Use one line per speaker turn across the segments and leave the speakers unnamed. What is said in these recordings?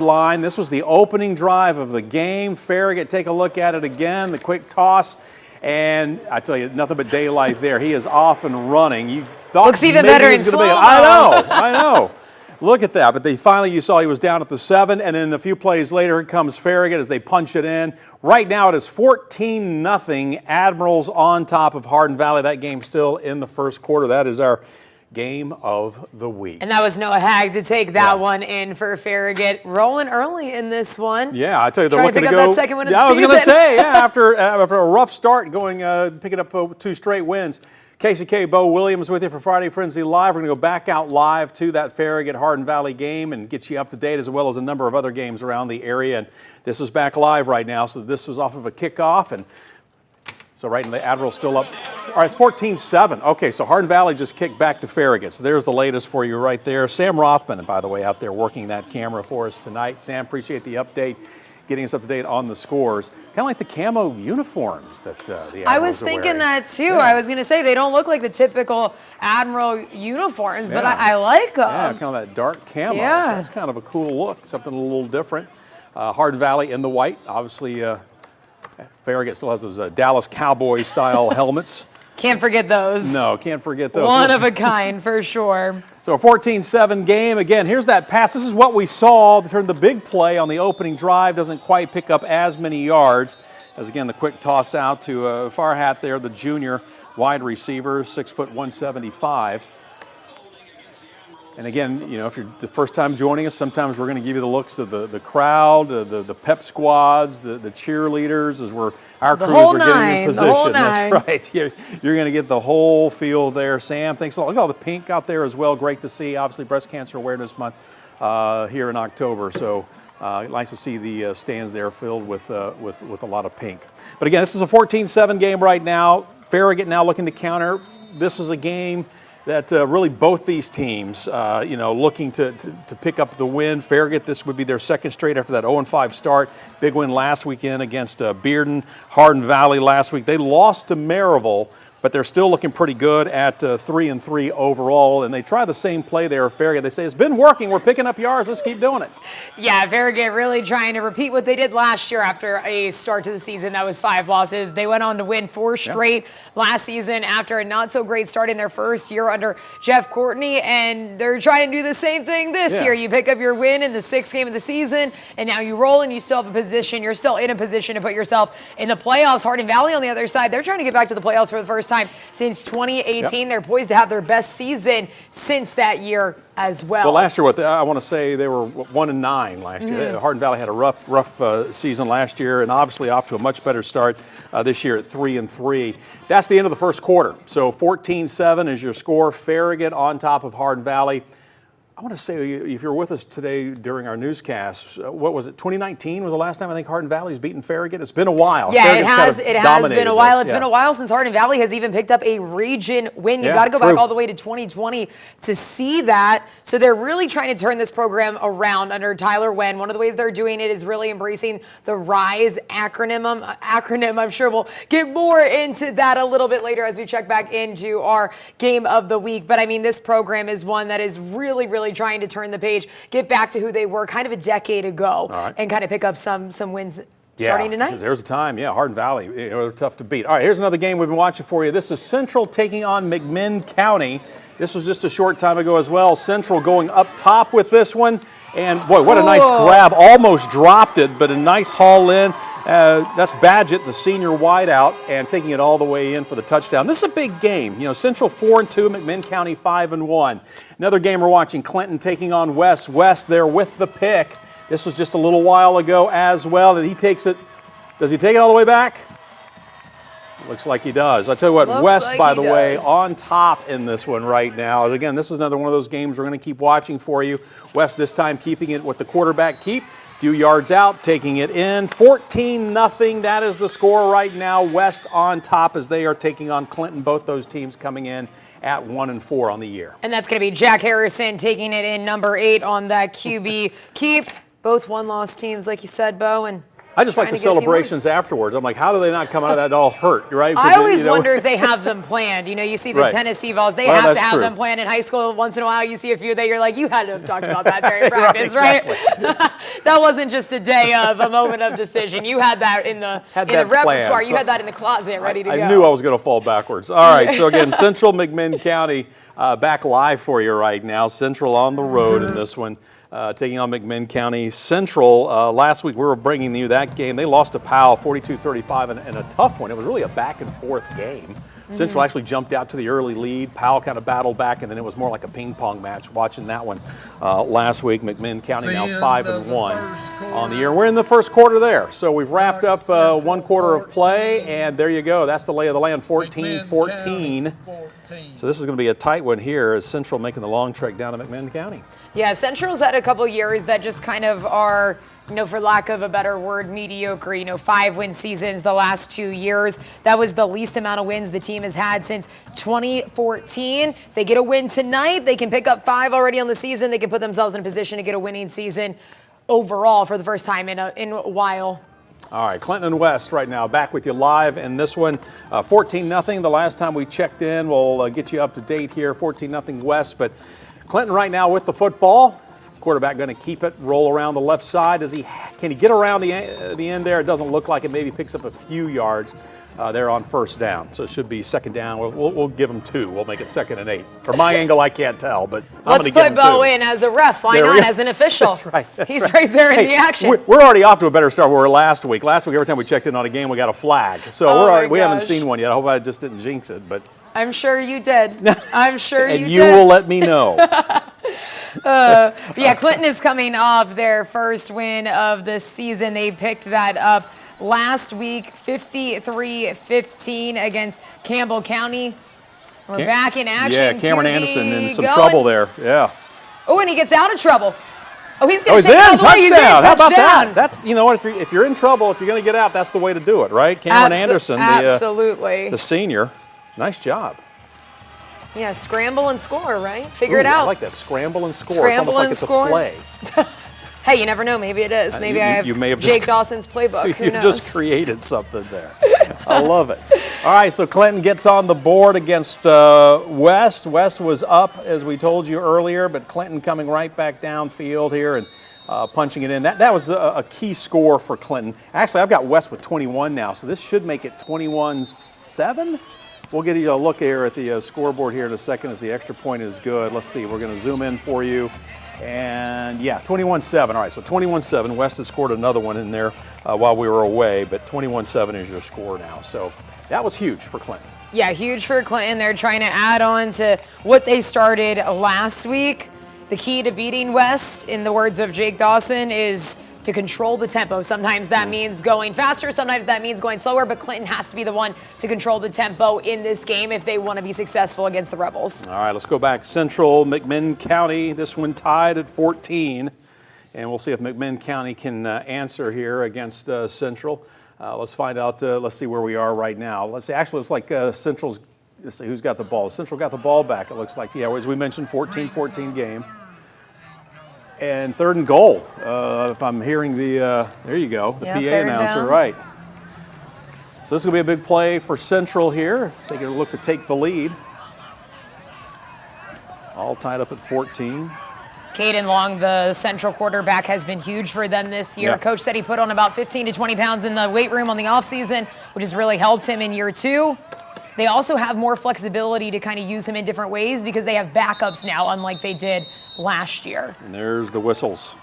line. This was the opening drive of the game. Farragut, take a look at it again, the quick toss, and I tell you, nothing but daylight there. He is off and running. You thought
looks even
maybe
better
he was
in
going to be. I know. Look at that. But finally, you saw he was down at the 7, and then a few plays later, here comes Farragut as they punch it in. Right now, it is 14-0. Admirals on top of Hardin Valley. That game still in the first quarter. That is our game of the week.
And that was Noah Hag to take that one in for Farragut. Rolling early in this one.
Yeah, I tell you, they're
looking
to pick
up that second win of the
season. I was going to say, after a rough start, picking up 2 straight wins. Casey K. Bo Williams with you for Friday Frenzy Live. We're going to go back out live to that Farragut Hardin Valley game and get you up to date, as well as a number of other games around the area. And this is back live right now, so this was off of a kickoff, and so right now the Admiral's still up. All right, it's 14-7. Okay, so Hardin Valley just kicked back to Farragut. So there's the latest for you right there. Sam Rothman, by the way, out there working that camera for us tonight. Sam, appreciate the update, getting us up to date on the scores. Kind of like the camo uniforms that the Admirals
I was thinking that too. Yeah. I was going to say they don't look like the typical Admiral uniforms, but I like them.
Yeah, kind of that dark camo.
Yeah.
So that's kind of a cool look, something a little different. Hardin Valley in the white, obviously. Farragut still has those Dallas Cowboy style helmets.
Can't forget those.
No, can't forget those.
One of a kind for sure.
So a 14-7 game. Again, here's that pass. This is what we saw. Turned the big play on the opening drive. Doesn't quite pick up as many yards. As again, the quick toss out to Farragut there, the junior wide receiver, 6 foot 175. And again, you know, if you're the first time joining us, sometimes we're going to give you the looks of the crowd, the pep squads, the cheerleaders, as our crews are getting in position. That's right. You're going to get the whole feel there. Sam, thanks a lot. Look at all the pink out there as well. Great to see. Obviously, Breast Cancer Awareness Month here in October. So nice to see the stands there filled with a lot of pink. But again, this is a 14-7 game right now. Farragut now looking to counter. This is a game that really both these teams, looking to pick up the win. Farragut, this would be their second straight after that 0-5 start. Big win last weekend against Bearden. Hardin Valley last week. They lost to Maryville, but they're still looking pretty good at 3-3 overall. And they try the same play there at Farragut. They say, it's been working. We're picking up yards. Let's keep doing it.
Yeah, Farragut really trying to repeat what they did last year after a start to the season that was 5 losses. They went on to win 4 straight last season after a not-so-great start in their first year under Jeff Courtney. And they're trying to do the same thing this year. You pick up your win in the 6th game of the season, and now you roll and you still have a position. You're still in a position to put yourself in the playoffs. Hardin Valley on the other side, they're trying to get back to the playoffs for the first time since 2018. They're poised to have their best season since that year as well.
Well, last year, I want to say they were 1-9 last year. Hardin Valley had a rough season last year, and obviously off to a much better start this year at 3-3. That's the end of the first quarter. So 14-7 is your score. Farragut on top of Hardin Valley. I want to say, if you're with us today during our newscast, what was it, 2019 was the last time I think Hardin Valley's beaten Farragut? It's been a while.
Yeah, it has been a while. It's been a while since Hardin Valley has even picked up a region win. You got to go back all the way to 2020 to see that. So they're really trying to turn this program around under Tyler Wen. One of the ways they're doing it is really embracing the RISE acronym. I'm sure we'll get more into that a little bit later as we check back into our game of the week. But I mean, this program is one that is really trying to turn the page, get back to who they were kind of a decade ago, and kind of pick up some wins starting tonight.
There's a time, Hardin Valley, they're tough to beat. All right, here's another game we've been watching for you. This is Central taking on McMinn County. This was just a short time ago as well. Central going up top with this one. And boy, what a nice grab. Almost dropped it, but a nice haul in. That's Badgett, the senior wideout, and taking it all the way in for the touchdown. This is a big game. You know, Central 4-2, McMinn County 5-1. Another game we're watching, Clinton taking on West. West there with the pick. This was just a little while ago as well. And he takes it. Does he take it all the way back? Looks like he does. I tell you what, West, by the way, on top in this one right now. Again, this is another one of those games we're going to keep watching for you. West this time keeping it with the quarterback keep. Few yards out, taking it in. 14-0. That is the score right now. West on top as they are taking on Clinton. Both those teams coming in at 1-4 on the year.
And that's going to be Jack Harrison taking it in number 8 on that QB keep. Both one-loss teams, like you said, Bo, and
I just like the celebrations afterwards. I'm like, how do they not come out of that all hurt, right?
I always wonder if they have them planned. You see the Tennessee Vols, they have to have them planned in high school. Once in a while, you see a few that you're like, you had to have talked about that during practice, right? That wasn't just a day of a moment of decision. You had that in the repertoire. You had that in the closet ready to go.
I knew I was going to fall backwards. All right, so again, Central McMinn County back live for you right now. Central on the road in this one. Taking on McMinn County Central. Last week we were bringing you that game. They lost to Powell 42-35 in a tough one. It was really a back and forth game. Central actually jumped out to the early lead. Powell kind of battled back, and then it was more like a ping pong match watching that one last week. McMinn County now 5-1 on the year. We're in the first quarter there. So we've wrapped up 1 quarter of play, and there you go. That's the lay of the land, 14-14. So this is going to be a tight one here as Central making the long trek down to McMinn County.
Yeah, Central's had a couple years that just kind of are, for lack of a better word, mediocre. 5-win seasons the last 2 years. That was the least amount of wins the team has had since 2014. If they get a win tonight, they can pick up 5 already on the season. They can put themselves in a position to get a winning season overall for the first time in a while.
All right, Clinton and West right now back with you live in this one. 14-0 the last time we checked in. We'll get you up to date here, 14-0 West. But Clinton right now with the football. Quarterback going to keep it, roll around the left side. Can he get around the end there? It doesn't look like it. Maybe picks up a few yards there on first down. So it should be second down. We'll give him 2. We'll make it 2nd and 8. From my angle, I can't tell, but I'm going to give him 2.
Let's put Bo in as a ref. Why not as an official?
That's right.
He's right there in the action.
We're already off to a better start than we were last week. Last week, every time we checked in on a game, we got a flag. So we haven't seen one yet. I hope I just didn't jinx it. But
I'm sure you did. I'm sure you did.
And you will let me know.
Yeah, Clinton is coming off their first win of the season. They picked that up last week, 53-15 against Campbell County. We're back in action.
Yeah, Cameron Anderson in some trouble there. Yeah.
Oh, and he gets out of trouble. Oh, he's going to
take
it all the way.
He's in. Touchdown. How about that? That's, what, if you're in trouble, if you're going to get out, that's the way to do it, right? Cameron Anderson, the senior. Nice job.
Yeah, scramble and score, right? Figure it out.
I like that. Scramble and score.
Scramble
it's almost like it's a play.
Hey, you never know. Maybe it is. Maybe
you may have
Jake Dawson's playbook. Who knows?
You just created something there. I love it. All right, so Clinton gets on the board against West. West was up, as we told you earlier, but Clinton coming right back downfield here and punching it in. That was a key score for Clinton. Actually, I've got West with 21 now, so this should make it 21-7. We'll get you a look here at the scoreboard here in a second as the extra point is good. Let's see. We're going to zoom in for you. And, yeah, 21-7. All right, so 21-7. West has scored another one in there while we were away, but 21-7 is your score now. So that was huge for Clinton. Yeah,
huge for Clinton. They're trying to add on to what they started last week. The key to beating West, in the words of Jake Dawson, is to control the tempo. Sometimes that means going faster, sometimes that means going slower, but Clinton has to be the one to control the tempo in this game if they want to be successful against the Rebels. All right, let's go back. Central, McMinn County, this one tied at 14, and we'll see if McMinn County can answer here against Central. Let's find out, let's see where we are right now. Let's see, actually, it's like Central's, let's see who's got the ball. Central got the ball back, it looks like. Yeah, as we mentioned, 14-14 game. And 3rd and goal, if I'm hearing the, there you go, the PA announcer, right. So this is going to be a big play for Central here. They're going to look to take the lead. All tied up at 14. Caden Long, the Central quarterback, has been huge for them this year. Yeah. Coach said he put on about 15 to 20 pounds in the weight room on the offseason, which has really helped him in year 2. They also have more flexibility to kind of use him in different ways because they have backups now, unlike they did last year. And there's the whistles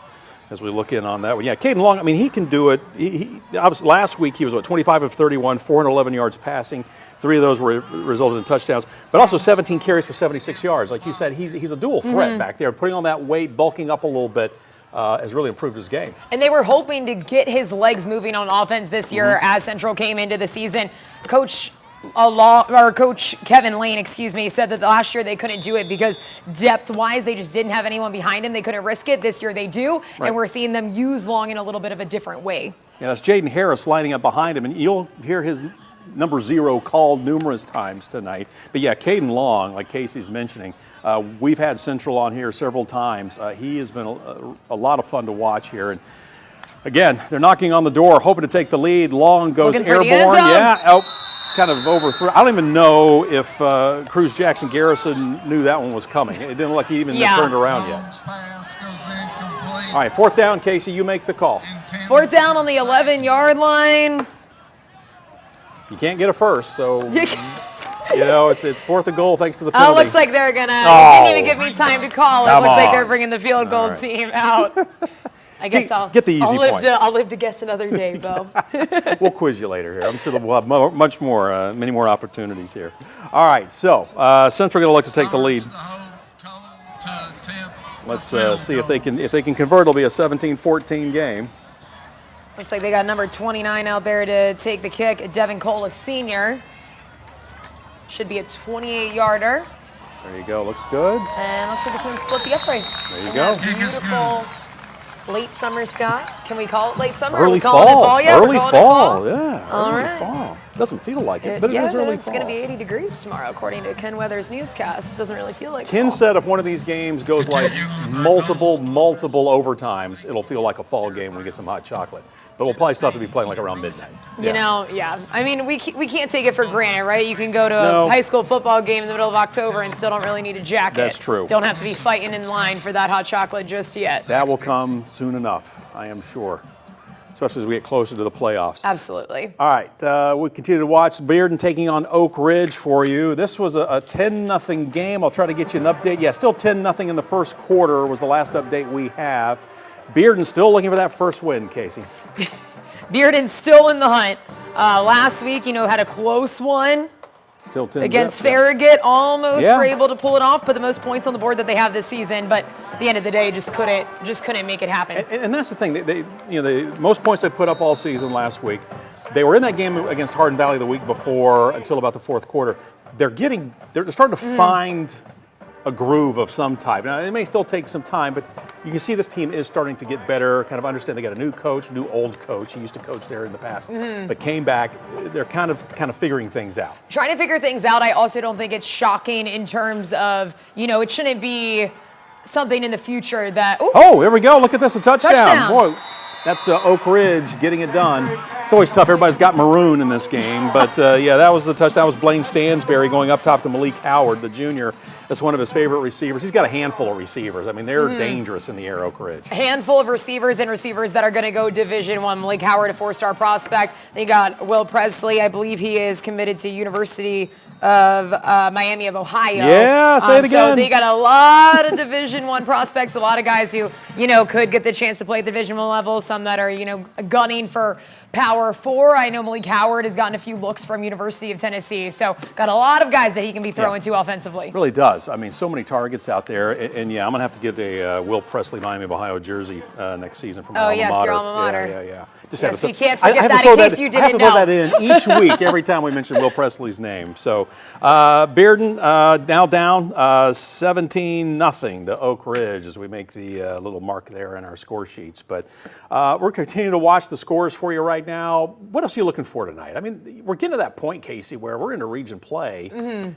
as we look in on that one. Yeah, Caden Long, I mean, he can do it. He obviously, last week he was, 25 of 31, 411 yards passing. 3 of those resulted in touchdowns, but also 17 carries for 76 yards. Like you said, he's a dual threat back there. Putting on that weight, bulking up a little bit, has really improved his game. And they were hoping to get his legs moving on offense this year as Central came into the season. Coach Kevin Lane, said that last year they couldn't do it because depth-wise they just didn't have anyone behind him. They couldn't risk it. This year they do, and we're seeing them use Long in a little bit of a different way. Yeah, that's Jaden Harris lining up behind him, and you'll hear his number 0 called numerous times tonight. But yeah, Caden Long, like Casey's mentioning, we've had Central on here several times. He has been a lot of fun to watch here. And
Again, they're knocking on the door, hoping to take the lead. Long goes airborne. Yeah. Oh, kind of overthrown. I don't even know if Cruz Jackson Garrison knew that one was coming. It didn't look like he even turned around yet. All right, 4th down, Casey. You make the call.
4th down on the 11-yard line.
You can't get a first, so you know it's 4th and goal thanks to the penalty.
Oh, looks like they're gonna. They didn't even give me time to call. It looks like they're bringing the field goal team out. I guess I'll
get the easy points.
I'll live to guess another day, Bo.
We'll quiz you later here. I'm sure we'll have many more opportunities here. All right, so Central going to look to take the lead. Let's see if they can convert. It'll be a 17-14 game.
Looks like they got number 29 out there to take the kick. Devin Cole, a senior. Should be a 28-yarder.
There you go. Looks good.
And looks like it's going to split the uprights.
There you go.
Beautiful late summer sky. Can we call it late summer?
Early fall.
Yeah,
early fall. Yeah.
All
early
right.
fall. Doesn't feel like it, but it is early fall.
It's going to be 80 degrees tomorrow, according to Ken Weather's newscast. It doesn't really feel like
Ken
fall.
said if one of these games goes like multiple overtimes, it'll feel like a fall game when we get some hot chocolate. But we'll probably still have to be playing like around midnight.
You know, yeah. I mean, we can't take it for granted, right? You can go to a high school football game in the middle of October and still don't really need a jacket.
That's true.
Don't have to be fighting in line for that hot chocolate just yet.
That will come soon enough, I am sure, especially as we get closer to the playoffs.
Absolutely.
All right, we continue to watch Bearden taking on Oak Ridge for you. This was a 10-0 game. I'll try to get you an update. Yeah, still 10-0 in the first quarter was the last update we have. Bearden still looking for that first win, Casey.
Bearden still in the hunt. Last week, had a close one.
Still 10
against Farragut, almost were able to pull it off, put the most points on the board that they have this season, but at the end of the day, just couldn't make it happen.
And that's the thing. The most points they put up all season last week. They were in that game against Hardin Valley the week before until about the fourth quarter. They're starting to find a groove of some type. Now, it may still take some time, but you can see this team is starting to get better, kind of understand they got a new coach, new old coach. He used to coach there in the past, but came back. They're kind of figuring things out.
Trying to figure things out. I also don't think it's shocking in terms of, it shouldn't be something in the future that... Ooh.
Oh, there we go. Look at this, a touchdown. Boy, that's Oak Ridge getting it done. It's always tough. Everybody's got maroon in this game. But, that was the touchdown. That was Blaine Stansberry going up top to Malik Howard, the junior. That's one of his favorite receivers. He's got a handful of receivers. I mean, they're dangerous in the air, Oak Ridge.
A handful of receivers and receivers that are going to go Division I. Malik Howard, a 4-star prospect. They got Will Presley. I believe he is committed to University of Miami of Ohio.
Yeah, say it again.
So they got a lot of Division I prospects, a lot of guys who, could get the chance to play at the Division I level, some that are, gunning for Power 4. I know Malik Howard has gotten a few looks from University of Tennessee, so got a lot of guys that he can be throwing to offensively.
Really does. I mean, so many targets out there, and I'm going to have to get a Will Presley Miami of Ohio jersey next season from my alma mater.
Oh, yes, your alma mater.
Yeah.
Yes, you can't forget that in case you didn't know.
I have to throw that in each week every time we mention Will Presley's name. So, Bearden now down 17-0 to Oak Ridge as we make the little mark there in our score sheets. But we're continuing to watch the scores for you right now. What else are you looking for tonight? I mean, we're getting to that point, Casey, where we're into region play.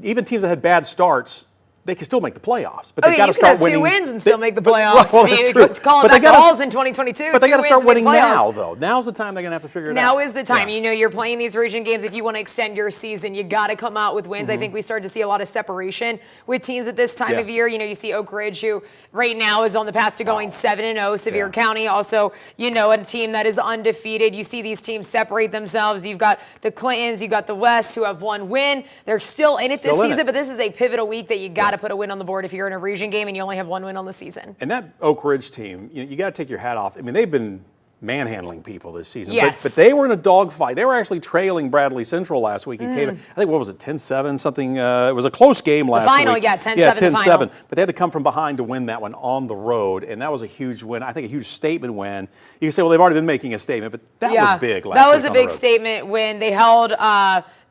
Even teams that had bad starts, they can still make the playoffs. But they got to start winning.
You can have 2 wins and still make the playoffs.
Well, that's true.
Call it back to Halls in 2022.
But they got to start winning now, though. Now's the time they're going to have to figure it out.
Now is the time. You're playing these region games. If you want to extend your season, you got to come out with wins. I think we started to see a lot of separation with teams at this time of year. You see Oak Ridge, who right now is on the path to going 7-0. Sevier County also, a team that is undefeated. You see these teams separate themselves. You've got the Clintons, you've got the West, who have 1 win. They're still in it this season, but this is a pivotal week that you got to put a win on the board if you're in a region game and you only have 1 win on the season.
And that Oak Ridge team, you got to take your hat off. I mean, they've been manhandling people this season.
Yes.
But they were in a dogfight. They were actually trailing Bradley Central last week. It came, I think, what was it, 10-7, something? It was a close game last week.
The final, 10-7.
But they had to come from behind to win that one on the road, and that was a huge win. I think a huge statement win. You can say, well, they've already been making a statement, but that was big last week.
That was a big statement when they held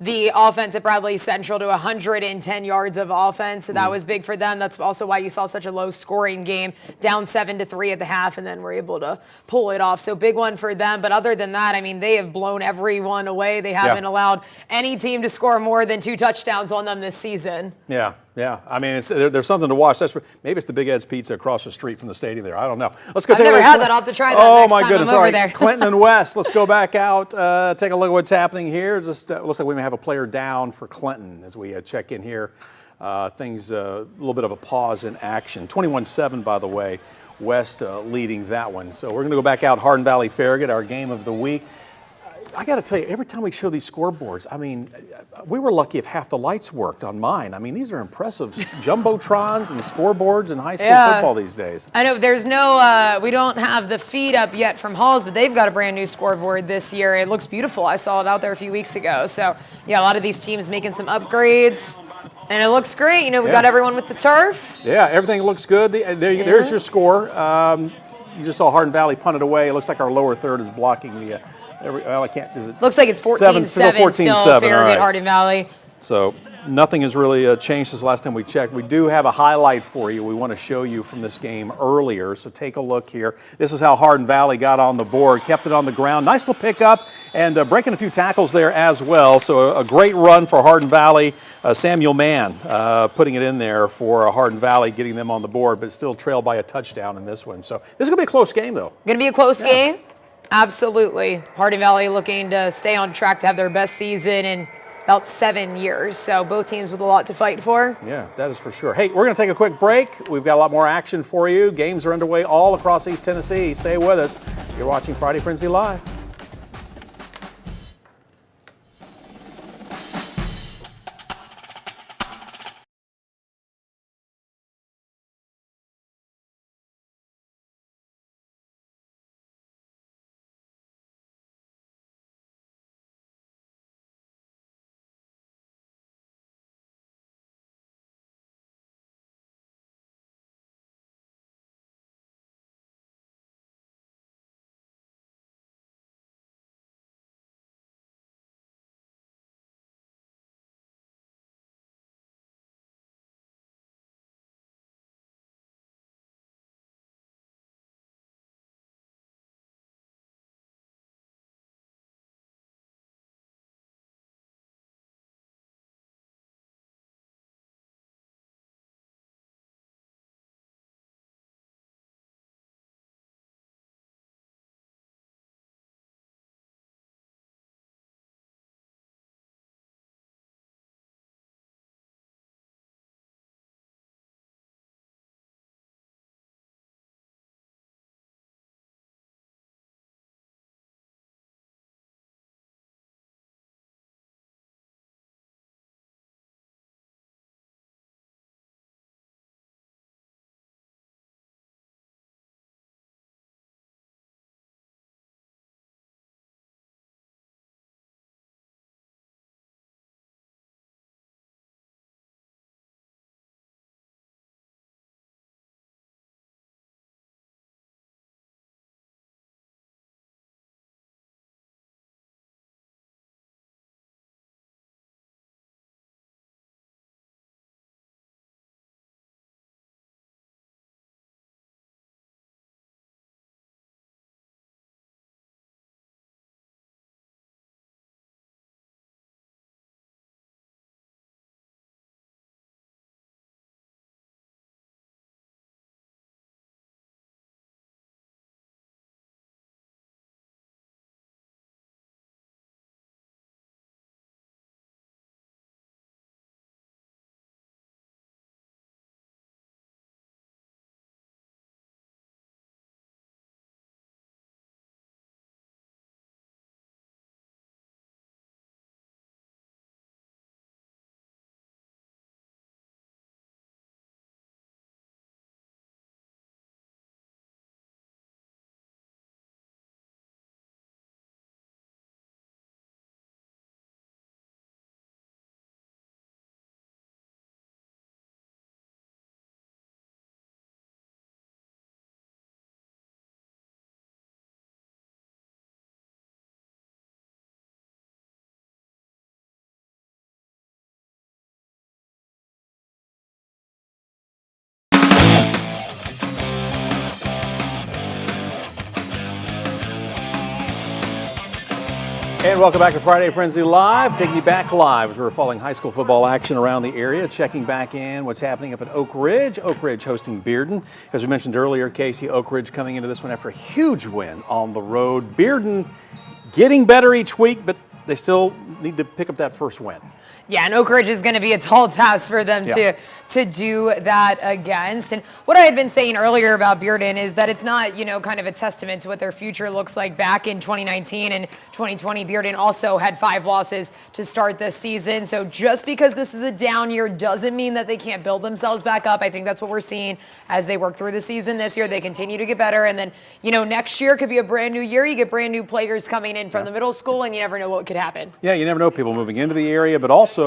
the offense at Bradley Central to 110 yards of offense. So that was big for them. That's also why you saw such a low scoring game, down 7-3 at the half, and then were able to pull it off. So big one for them. But other than that, I mean, they have blown everyone away. They haven't allowed any team to score more than 2 touchdowns on them this season.
Yeah. Yeah, I mean, there's something to watch. Maybe it's the Big Ed's Pizza across the street from the stadium there. I don't know. Let's go.
I've never had that. I'll have to try that next
my
time
goodness!
I'm
All
over
right,
there.
Clinton and West. Let's go back out. Take a look at what's happening here. Just looks like we may have a player down for Clinton as we check in here. Things a little bit of a pause in action. 21-7, by the way. West leading that one. So we're going to go back out. Hardin Valley Farragut, our game of the week. I got to tell you, every time we show these scoreboards, I mean, we were lucky if half the lights worked on mine. I mean, these are impressive jumbotrons and scoreboards in high school football these days.
I know there's no, we don't have the feed up yet from Halls, but they've got a brand new scoreboard this year. It looks beautiful. I saw it out there a few weeks ago. So, yeah, a lot of these teams making some upgrades. And it looks great. You know, we got everyone with the turf.
Yeah, everything looks good. There's your score. You just saw Hardin Valley punt it away. It looks like our lower third is blocking the well, I can't. Is it?
Looks like it's 14-7 still Farragut, Hardin Valley.
So nothing has really changed since last time we checked. We do have a highlight for you we want to show you from this game earlier, so take a look here. This is how Hardin Valley got on the board, kept it on the ground. Nice little pickup and breaking a few tackles there as well. So a great run for Hardin Valley. Samuel Mann putting it in there for Hardin Valley, getting them on the board, but still trailed by a touchdown in this one. So this is going to be a close game, though.
Going to be a close game? Absolutely. Hardin Valley looking to stay on track to have their best season in about 7 years. So both teams with a lot to fight for.
Yeah, that is for sure. Hey, we're going to take a quick break. We've got a lot more action for you. Games are underway all across East Tennessee. Stay with us. You're watching Friday Frenzy Live. And welcome back to Friday Frenzy Live, taking you back live as we're following high school football action around the area, checking back in what's happening up at Oak Ridge. Oak Ridge hosting Bearden. As we mentioned earlier, Casey, Oak Ridge coming into this one after a huge win on the road. Bearden getting better each week, but they still need to pick up that first win.
Yeah, and Oak Ridge is going to be a tall task for them to do that against. And what I had been saying earlier about Bearden is that it's not, kind of a testament to what their future looks like. Back in 2019 and 2020, Bearden also had 5 losses to start this season. So just because this is a down year doesn't mean that they can't build themselves back up. I think that's what we're seeing as they work through the season this year. They continue to get better. And then, next year could be a brand new year. You get brand new players coming in from the middle school, and you never know what could happen.
Yeah, you never know, people moving into the area, but also,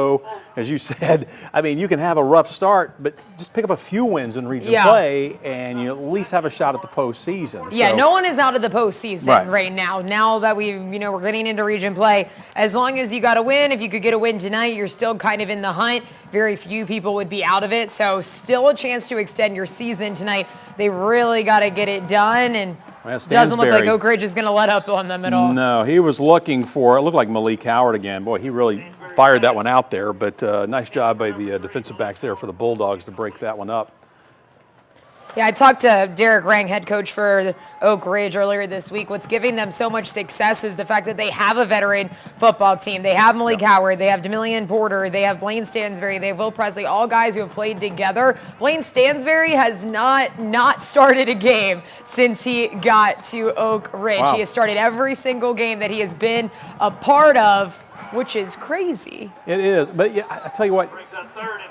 as you said, you can have a rough start, but just pick up a few wins in region play, and you at least have a shot at the postseason.
Yeah, no one is out of the postseason right now. Now that we're getting into region play, as long as you got a win, if you could get a win tonight, you're still kind of in the hunt. Very few people would be out of it, so still a chance to extend your season tonight. They really got to get it done, and doesn't look like Oak Ridge is going to let up on them at all.
No, he was looking for, it looked like Malik Howard again. Boy, he really fired that one out there, but nice job by the defensive backs there for the Bulldogs to break that one up.
Yeah, I talked to Derek Rang, head coach for Oak Ridge, earlier this week. What's giving them so much success is the fact that they have a veteran football team. They have Malik Howard, they have Demillion Porter, they have Blaine Stansberry, they have Will Presley, all guys who have played together. Blaine Stansberry has not started a game since he got to Oak Ridge. Wow. He has started every single game that he has been a part of, which is crazy.
It is, but yeah, I tell you what,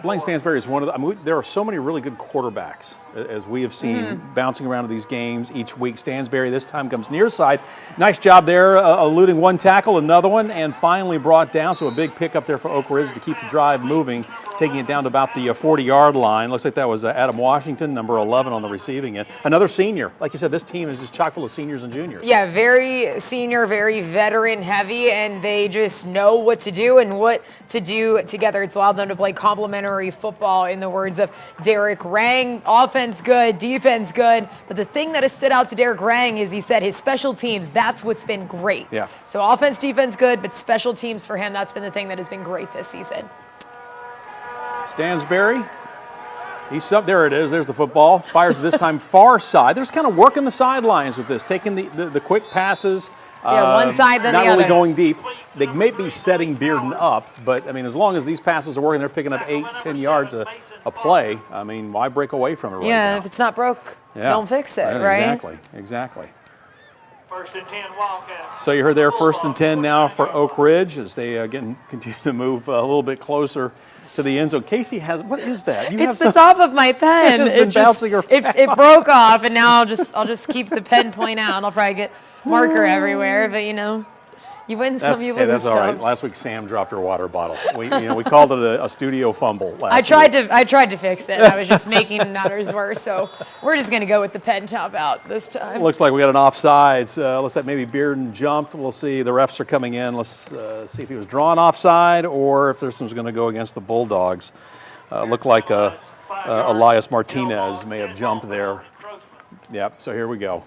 Blaine Stansberry is one of the, there are so many really good quarterbacks, as we have seen bouncing around to these games each week. Stansberry this time comes near side. Nice job there, eluding one tackle, another one, and finally brought down. So a big pickup there for Oak Ridge to keep the drive moving, taking it down to about the 40-yard line. Looks like that was Adam Washington, number 11 on the receiving end. Another senior. Like you said, this team is just chock full of seniors and juniors.
Yeah, very senior, very veteran heavy, and they just know what to do and what to do together. It's allowed them to play complementary football, in the words of Derek Rang. Offense good, defense good, but the thing that has stood out to Derek Rang is he said his special teams, that's what's been great.
Yeah.
So offense, defense good, but special teams for him, that's been the thing that has been great this season.
Stansberry, he's up, there it is, there's the football. Fires this time far side. They're just kind of working the sidelines with this, taking the quick passes.
Yeah, one side then the other.
Not really going deep. They may be setting Bearden up, but, as long as these passes are working, they're picking up 8-10 yards a play. Why break away from it right now?
Yeah, if it's not broke, don't fix it, right?
Exactly.
1st and 10 Wildcats.
So you heard there, 1st and 10 now for Oak Ridge as they continue to move a little bit closer to the end zone. Casey has, what is that?
It's the top of my pen. It broke off, and now I'll just keep the pen point out. I'll probably get marker everywhere, but you win some, you lose some.
That's all right. Last week Sam dropped her water bottle. We called it a studio fumble last
week. I tried to fix it. I was just making matters worse. So we're just going to go with the pen top out this time.
Looks like we got an offsides. Looks like maybe Bearden jumped. We'll see. The refs are coming in. Let's see if he was drawn offside or if this one's going to go against the Bulldogs. Looked like Elias Martinez may have jumped there. Yep. So here we go.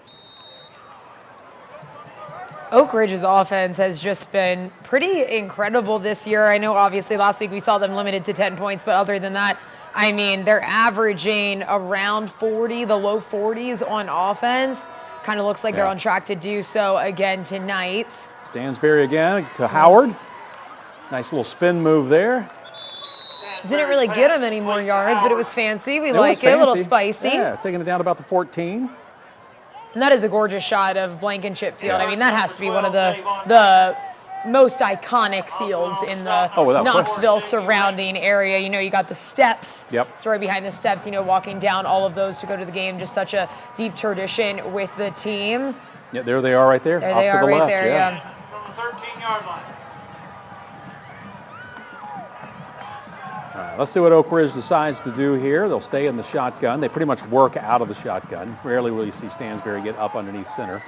Oak Ridge's offense has just been pretty incredible this year. I know obviously last week we saw them limited to 10 points, but other than that, they're averaging around 40, the low 40s on offense. Kind of looks like they're on track to do so again tonight.
Stansberry again to Howard. Nice little spin move there.
Didn't really get him any more yards, but it was fancy. We like it, a little spicy.
Yeah, taking it down to about the 14.
And that is a gorgeous shot of Blankenship Field. That has to be one of the most iconic fields in the Knoxville surrounding area. You got the steps, story behind the steps, walking down all of those to go to the game. Just such a deep tradition with the team.
Yeah, there they are right there.
There they are right there, yeah.
From the 13-yard line.
All right, let's see what Oak Ridge decides to do here. They'll stay in the shotgun. They pretty much work out of the shotgun. Rarely will you see Stansberry get up underneath center.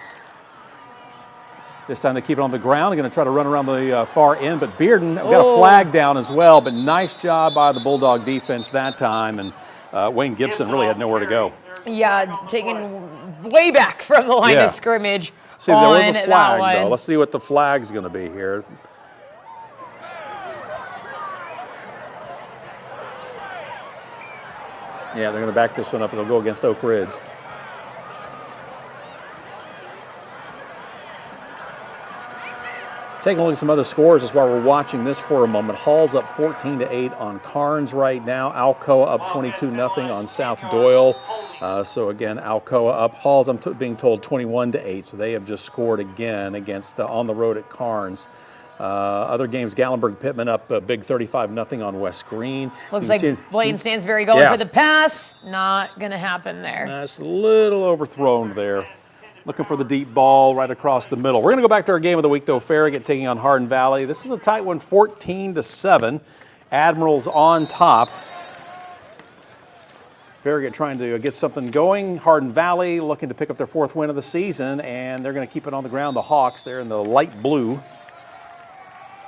This time they keep it on the ground. They're going to try to run around the far end, but Bearden got a flag down as well, but nice job by the Bulldog defense that time, and Wayne Gibson really had nowhere to go.
Yeah, taken way back from the line of scrimmage
See, there was a flag, though. Let's see what the flag's going to be here. Yeah, they're going to back this one up. It'll go against Oak Ridge. Taking a look at some other scores is while we're watching this for a moment. Hall's up 14-8 on Karns right now. Alcoa up 22-0 on South Doyle. So again, Alcoa up. Hall's, I'm being told, 21-8. So they have just scored again against on the road at Karns. Other games, Gallenberg-Pittman up a big 35-0 on West Green.
Looks like Blaine Stansberry going for the pass. Not going to happen there.
That's a little overthrown there. Looking for the deep ball right across the middle. We're going to go back to our game of the week, though. Farragut taking on Hardin Valley. This is a tight one, 14-7. Admirals on top. Farragut trying to get something going. Hardin Valley looking to pick up their 4th win of the season, and they're going to keep it on the ground. The Hawks, they're in the light blue.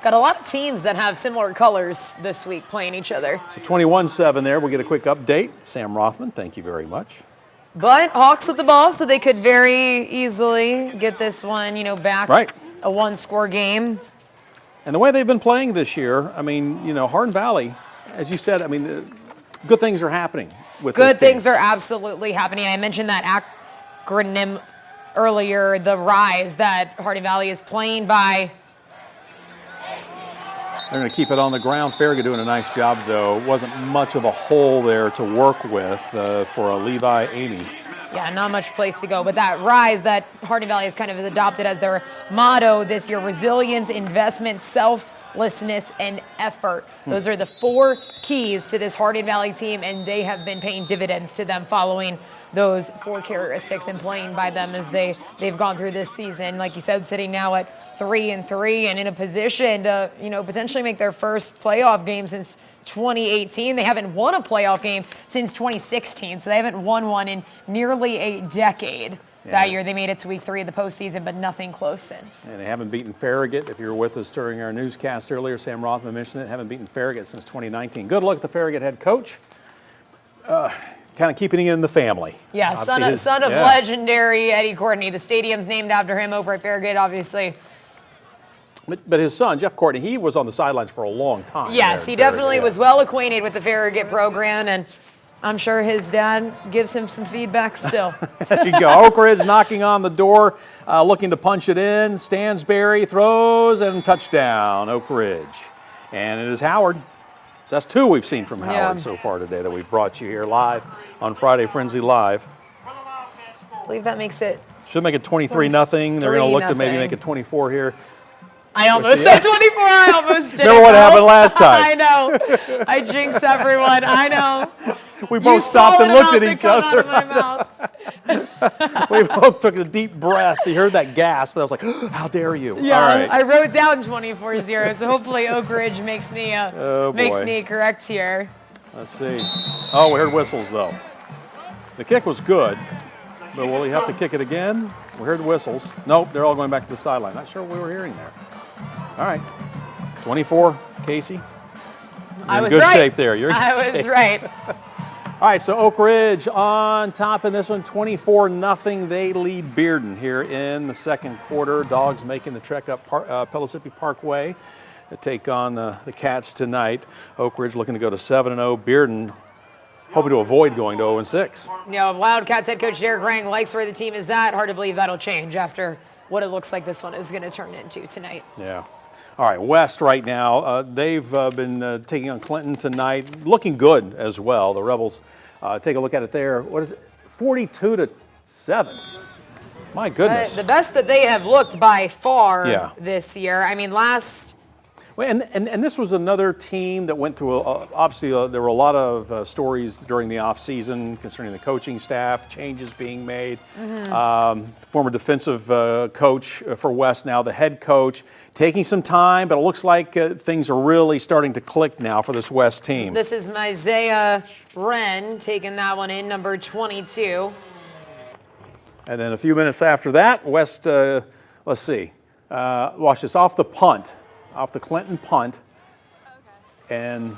Got a lot of teams that have similar colors this week playing each other.
So 21-7 there. We'll get a quick update. Sam Rothman, thank you very much.
But Hawks with the ball, so they could very easily get this one, back.
Right.
A 1-score game.
And the way they've been playing this year, I mean, Hardin Valley, as you said, I mean, good things are happening with this team.
Good things are absolutely happening. I mentioned that acronym earlier, the RISE, that Hardin Valley is playing by.
They're going to keep it on the ground. Farragut doing a nice job, though. Wasn't much of a hole there to work with for a Levi Amy.
Yeah, not much place to go. But that RISE that Hardin Valley has kind of adopted as their motto this year: resilience, investment, selflessness, and effort. Those are the 4 keys to this Hardin Valley team, and they have been paying dividends to them following those 4 characteristics and playing by them as they've gone through this season. Like you said, sitting now at 3-3 and in a position to potentially make their first playoff game since 2018. They haven't won a playoff game since 2016, so they haven't won one in nearly a decade. Yeah. That year they made it to week 3 of the postseason, but nothing close since.
And they haven't beaten Farragut. If you were with us during our newscast earlier, Sam Rothman mentioned it. Haven't beaten Farragut since 2019. Good luck at the Farragut head coach. Kind of keeping it in the family.
Yeah, son of legendary Eddie Courtney. The stadium's named after him over at Farragut, obviously.
But his son, Jeff Courtney, he was on the sidelines for a long time.
Yes, he definitely was well acquainted with the Farragut program, and I'm sure his dad gives him some feedback still.
There you go. Oak Ridge knocking on the door, looking to punch it in. Stansberry throws and touchdown, Oak Ridge. And it is Howard. That's 2 we've seen from Howard so far today that we've brought you here live on Friday Frenzy Live.
I believe that makes it.
Should make it 23-0. They're going to look to maybe make it 24 here.
I almost said 24. I almost did.
Remember what happened last time?
I know. I jinxed everyone. I know.
We both stopped and looked at each other.
Out of my mouth.
We both took a deep breath. You heard that gasp, but I was like, how dare you?
Yeah,
all right.
I wrote down 24-0, so hopefully Oak Ridge makes me correct here.
Let's see. Oh, we heard whistles, though. The kick was good, but will he have to kick it again? We heard whistles. Nope, they're all going back to the sideline. Not sure what we were hearing there. All right. 24, Casey.
I was
good
right.
shape there. You're in good
I was
shape.
right.
All right, so Oak Ridge on top in this one, 24-0. They lead Bearden here in the second quarter. Dogs making the trek up Pellissippi Parkway to take on the Cats tonight. Oak Ridge looking to go to 7-0. Bearden hoping to avoid going to 0-6.
Wildcats head coach Derek Rang likes where the team is at. Hard to believe that'll change after what it looks like this one is going to turn into tonight.
Yeah. All right, West right now, they've been taking on Clinton tonight, looking good as well. The Rebels, take a look at it there. What is it? 42-7. My goodness.
The best that they have looked by far this year. I mean,
Well, and this was another team that went through, obviously, there were a lot of stories during the offseason concerning the coaching staff, changes being made. Former defensive coach for West, now the head coach, taking some time, but it looks like things are really starting to click now for this West team.
This is Isaiah Wren taking that one in, number 22.
And then a few minutes after that, West, let's see, watch this, off the punt. Off the Clinton punt, and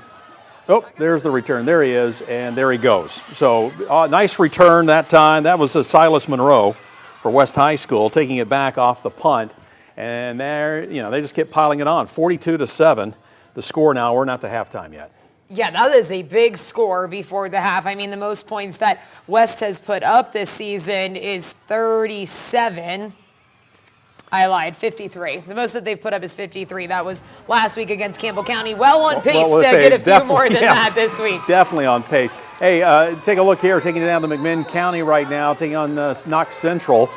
there's the return. There he is, and there he goes. So nice return that time. That was Silas Monroe for West High School, taking it back off the punt. And they just kept piling it on, 42-7. The score now. We're not to halftime yet.
Yeah, that is a big score before the half. I mean, the most points that West has put up this season is 37. I lied, 53. The most that they've put up is 53. That was last week against Campbell County. Well on pace to get a few more than that this week.
Definitely on pace. Hey, take a look here. Taking it down to McMinn County right now, taking on Knox Central.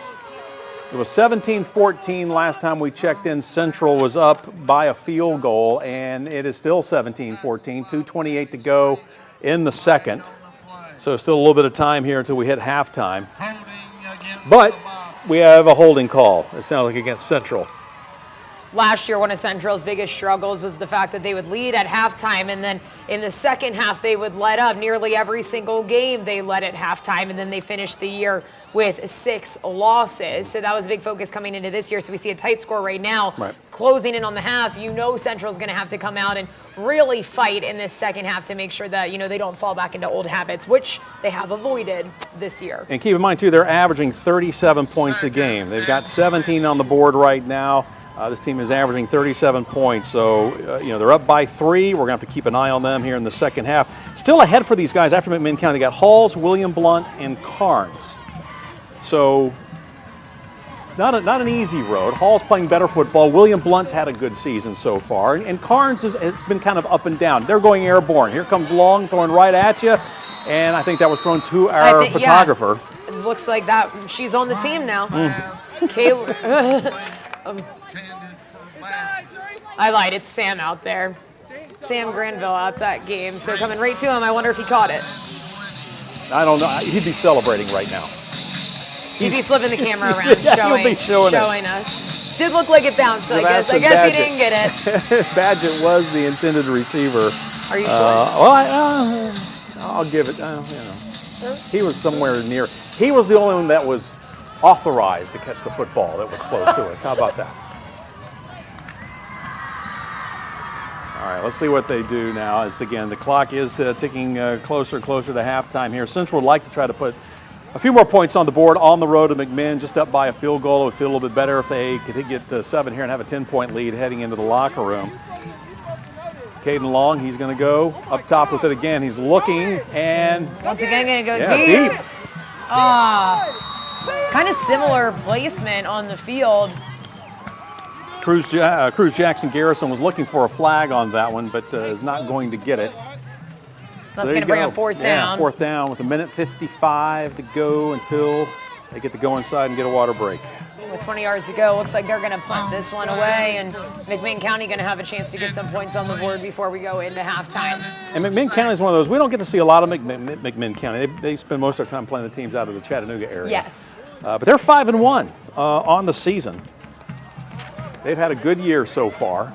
It was 17-14 last time we checked in. Central was up by a field goal, and it is still 17-14, 2:28 to go in the second. So still a little bit of time here until we hit halftime. But we have a holding call, it sounds like, against Central.
Last year, one of Central's biggest struggles was the fact that they would lead at halftime, and then in the second half, they would let up. Nearly every single game they led at halftime, and then they finished the year with 6 losses. So that was a big focus coming into this year. So we see a tight score right now.
Right.
Closing in on the half, Central's going to have to come out and really fight in this second half to make sure that, they don't fall back into old habits, which they have avoided this year.
And keep in mind, too, they're averaging 37 points a game. They've got 17 on the board right now. This team is averaging 37 points, so they're up by 3. We're going to have to keep an eye on them here in the second half. Still ahead for these guys after McMinn County. They got Halls, William Blount, and Karns. So not an easy road. Hall's playing better football. William Blount's had a good season so far, and Karns has been kind of up and down. They're going airborne. Here comes Long throwing right at you, and I think that was thrown to our photographer.
Yeah. It looks like that she's on the team now. Kayla. I lied, it's Sam out there. Sam Granville at that game. So coming right to him, I wonder if he caught it.
I don't know. He'd be celebrating right now.
He'd be flipping the camera around, showing us. Did look like it bounced, so I guess he didn't get it.
Badgett was the intended receiver.
Are you sure?
I'll give it, He was somewhere near. He was the only one that was authorized to catch the football that was close to us. How about that? All right, let's see what they do now. As again, the clock is ticking closer and closer to halftime here. Central would like to try to put a few more points on the board on the road to McMinn, just up by a field goal. It would feel a little bit better if they could get 7 here and have a 10-point lead heading into the locker room. Caden Long, he's going to go up top with it again. He's looking, and
once again going to go
deep.
Kind of similar placement on the field.
Cruz Jackson Garrison was looking for a flag on that one, but is not going to get it.
That's going to bring up 4th down.
Yeah, 4th down with 1:55 to go until they get to go inside and get a water break.
With 20 yards to go, looks like they're going to punt this one away, and McMinn County going to have a chance to get some points on the board before we go into halftime.
And McMinn County is one of those, we don't get to see a lot of McMinn County. They spend most of their time playing the teams out of the Chattanooga area.
Yes.
But they're 5-1 on the season. They've had a good year so far,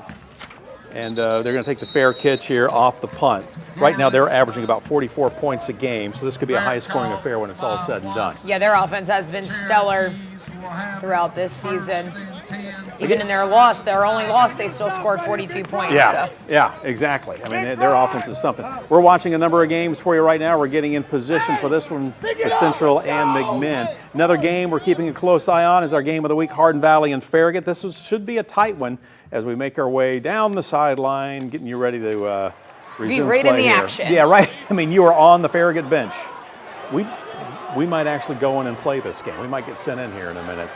and they're going to take the fair catch here off the punt. Right now, they're averaging about 44 points a game, so this could be a high-scoring affair when it's all said and done.
Yeah, their offense has been stellar throughout this season. Even in their only loss, they still scored 42 points.
Yeah, exactly. I mean, their offense is something. We're watching a number of games for you right now. We're getting in position for this one with Central and McMinn. Another game we're keeping a close eye on is our game of the week, Hardin Valley and Farragut. This should be a tight one as we make our way down the sideline, getting you ready to resume
be right
play
in the
here.
action.
Yeah, right. I mean, you are on the Farragut bench. We might actually go in and play this game. We might get sent in here in a minute.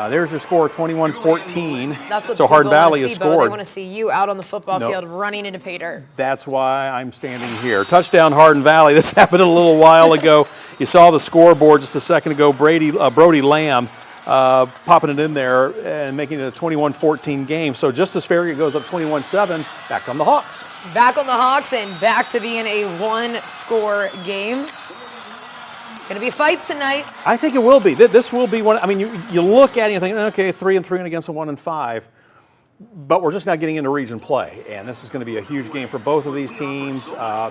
There's your score, 21-14.
That's what
so Hardin Valley has scored.
They want to see you out on the football field running into Pater.
That's why I'm standing here. Touchdown Hardin Valley. This happened a little while ago. You saw the scoreboard just a second ago. Brody Lamb popping it in there and making it a 21-14 game. So just as Farragut goes up 21-7, back on the Hawks.
Back on the Hawks and back to being a one-score game. Going to be a fight tonight.
I think it will be. This will be one. I mean, you look at it and you think, okay, 3-3 against a 1-5, but we're just not getting into region play, and this is going to be a huge game for both of these teams. I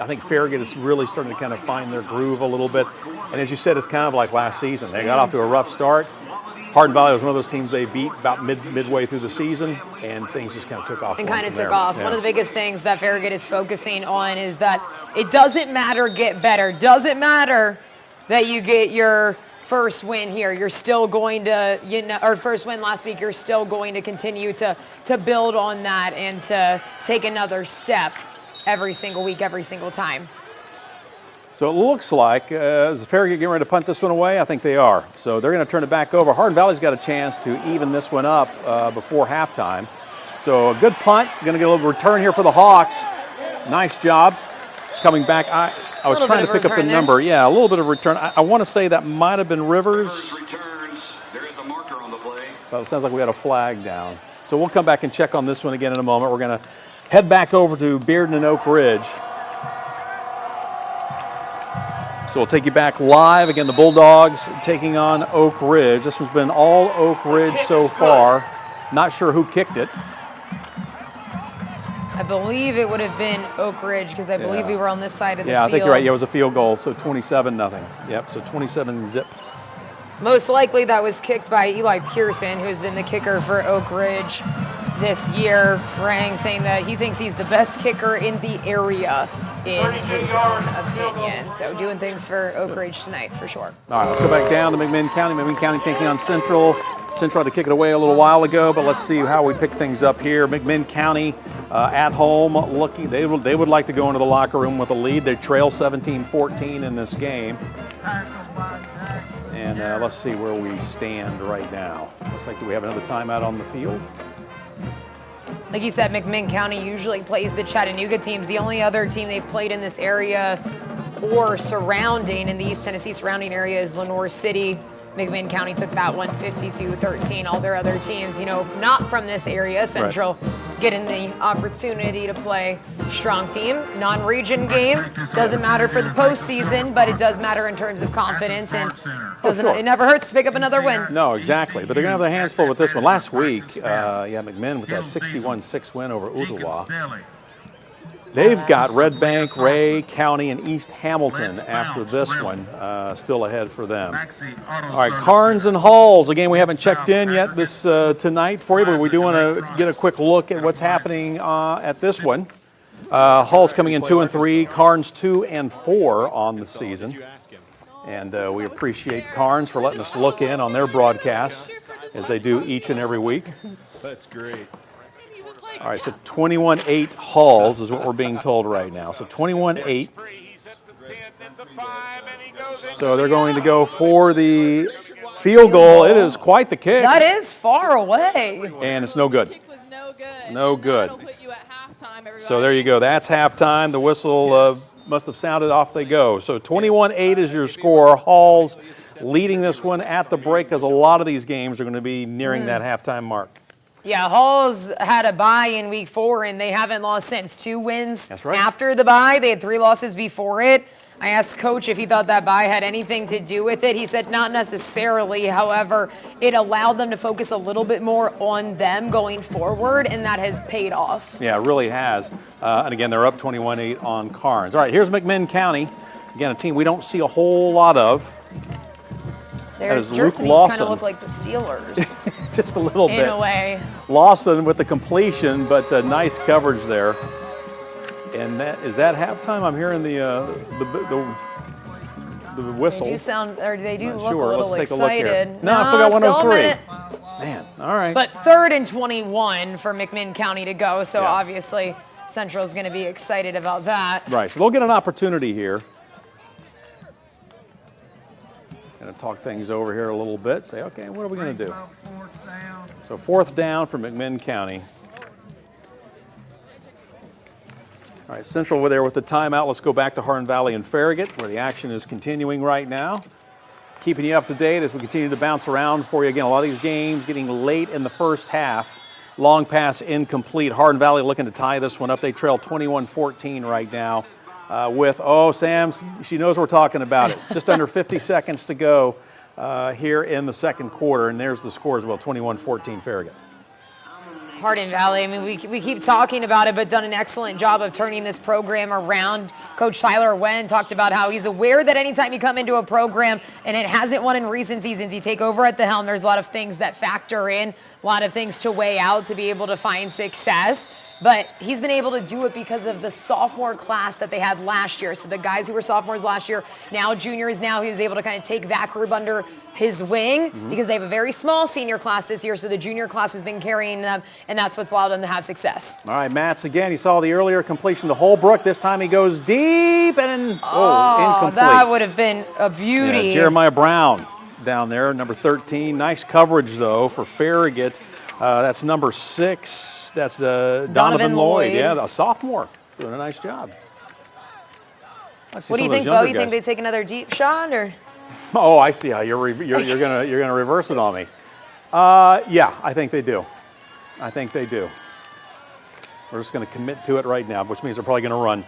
think Farragut is really starting to kind of find their groove a little bit, and as you said, it's kind of like last season. They got off to a rough start. Hardin Valley was one of those teams they beat about midway through the season, and things just kind of took off.
And kind of took off. Yeah. One of the biggest things that Farragut is focusing on is that it doesn't matter, get better. Doesn't matter that you get your first win here, you're still going to, or first win last week, you're still going to continue to build on that and to take another step every single week, every single time.
So it looks like, is Farragut getting ready to punt this one away? I think they are. So they're going to turn it back over. Hardin Valley's got a chance to even this one up before halftime. So a good punt. Going to get a little return here for the Hawks. Nice job coming back. I was trying to pick up the number. There. Yeah, a little bit of return. I want to say that might have been Rivers.
There is a marker on the play.
But it sounds like we had a flag down. So we'll come back and check on this one again in a moment. We're going to head back over to Bearden and Oak Ridge. So we'll take you back live. Again, the Bulldogs taking on Oak Ridge. This one's been all Oak Ridge so far. Not sure who kicked it.
I believe it would have been Oak Ridge because I believe we were on this side of the field.
Yeah, I think you're right. Yeah, it was a field goal, so 27-0. Yep, so 27-zip.
Most likely that was kicked by Eli Pearson, who's been the kicker for Oak Ridge this year. Rang saying that he thinks he's the best kicker in the area in his own opinion. So doing things for Oak Ridge tonight for sure.
All right, let's go back down to McMinn County. McMinn County taking on Central. Central had to kick it away a little while ago, but let's see how we pick things up here. McMinn County at home looking. They would like to go into the locker room with a lead. They trail 17-14 in this game. And let's see where we stand right now. Looks like, do we have another timeout on the field?
Like you said, McMinn County usually plays the Chattanooga teams. The only other team they've played in this area or surrounding, in the East Tennessee surrounding area, is Lenoir City. McMinn County took that one 52-13. All their other teams, not from this area, Central, getting the opportunity to play strong team. Non-region game, doesn't matter for the postseason, but it does matter in terms of confidence, and it never hurts to pick up another win.
No, exactly, but they're going to have their hands full with this one. Last week, McMinn with that 61-6 win over Ooltewah. They've got Red Bank, Ray County, and East Hamilton after this one, still ahead for them. All right, Karns and Halls. Again, we haven't checked in yet this tonight for you, but we do want to get a quick look at what's happening at this one. Halls coming in 2-3, Karns 2-4 on the season. And we appreciate Karns for letting us look in on their broadcasts as they do each and every week.
That's great.
All right, so 21-8 Halls is what we're being told right now. So 21-8. So they're going to go for the field goal. It is quite the kick.
That is far away.
And it's no good.
The kick was no good.
No good.
That'll put you at halftime, everybody.
So there you go. That's halftime. The whistle must have sounded. Off they go. So 21-8 is your score. Halls leading this one at the break, because a lot of these games are going to be nearing that halftime mark.
Yeah, Halls had a bye in week 4, and they haven't lost since. 2 wins
That's right.
after the bye. They had 3 losses before it. I asked Coach if he thought that bye had anything to do with it. He said not necessarily. However, it allowed them to focus a little bit more on them going forward, and that has paid off.
Yeah, it really has. And again, they're up 21-8 on Karns. All right, here's McMinn County. Again, a team we don't see a whole lot of.
Their
is Luke
jerseys
Lawson.
kind of look like the Steelers.
Just a little bit.
In a way.
Lawson with the completion, but nice coverage there. And is that halftime? I'm hearing the whistle.
They do sound, or they do look
sure.
a little
Let's take
excited.
a look here. No, I still got 103. Man, all right.
But 3rd and 21 for McMinn County to go, so
Yeah.
obviously Central's going to be excited about that.
Right, so they'll get an opportunity here. Going to talk things over here a little bit. Say, okay, what are we going to do? So 4th down for McMinn County. All right, Central over there with the timeout. Let's go back to Hardin Valley and Farragut, where the action is continuing right now. Keeping you up to date as we continue to bounce around for you. Again, a lot of these games getting late in the first half. Long pass incomplete. Hardin Valley looking to tie this one up. They trail 21-14 right now. Sam, she knows we're talking about it. Just under 50 seconds to go here in the second quarter, and there's the score as well, 21-14 Farragut.
Hardin Valley, I mean, we keep talking about it, but done an excellent job of turning this program around. Coach Tyler Wen talked about how he's aware that anytime you come into a program and it hasn't won in recent seasons, you take over at the helm, there's a lot of things that factor in, a lot of things to weigh out to be able to find success. But he's been able to do it because of the sophomore class that they had last year. So the guys who were sophomores last year, now juniors now, he was able to kind of take that group under his wing because they have a very small senior class this year. So the junior class has been carrying them, and that's what's allowed them to have success.
All right, Matz again. You saw the earlier completion to Holbrook. This time he goes deep and incomplete.
That would have been a beauty.
Yeah, Jeremiah Brown down there, number 13. Nice coverage, though, for Farragut. That's number 6. That's Donovan Lloyd. Yeah, a sophomore, doing a nice job.
What do you think, Bo? You think they take another deep shot, or?
Oh, I see how you're gonna reverse it on me. Yeah, I think they do. I think they do. We're just gonna commit to it right now, which means they're probably gonna run.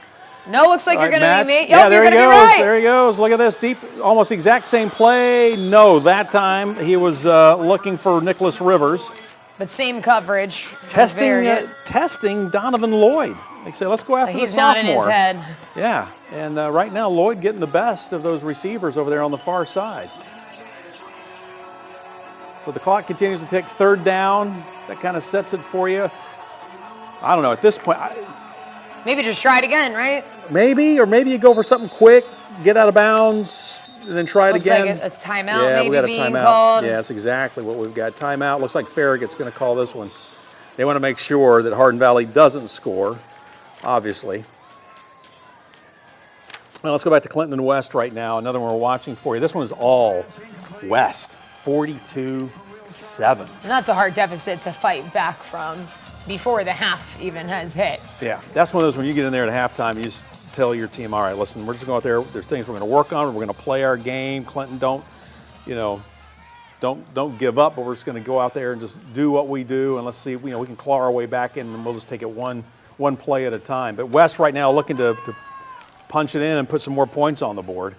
No, looks like you're gonna be me.
Yeah, there he goes. Right. There he goes. Look at this deep, almost exact same play. No, that time he was looking for Nicholas Rivers.
But same coverage.
Testing Donovan Lloyd. Like I say, let's go after the sophomore.
He's not in his head.
Yeah, and right now Lloyd getting the best of those receivers over there on the far side. So the clock continues to tick. 3rd down. That kind of sets it for you. I don't know. At this point,
maybe just try it again, right?
Maybe, or maybe you go for something quick, get out of bounds, and then try it again.
Looks like a timeout maybe being called.
Yeah, that's exactly what we've got. Timeout. Looks like Farragut's going to call this one. They want to make sure that Hardin Valley doesn't score, obviously. Now let's go back to Clinton and West right now. Another one we're watching for you. This one is all West, 42-7.
And that's a hard deficit to fight back from before the half even has hit.
Yeah, that's one of those when you get in there at halftime, you just tell your team, all right, listen, we're just going out there. There's things we're going to work on. We're going to play our game. Clinton, don't give up, but we're just going to go out there and just do what we do, and let's see, we can claw our way back in, and we'll just take it one play at a time. But West right now looking to punch it in and put some more points on the board.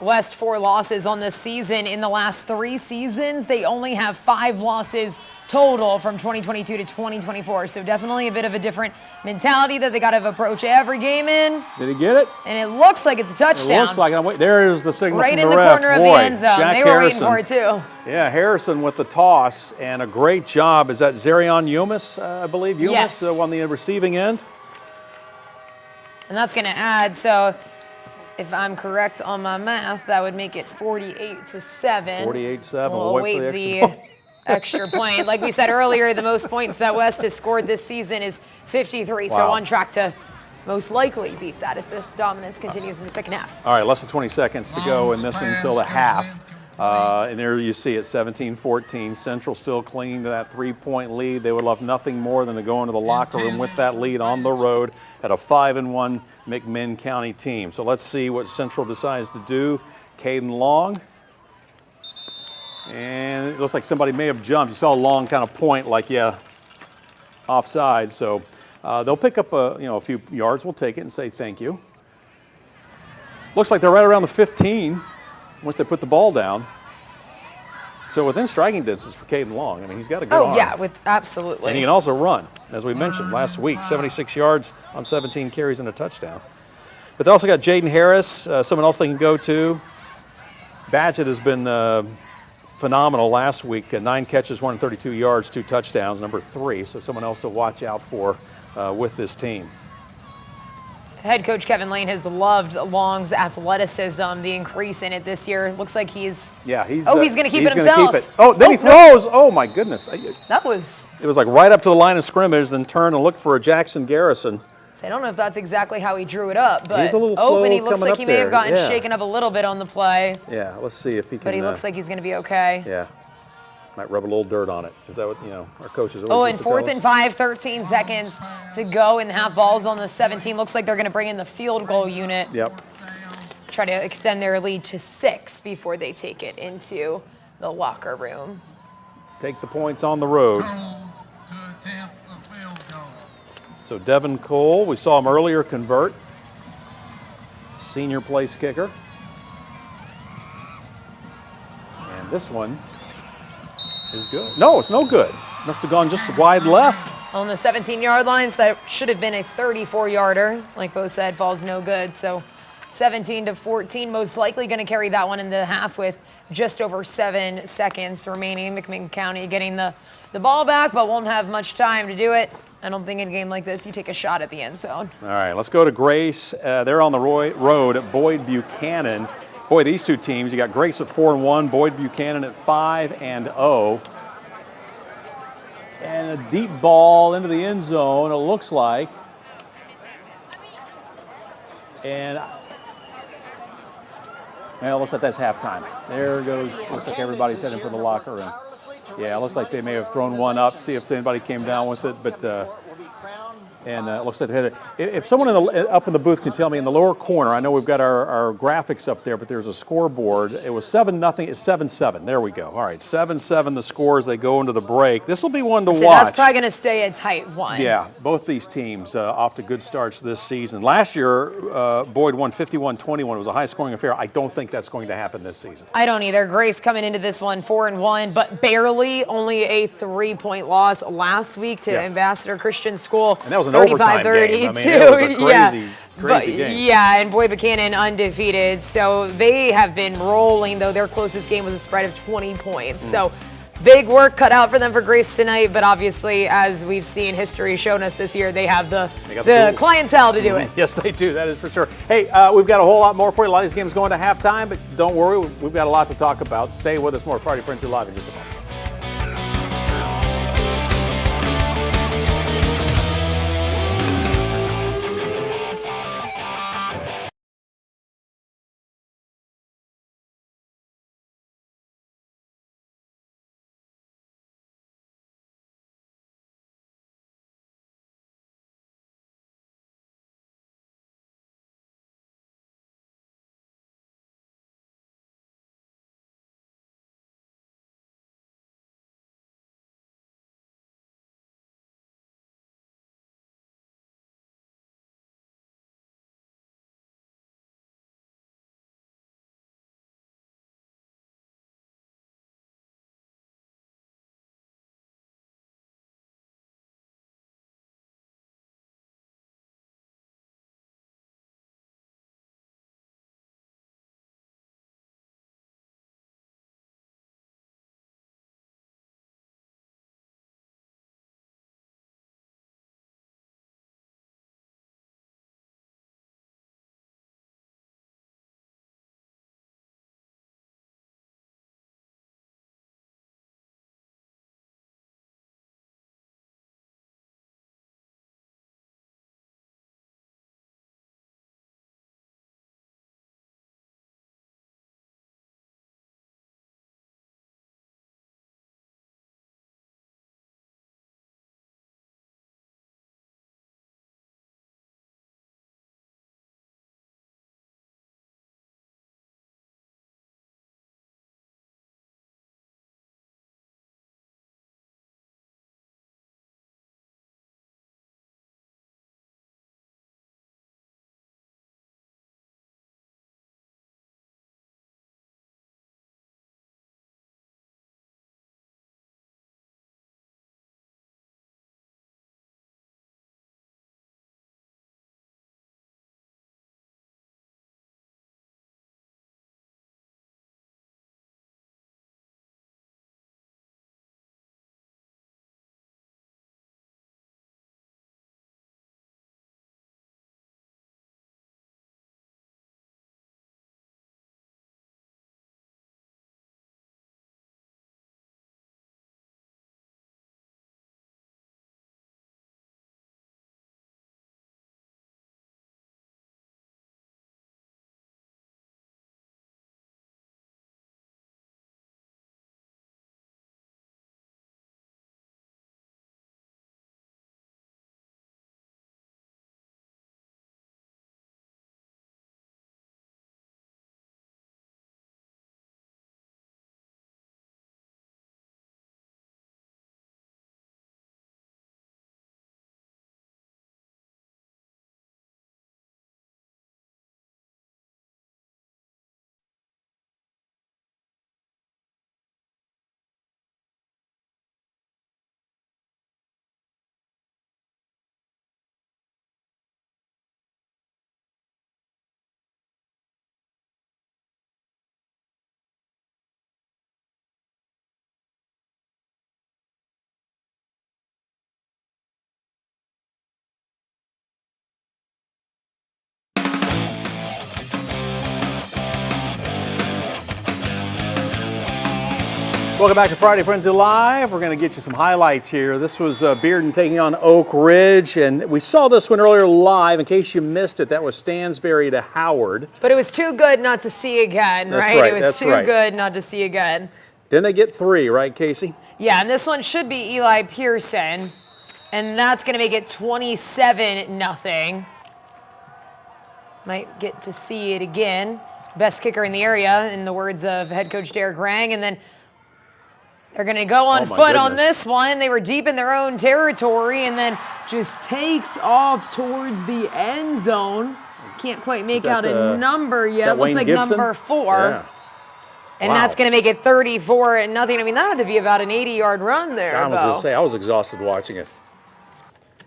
West 4 losses on the season. In the last 3 seasons, they only have 5 losses total from 2022 to 2024. So definitely a bit of a different mentality that they got to approach every game in.
Did he get it?
And it looks like it's a touchdown.
It looks like it. There is the signal
right
from the
ref.
Right
in the corner of the end zone.
Jack
they were
Harrison.
waiting for it too.
Yeah, Harrison with the toss and a great job. Is that Zarion Umis, I believe? Umis
yes.
On the receiving end.
And that's going to add, so if I'm correct on my math, that would make it 48-7.
48-7.
We'll await the extra point. Like we said earlier, the most points that West has scored this season is 53.
Wow.
So on track to most likely beat that if this dominance continues in the second half.
All right, less than 20 seconds to go in this one until the half. And there you see it, 17-14. Central still clinging to that 3-point lead. They would love nothing more than to go into the locker room with that lead on the road at a 5-1 McMinn County team. So let's see what Central decides to do. Caden Long. And it looks like somebody may have jumped. You saw a Long kind of point like, yeah, offside. So they'll pick up a few yards. We'll take it and say thank you. Looks like they're right around the 15. Once they put the ball down. So within striking distance for Caden Long. I mean, he's got a good arm.
Oh, yeah, absolutely.
And he can also run, as we mentioned last week, 76 yards on 17 carries and a touchdown. But they also got Jaden Harris, someone else they can go to. Badgett has been phenomenal last week. 9 catches, 132 yards, 2 touchdowns, number 3. So someone else to watch out for with this team.
Head coach Kevin Lane has loved Long's athleticism, the increase in it this year. Looks like he's going to keep it himself.
Keep it. Oh, then he throws. Oh, my goodness.
It was
like right up to the line of scrimmage, then turn and look for a Jackson Garrison.
I don't know if that's exactly how he drew it up, but
he's a little slow
and he looks like he may have gotten
yeah.
shaken up a little bit on the play.
Yeah, let's see if he can.
But he looks like he's going to be okay.
Yeah. Might rub a little dirt on it. Is that what, our coaches always
Oh,
used
and
to tell
4th and
us?
5, 13 seconds to go and half balls on the 17. Looks like they're going to bring in the field goal unit.
Yep.
Try to extend their lead to 6 before they take it into the locker room.
Take the points on the road. So Devin Cole, we saw him earlier convert. Senior place kicker. And this one is good. No, it's no good. Must have gone just wide left.
On the 17-yard line, so that should have been a 34-yarder. Like Bo said, falls no good. So 17-14, most likely going to carry that one into the half with just over 7 seconds remaining. McMinn County getting the ball back, but won't have much time to do it. I don't think in a game like this you take a shot at the end zone.
All right, let's go to Grace. They're on the road at Boyd Buchanan. Boy, these two teams, you got Grace at 4-1, Boyd Buchanan at 5-0. And a deep ball into the end zone, it looks like. And, well, looks like that's halftime. There goes, looks like everybody's heading for the locker room. Yeah, it looks like they may have thrown one up, see if anybody came down with it, but and it looks like they had it. If someone up in the booth can tell me in the lower corner, I know we've got our graphics up there, but there's a scoreboard. It was 7-0. It's 7-7. There we go. All right, 7-7 the score as they go into the break. This will be one to watch.
That's probably going to stay a tight one.
Yeah, both these teams off to good starts this season. Last year, Boyd won 51-21. It was a high-scoring affair. I don't think that's going to happen this season.
I don't either. Grace coming into this one 4-1, but barely, only a 3-point loss last week to Ambassador Christian School.
And that was an overtime game. I mean, it was a crazy game.
Yeah, and Boyd Buchanan undefeated. So they have been rolling, though. Their closest game was a spread of 20 points. So big work cut out for them for Grace tonight. But obviously, as we've seen history shown us this year, they have the clientele to do it.
Yes, they do. That is for sure. Hey, we've got a whole lot more for you. A lot of these games going to halftime, but don't worry. We've got a lot to talk about. Stay with us. More Friday Frenzy Live in just a moment. Welcome back to Friday Frenzy Live. We're going to get you some highlights here. This was Bearden taking on Oak Ridge, and we saw this one earlier live. In case you missed it, that was Stansbury to Howard.
But it was too good not to see again, right? It was too good not to see again.
Then they get 3, right, Casey?
Yeah, and this one should be Eli Pearson, and that's going to make it 27-0. Might get to see it again. Best kicker in the area, in the words of head coach Derek Rang, and then they're going to go on foot on this one. They were deep in their own territory and then just takes off towards the end zone. Can't quite make out a number yet. Looks like number 4.
Yeah.
And that's going to make it 34-0. I mean, that had to be about an 80-yard run there.
I was going to say, I was exhausted watching it.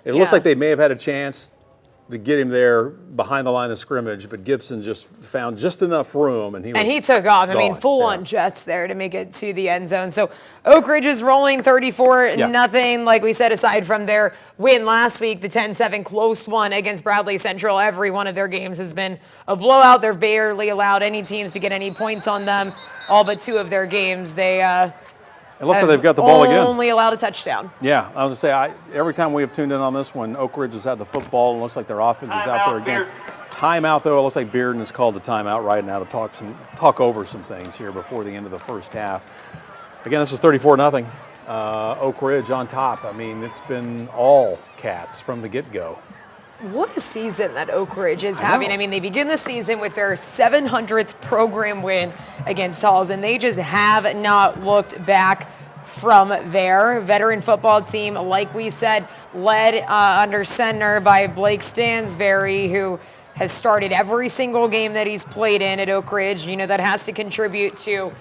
It looks like they may have had a chance to get him there behind the line of scrimmage, but Gibson just found just enough room, and he took off.
I mean, full-on jets there to make it to the end zone. So Oak Ridge is rolling 34-0. Like we said, aside from their win last week, the 10-7 close one against Bradley Central, every one of their games has been a blowout. They've barely allowed any teams to get any points on them. All but 2 of their games, they
it looks like they've got the ball again.
Only allowed a touchdown.
Yeah, I was going to say, every time we have tuned in on this one, Oak Ridge has had the football, and it looks like their offense is out there again. Timeout, though. It looks like Bearden has called the timeout right now to talk over some things here before the end of the first half. Again, this was 34-0. Oak Ridge on top. I mean, it's been all Cats from the get-go.
What a season that Oak Ridge is having. I mean, they begin the season with their 700th program win against Halls, and they just have not looked back from there. Veteran football team, like we said, led under center by Blake Stansbury, who has started every single game that he's played in at Oak Ridge. You know, that has to contribute to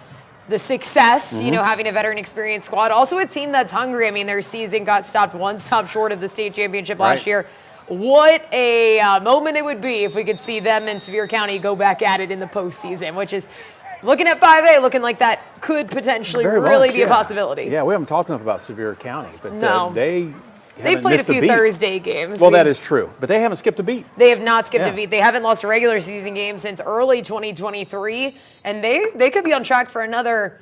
the success, you know, having a veteran experience squad. Also a team that's hungry. I mean, their season got stopped one stop short of the state championship last year. What a moment it would be if we could see them in Sevier County go back at it in the postseason, which is looking at 5A, looking like that could potentially really be a possibility.
Yeah, we haven't talked enough about Sevier County, but
they've played a few Thursday games.
Well, that is true, but they haven't skipped a beat.
They have not skipped a beat. They haven't lost a regular season game since early 2023, and they could be on track for another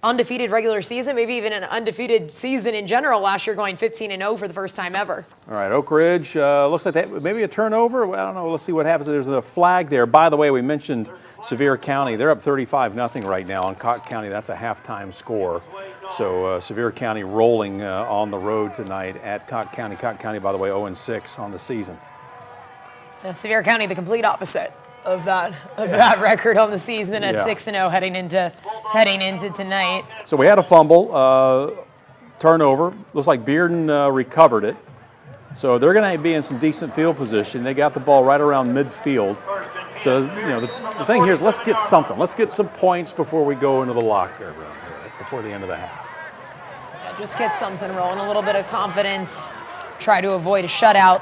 undefeated regular season, maybe even an undefeated season in general. Last year going 15-0 for the first time ever. All
right, Oak Ridge, looks like maybe a turnover. I don't know. Let's see what happens. There's a flag there. By the way, we mentioned Sevier County. They're up 35-0 right now on Cotton County. That's a halftime score. So Sevier County rolling on the road tonight at Cotton County. Cotton County, by the way, 0-6 on the season.
Sevier County, the complete opposite of that record on the season at 6-0 heading into tonight.
So we had a fumble, turnover. Looks like Bearden recovered it. So they're going to be in some decent field position. They got the ball right around midfield. So, you know, the thing here is let's get something. Let's get some points before we go into the locker room here, before the end of the half.
Yeah, just get something rolling, a little bit of confidence, try to avoid a shutout.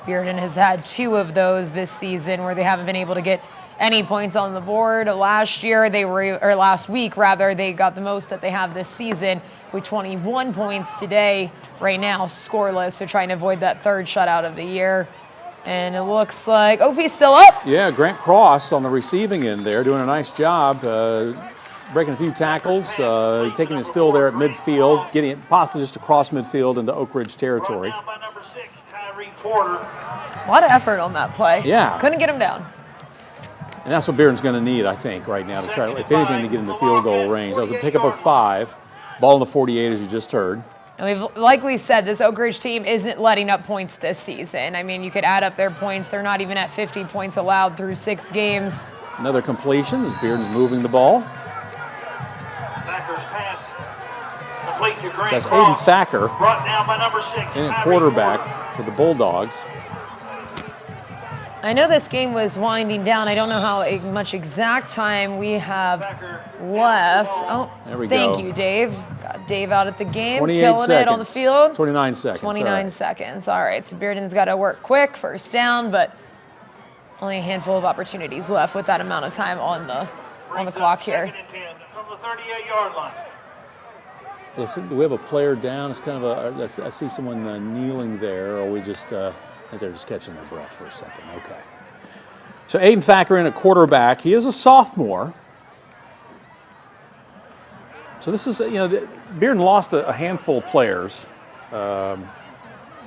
Bearden has had 2 of those this season where they haven't been able to get any points on the board. Last week, they got the most that they have this season with 21 points today, right now, scoreless. So trying to avoid that 3rd shutout of the year. And it looks like OP's still up.
Yeah, Grant Cross on the receiving end there, doing a nice job, breaking a few tackles, taking it still there at midfield, getting it possibly just across midfield into Oak Ridge territory.
A lot of effort on that play.
Yeah.
Couldn't get him down.
And that's what Bearden's going to need, I think, right now to try, if anything, to get into field goal range. That was a pickup of 5. Ball in the 48, as you just heard.
And like we've said, this Oak Ridge team isn't letting up points this season. I mean, you could add up their points. They're not even at 50 points allowed through 6 games.
Another completion as Bearden's moving the ball.
Thacker's pass complete to Grant
That's
Cross.
Aiden Thacker,
Brought down by number 6.
in at quarterback for the Bulldogs.
I know this game was winding down. I don't know how much exact time we have left. Oh,
there we go.
Thank you, Dave. Got Dave out at the game,
28
killing
seconds.
it on the field.
29 seconds.
29 seconds. All right, so Bearden's got to work quick, first down, but only a handful of opportunities left with that amount of time on the clock here.
2nd and 10 from the 38-yard line.
Listen, do we have a player down? It's kind of I see someone kneeling there, or we just, I think they're just catching their breath for a second. Okay. So Aiden Thacker in at quarterback. He is a sophomore. So this is, Bearden lost a handful of players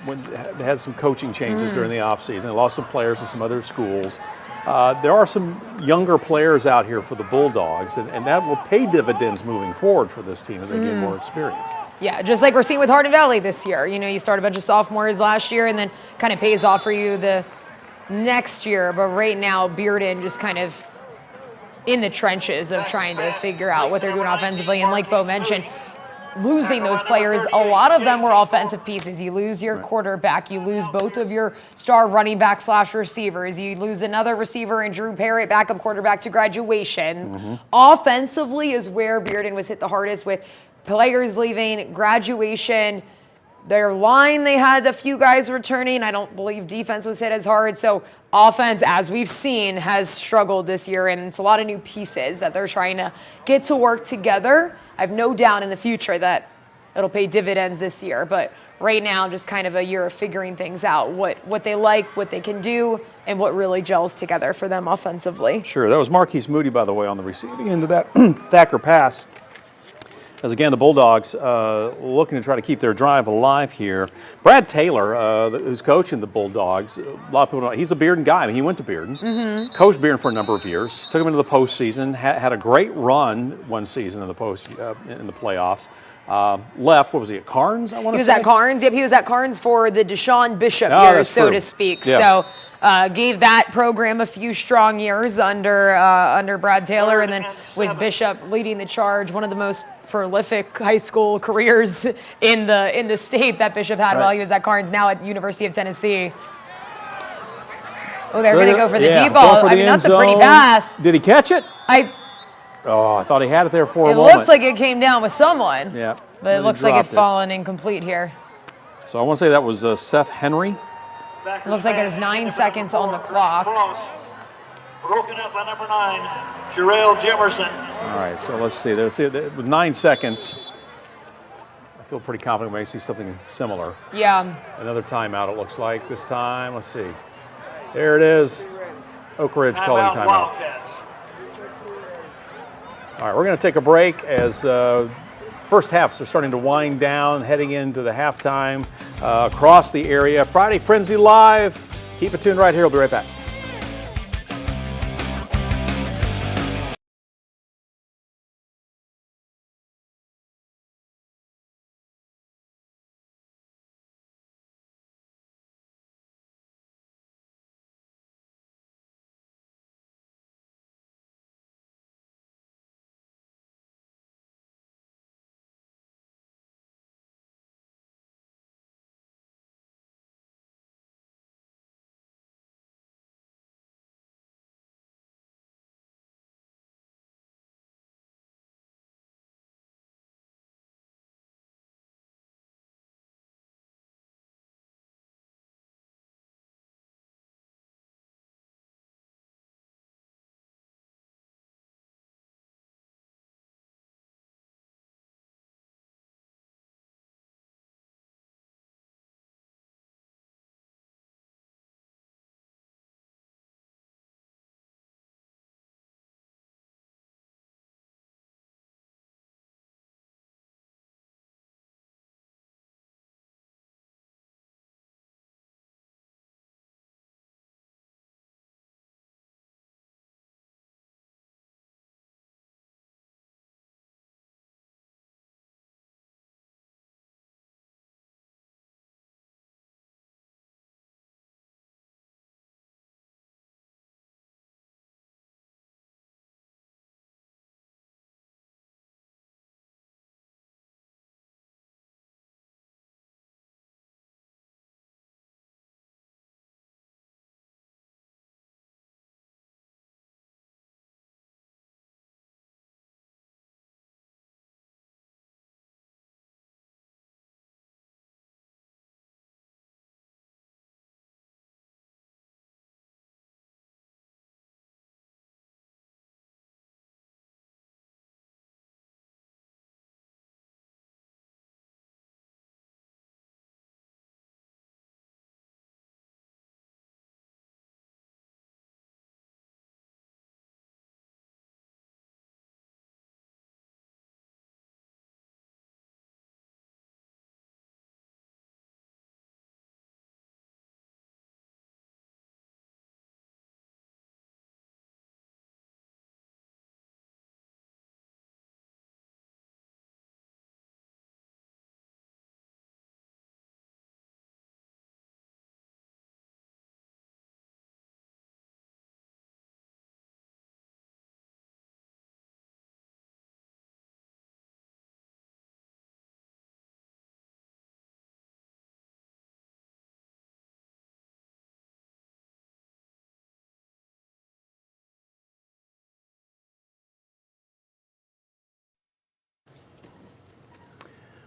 when they had some coaching changes during the offseason. They lost some players to some other schools. There are some younger players out here for the Bulldogs, and that will pay dividends moving forward for this team as they get more experience.
Yeah, just like we're seeing with Hardin Valley this year. You start a bunch of sophomores last year and then kind of pays off for you the next year. But right now, Bearden just kind of in the trenches of trying to figure out what they're doing offensively. And like Bo mentioned, losing those players, a lot of them were offensive pieces. You lose your quarterback, you lose both of your star running back / receivers, you lose another receiver and Drew Parrott, backup quarterback to graduation. Offensively is where Bearden was hit the hardest with players leaving, graduation. Their line, they had a few guys returning. I don't believe defense was hit as hard. So offense, as we've seen, has struggled this year, and it's a lot of new pieces that they're trying to get to work together. I have no doubt in the future that it'll pay dividends this year. But right now, just kind of a year of figuring things out, what they like, what they can do, and what really gels together for them offensively.
Sure. That was Marquise Moody, by the way, on the receiving end of that Thacker pass. As again, the Bulldogs looking to try to keep their drive alive here. Brad Taylor, who's coaching the Bulldogs, a lot of people know, he's a Bearden guy. I mean, he went to Bearden, coached Bearden for a number of years, took him into the postseason, had a great run one season in the playoffs. Left, what was he, at Karns, I want to say?
He was at Karns. Yep, he was at Karns for the Deshaun Bishop years, so to speak.
Yeah.
So gave that program a few strong years under Brad Taylor, and then with Bishop leading the charge, one of the most prolific high school careers in the state that Bishop had while he was at Karns, now at University of Tennessee. Oh, they're going to go for the deep ball. I mean, that's a pretty pass.
Did he catch it? I thought he had it there for a moment.
It looks like it came down with someone.
Yeah.
But it looks like it's fallen incomplete here.
So I want to say that was Seth Henry.
It looks like there's 9 seconds on the clock.
Broken up by number 9, Jarrell Jemerson.
All right, so let's see. With 9 seconds, I feel pretty confident we may see something similar.
Yeah.
Another timeout, it looks like this time. Let's see. There it is. Oak Ridge calling timeout.
Wildcats.
All right, we're going to take a break as first halves are starting to wind down, heading into the halftime across the area. Friday Frenzy Live. Keep it tuned right here. We'll be right back.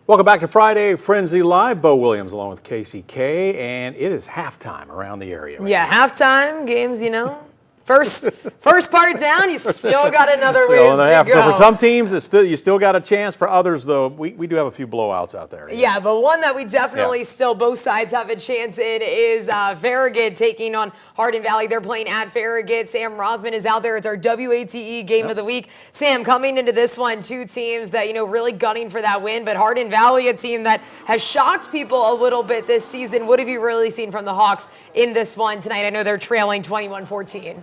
Welcome back to Friday Frenzy Live. Bo Williams along with Casey K, and it is halftime around the area.
Yeah, halftime games, First part down, you still got another ways to go.
So for some teams, you still got a chance. For others, though, we do have a few blowouts out there.
Yeah, but one that we definitely still, both sides have a chance in is Farragut taking on Hardin Valley. They're playing at Farragut. Sam Rothman is out there. It's our WATE game of the week. Sam, coming into this one, two teams that, really gunning for that win, but Hardin Valley, a team that has shocked people a little bit this season. What have you really seen from the Hawks in this one tonight? I know they're trailing 21-14.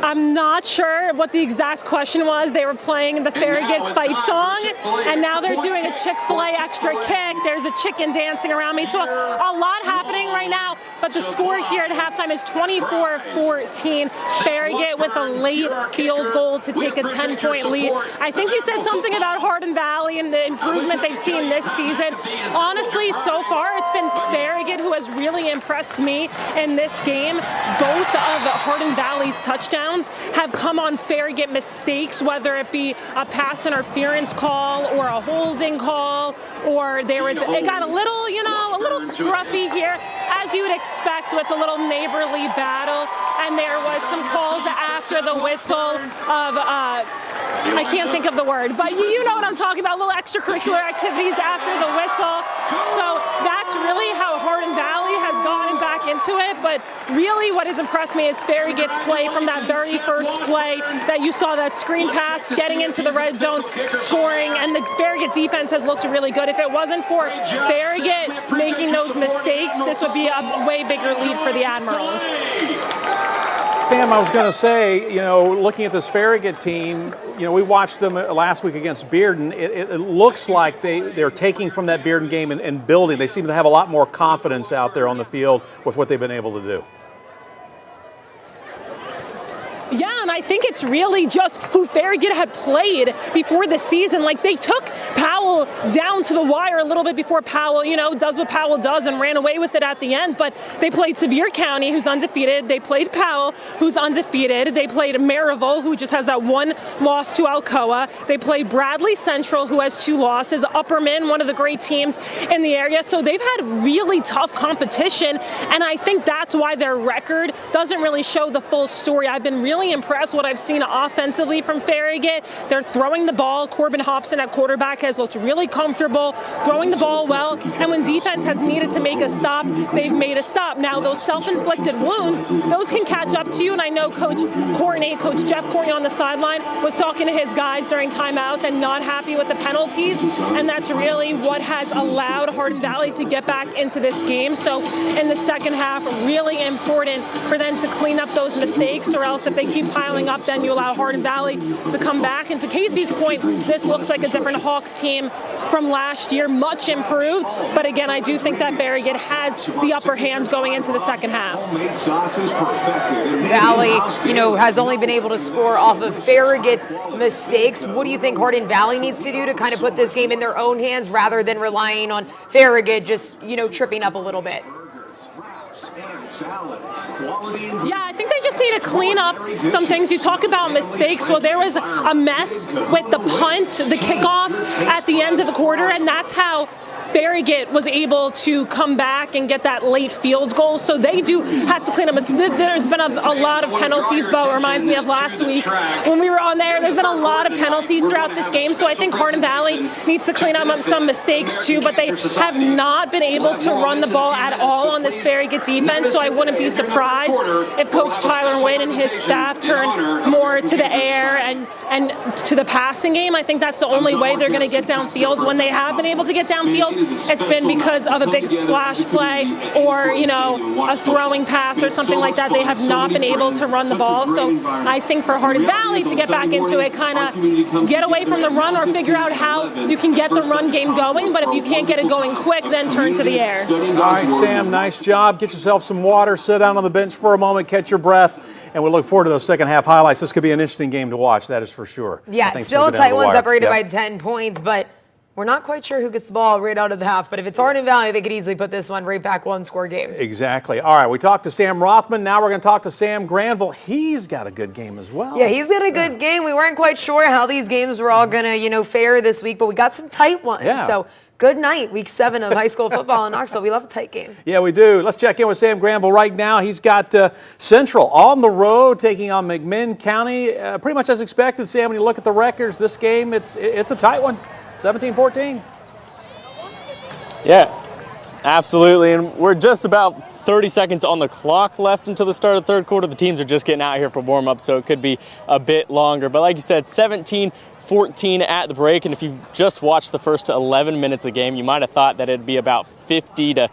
I'm not sure what the exact question was. They were playing the Farragut fight song, and now they're doing a Chick-fil-A extra kick. There's a chicken dancing around me. So a lot happening right now, but the score here at halftime is 24-14. Farragut with a late field goal to take a 10-point lead. I think you said something about Hardin Valley and the improvement they've seen this season. Honestly, so far, it's been Farragut who has really impressed me in this game. Both of Hardin Valley's touchdowns have come on Farragut mistakes, whether it be a pass interference call or a holding call, or it got a little scruffy here, as you would expect with a little neighborly battle. And there was some calls after the whistle of, I can't think of the word, but you know what I'm talking about, little extracurricular activities after the whistle. So that's really how Hardin Valley has gotten back into it. But really what has impressed me is Farragut's play from that very first play that you saw, that screen pass, getting into the red zone, scoring, and the Farragut defense has looked really good. If it wasn't for Farragut making those mistakes, this would be a way bigger lead for the Admirals.
Sam, I was going to say, looking at this Farragut team, we watched them last week against Bearden. It looks like they're taking from that Bearden game and building. They seem to have a lot more confidence out there on the field with what they've been able to do.
Yeah, and I think it's really just who Farragut had played before the season. Like, they took Powell down to the wire a little bit before Powell, does what Powell does and ran away with it at the end. But they played Sevier County, who's undefeated. They played Powell, who's undefeated. They played Maryville, who just has that one loss to Alcoa. They played Bradley Central, who has 2 losses. Upperman, one of the great teams in the area. So they've had really tough competition, and I think that's why their record doesn't really show the full story. I've been really impressed what I've seen offensively from Farragut. They're throwing the ball. Corbin Hobson at quarterback has looked really comfortable, throwing the ball well, and when defense has needed to make a stop, they've made a stop. Now, those self-inflicted wounds, those can catch up to you, and I know Coach Jeff Corney on the sideline was talking to his guys during timeouts and not happy with the penalties, and that's really what has allowed Hardin Valley to get back into this game. So in the second half, really important for them to clean up those mistakes, or else if they keep piling up, then you allow Hardin Valley to come back. And to Casey's point, this looks like a different Hawks team from last year, much improved. But again, I do think that Farragut has the upper hand going into the second half.
Valley, has only been able to score off of Farragut's mistakes. What do you think Hardin Valley needs to do to kind of put this game in their own hands rather than relying on Farragut just, tripping up a little bit?
Yeah, I think they just need to clean up some things. You talk about mistakes. Well, there was a mess with the punt, the kickoff at the end of the quarter, and that's how Farragut was able to come back and get that late field goal. So they do have to clean up. There's been a lot of penalties, Bo. It reminds me of last week when we were on there. There's been a lot of penalties throughout this game. So I think Hardin Valley needs to clean up some mistakes too, but they have not been able to run the ball at all on this Farragut defense. So I wouldn't be surprised if Coach Tyler Wynn and his staff turn more to the air and to the passing game. I think that's the only way they're going to get downfield. When they have been able to get downfield, it's been because of a big splash play or, a throwing pass or something like that. They have not been able to run the ball. So I think for Hardin Valley to get back into it, kind of get away from the run or figure out how you can get the run game going. But if you can't get it going quick, then turn to the air.
All right, Sam, nice job. Get yourself some water, sit down on the bench for a moment, catch your breath, and we look forward to those second half highlights. This could be an interesting game to watch, that is for sure.
Yeah, still a tight one, separated by 10 points, but We're not quite sure who gets the ball right out of the half, but if it's Hardin Valley, they could easily put this one right back one-score game.
Exactly. All right, we talked to Sam Rothman. Now we're going to talk to Sam Granville. He's got a good game as well.
Yeah, he's got a good game. We weren't quite sure how these games were all going to, fare this week, but we got some tight ones.
Yeah.
So good night, week 7 of high school football in Knoxville. We love a tight game.
Yeah, we do. Let's check in with Sam Granville right now. He's got Central on the road taking on McMinn County. Pretty much as expected, Sam, when you look at the records, this game, it's a tight one, 17-14.
Yeah, absolutely. And we're just about 30 seconds on the clock left until the start of the third quarter. The teams are just getting out here for warm-up, so it could be a bit longer. But like you said, 17-14 at the break. And if you've just watched the first 11 minutes of the game, you might have thought that it'd be about 50-50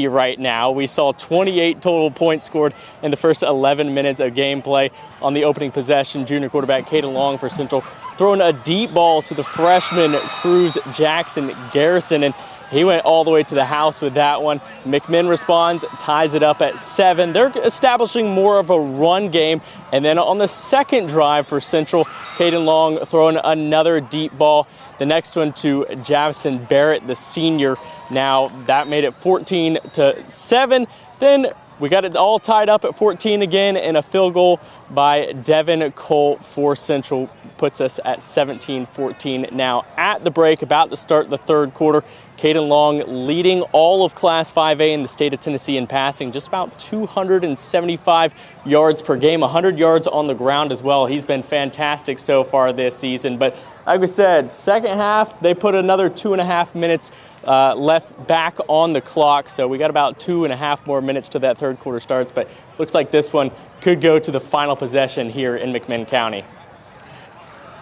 right now. We saw 28 total points scored in the first 11 minutes of gameplay. On the opening possession, junior quarterback Caden Long for Central throwing a deep ball to the freshman Cruz Jackson Garrison, and he went all the way to the house with that one. McMinn responds, ties it up at 7. They're establishing more of a run game. And then on the second drive for Central, Caden Long throwing another deep ball. The next one to Javison Barrett, the senior. Now that made it 14-7. Then we got it all tied up at 14 again, and a field goal by Devin Cole for Central puts us at 17-14 now at the break, about to start the third quarter. Caden Long leading all of Class 5A in the state of Tennessee in passing, just about 275 yards per game, 100 yards on the ground as well. He's been fantastic so far this season. But like we said, second half, they put another 2.5 minutes left back on the clock. So we got about 2.5 more minutes to that third quarter starts. But looks like this one could go to the final possession here in McMinn County.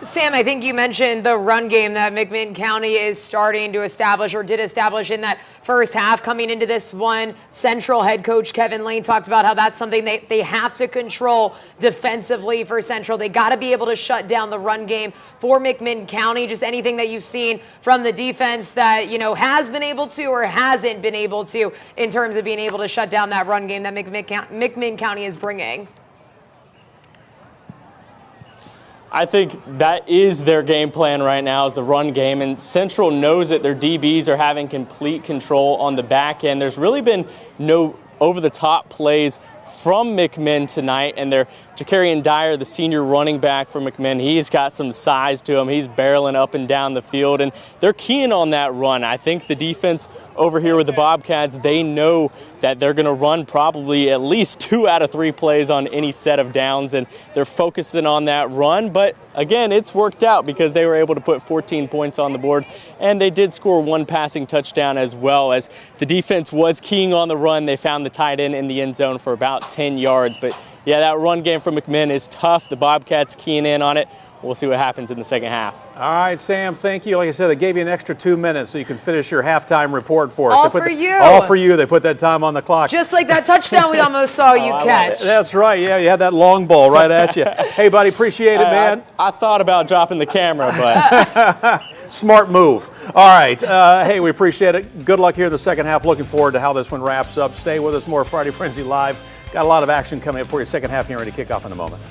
Sam, I think you mentioned the run game that McMinn County is starting to establish, or did establish in that first half coming into this one. Central head coach Kevin Lane talked about how that's something they have to control defensively for Central. They got to be able to shut down the run game for McMinn County. Just anything that you've seen from the defense that, has been able to or hasn't been able to in terms of being able to shut down that run game that McMinn County is bringing.
I think that is their game plan right now, is the run game, and Central knows that their DBs are having complete control on the back end. There's really been no over-the-top plays from McMinn tonight, and their Jakarian Dyer, the senior running back for McMinn, he's got some size to him. He's barreling up and down the field, and they're keying on that run. I think the defense over here with the Bobcats, they know that they're going to run probably at least 2 out of 3 plays on any set of downs, and they're focusing on that run. But again, it's worked out because they were able to put 14 points on the board, and they did score 1 passing touchdown as well. As the defense was keying on the run, they found the tight end in the end zone for about 10 yards. But yeah, that run game from McMinn is tough. The Bobcats keying in on it. We'll see what happens in the second half.
All right, Sam, thank you. Like I said, they gave you an extra 2 minutes so you can finish your halftime report for us.
All for you.
All for you. They put that time on the clock.
Just like that touchdown we almost saw you catch.
That's right. Yeah, you had that long ball right at you. Hey, buddy, appreciate it, man.
I thought about dropping the camera, but
smart move. All right. Hey, we appreciate it. Good luck here in the second half. Looking forward to how this one wraps up. Stay with us. More Friday Frenzy Live. Got a lot of action coming up for you. Second half getting ready to kick off in a moment.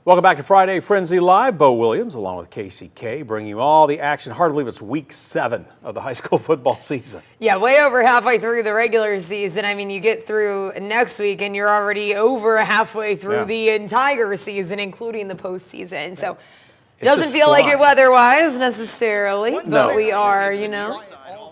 Welcome back to Friday Frenzy Live. Bo Williams along with Casey K bringing you all the action. Hard to believe it's week 7 of the high school football season.
Yeah, way over halfway through the regular season. I mean, you get through next week and you're already over halfway through the entire season, including the postseason. So it doesn't feel like it weather-wise necessarily, but we are, you know,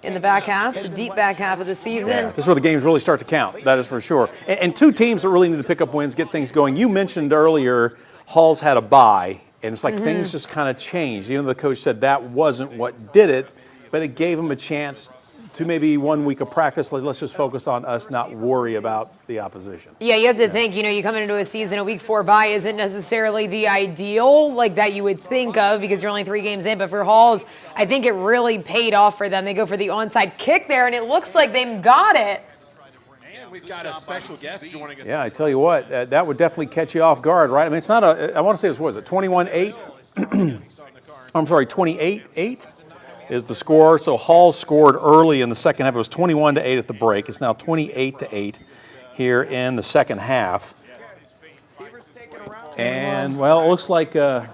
in the back half, the deep back half of the season.
Yeah. This is where the games really start to count, that is for sure. And two teams that really need to pick up wins, get things going. You mentioned earlier Hall's had a bye, and it's like things just kind of changed. You know, the coach said that wasn't what did it, but it gave them a chance to maybe 1 week of practice. Let's just focus on us, not worry about the opposition.
Yeah, you have to think, you know, you come into a season, a week 4 bye isn't necessarily the ideal like that you would think of because you're only 3 games in. But for Halls, I think it really paid off for them. They go for the onside kick there, and it looks like they've got it.
And we've got a special guest joining us.
Yeah, I tell you what, that would definitely catch you off guard, right? I mean, it's not a, I want to say it was 21-8? I'm sorry, 28-8? Is the score. So Hall scored early in the second half. It was 21-8 at the break. It's now 28-8 here in the second half. And well, it looks like it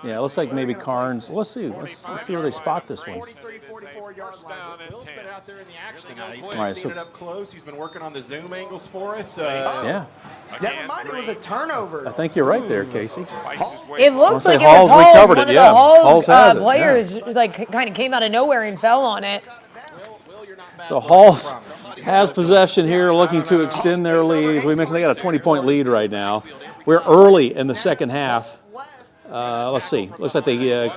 looks like maybe Karns. Let's see where they spot this one.
44-yard line. Bill's been out there in the action tonight. He's
All right,
seen it up close. He's been working on the zoom angles for us.
Yeah.
Never mind, it was a turnover.
I think you're right there, Casey.
It looks like it
Hall's
was Hall's.
recovered
One
it,
of the Hall's
has it,
players like kind of came out of nowhere and fell on it.
So Hall's has possession here, looking to extend their lead. As we mentioned, they got a 20-point lead right now. We're early in the second half. Let's see. Looks like they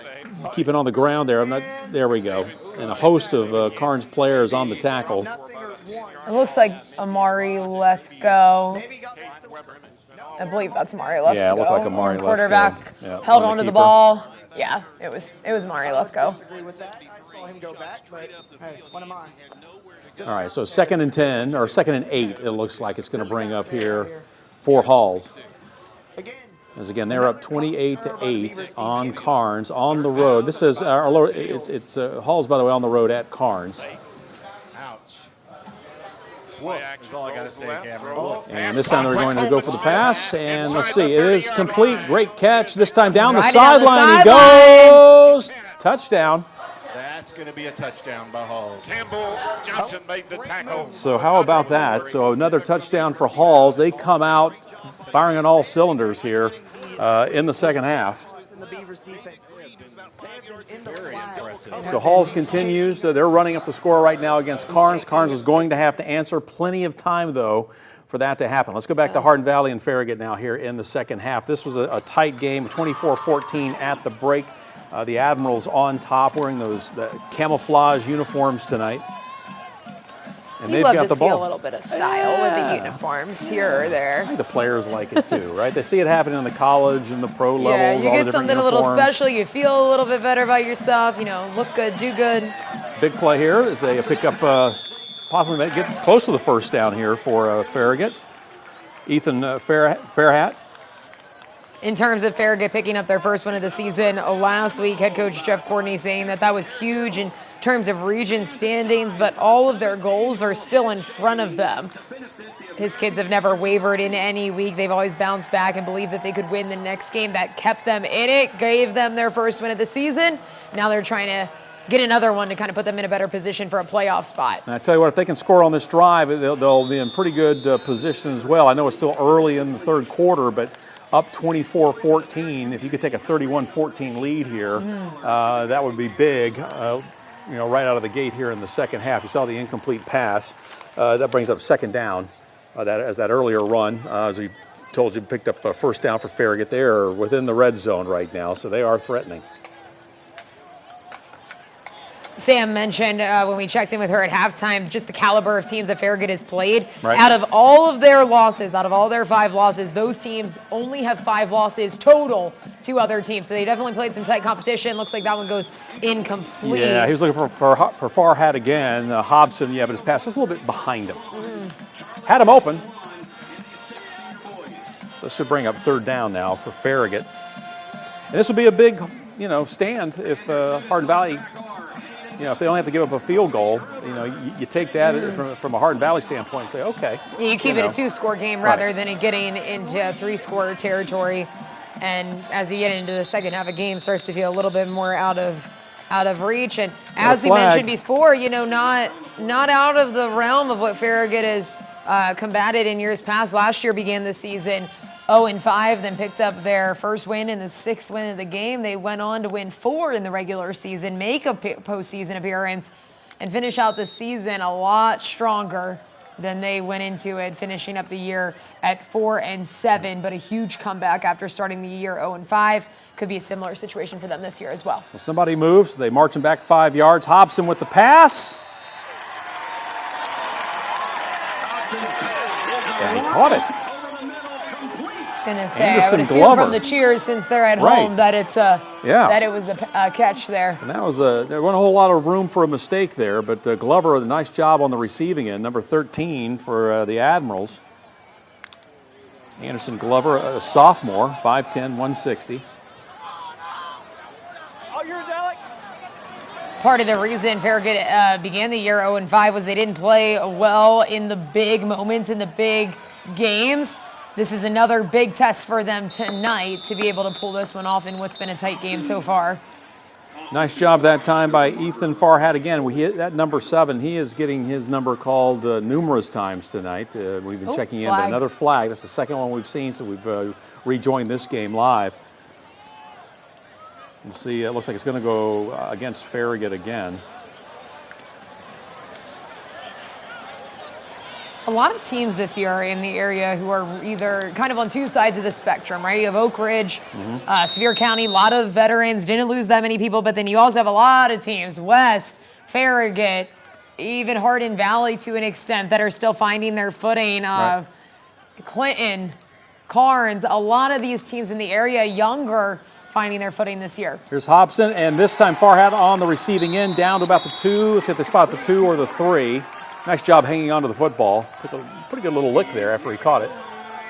keep it on the ground there. There we go. And a host of Karns players on the tackle.
It looks like Amari Lethko. I believe that's Amari Lethko.
Yeah, it looks like Amari Lethko.
Quarterback held onto the ball. Yeah, it was Amari Lethko.
I saw him go back, but hey, what am I?
All right, so 2nd and 10, or 2nd and 8, it looks like it's going to bring up here for Halls. As again, they're up 28-8 on Karns on the road. This is it's Halls, by the way, on the road at Karns.
Ouch. Woof is all I got to say, Cameron.
And this time they're going to go for the pass. And let's see, it is complete. Great catch. This time down the
Right
sideline he goes. Touchdown.
That's going to be a touchdown by Halls.
Campbell Johnson made the tackle.
So how about that? So another touchdown for Halls. They come out firing on all cylinders here in the second half. So Halls continues. They're running up the score right now against Karns. Karns is going to have to answer. Plenty of time, though, for that to happen. Let's go back to Hardin Valley and Farragut now here in the second half. This was a tight game, 24-14 at the break. The Admirals on top, wearing the camouflage uniforms tonight. And
You
they've
love
got
to
the
see a
ball.
little bit of style with the uniforms here or
I
there.
think the players like it too, right? They see it happening in the college and the pro levels.
Yeah, you
all the
get
different
something a little
uniforms.
special. You feel a little bit better about yourself. You know, look good, do good.
Big play here as they pick up, possibly get close to the first down here for Farragut. Ethan Farragut.
In terms of Farragut picking up their first win of the season last week, head coach Jeff Courtney saying that was huge in terms of region standings, but all of their goals are still in front of them. His kids have never wavered in any week. They've always bounced back and believed that they could win the next game. That kept them in it, gave them their first win of the season. Now they're trying to get another one to kind of put them in a better position for a playoff spot.
And I tell you what, if they can score on this drive, they'll be in pretty good position as well. I know it's still early in the third quarter, but up 24-14. If you could take a 31-14 lead here, that would be big. Right out of the gate here in the second half. You saw the incomplete pass. That brings up second down. That earlier run, as we told you, picked up a first down for Farragut. They are within the red zone right now, so they are threatening.
Sam mentioned when we checked in with her at halftime, just the caliber of teams that Farragut has played.
Right.
Out of all of their losses, out of all their 5 losses, those teams only have 5 losses total to other teams. So they definitely played some tight competition. Looks like that one goes incomplete.
Yeah, he was looking for Farragut again. Hobson, but his pass is a little bit behind him. Had him open. So this should bring up third down now for Farragut. And this would be a big, stand if Hardin Valley, if they only have to give up a field goal, you take that from a Hardin Valley standpoint and say, okay.
You keep it a 2-score game rather than it getting into 3-score territory. And as you get into the second half of game, starts to feel a little bit more out of reach. And as we mentioned before, not out of the realm of what Farragut has combated in years past. Last year began the season 0-5, then picked up their first win and the 6th win of the game. They went on to win 4 in the regular season, make a postseason appearance, and finish out the season a lot stronger than they went into it, finishing up the year at 4-7, but a huge comeback after starting the year 0-5. Could be a similar situation for them this year as well.
Well, somebody moves. They march him back 5 yards. Hobson with the pass. And he caught it.
Gonna say, I would assume from the cheers, since they're at home, that it's that it was a catch there.
And that was there wasn't a whole lot of room for a mistake there, but Glover, a nice job on the receiving end, number 13 for the Admirals. Anderson Glover, a sophomore, 5'10", 160.
Part of the reason Farragut began the year 0-5 was they didn't play well in the big moments, in the big games. This is another big test for them tonight to be able to pull this one off in what's been a tight game so far.
Nice job that time by Ethan Farragut. Again, we hit that number 7. He is getting his number called numerous times tonight. We've been checking in, but another flag. That's the second one we've seen, so we've rejoined this game live. We'll see. It looks like it's going to go against Farragut again.
A lot of teams this year are in the area who are either kind of on two sides of the spectrum, right? You have Oak Ridge, Sevier County, a lot of veterans, didn't lose that many people, but then you also have a lot of teams, West, Farragut, even Hardin Valley to an extent, that are still finding their footing. Clinton, Karns, a lot of these teams in the area, younger, finding their footing this year.
Here's Hobson, and this time Farragut on the receiving end, down to about the 2. Let's see if they spot the 2 or the 3. Nice job hanging on to the football. Took a pretty good little lick there after he caught it.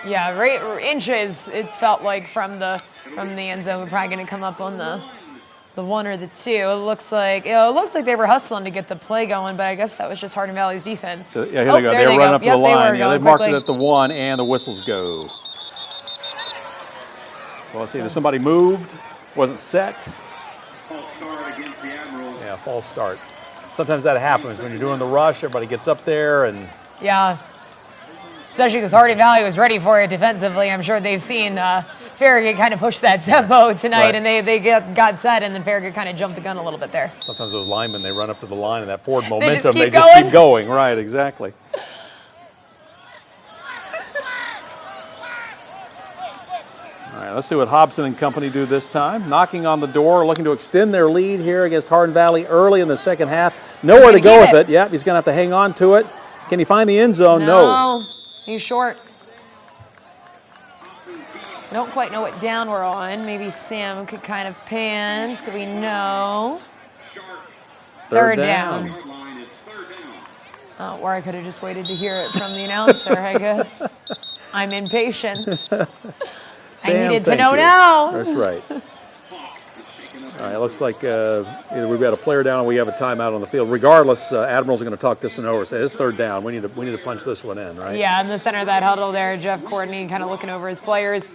Yeah, right inches, it felt like from the end zone. We're probably going to come up on the 1 or the 2. It looks like they were hustling to get the play going, but I guess that was just Hardin Valley's defense.
So yeah, here they go. They were running up to the line. Yeah, they marked it at the 1, and the whistles go. So let's see. If somebody moved, wasn't set. Yeah, false start. Sometimes that happens when you're doing the rush. Everybody gets up there and
yeah, especially because Hardin Valley was ready for it defensively. I'm sure they've seen Farragut kind of push that tempo tonight, and they got set, and then Farragut kind of jumped the gun a little bit there.
Sometimes those linemen, they run up to the line, and that forward momentum, they just keep going. Right, exactly. All right, let's see what Hobson and company do this time. Knocking on the door, looking to extend their lead here against Hardin Valley early in the second half. Nowhere to go with it. Yep, he's going to have to hang on to it. Can he find the end zone? No.
He's short. I don't quite know what down we're on. Maybe Sam could kind of pan so we know. Third down. Oh, or I could have just waited to hear it from the announcer, I guess. I'm impatient.
Sam,
I needed to know now.
That's right. All right, it looks like either we've got a player down or we have a timeout on the field. Regardless, Admirals are going to talk this one over. Say it's third down. We need to punch this one in, right?
Yeah, in the center of that huddle there, Jeff Courtney kind of looking over his players.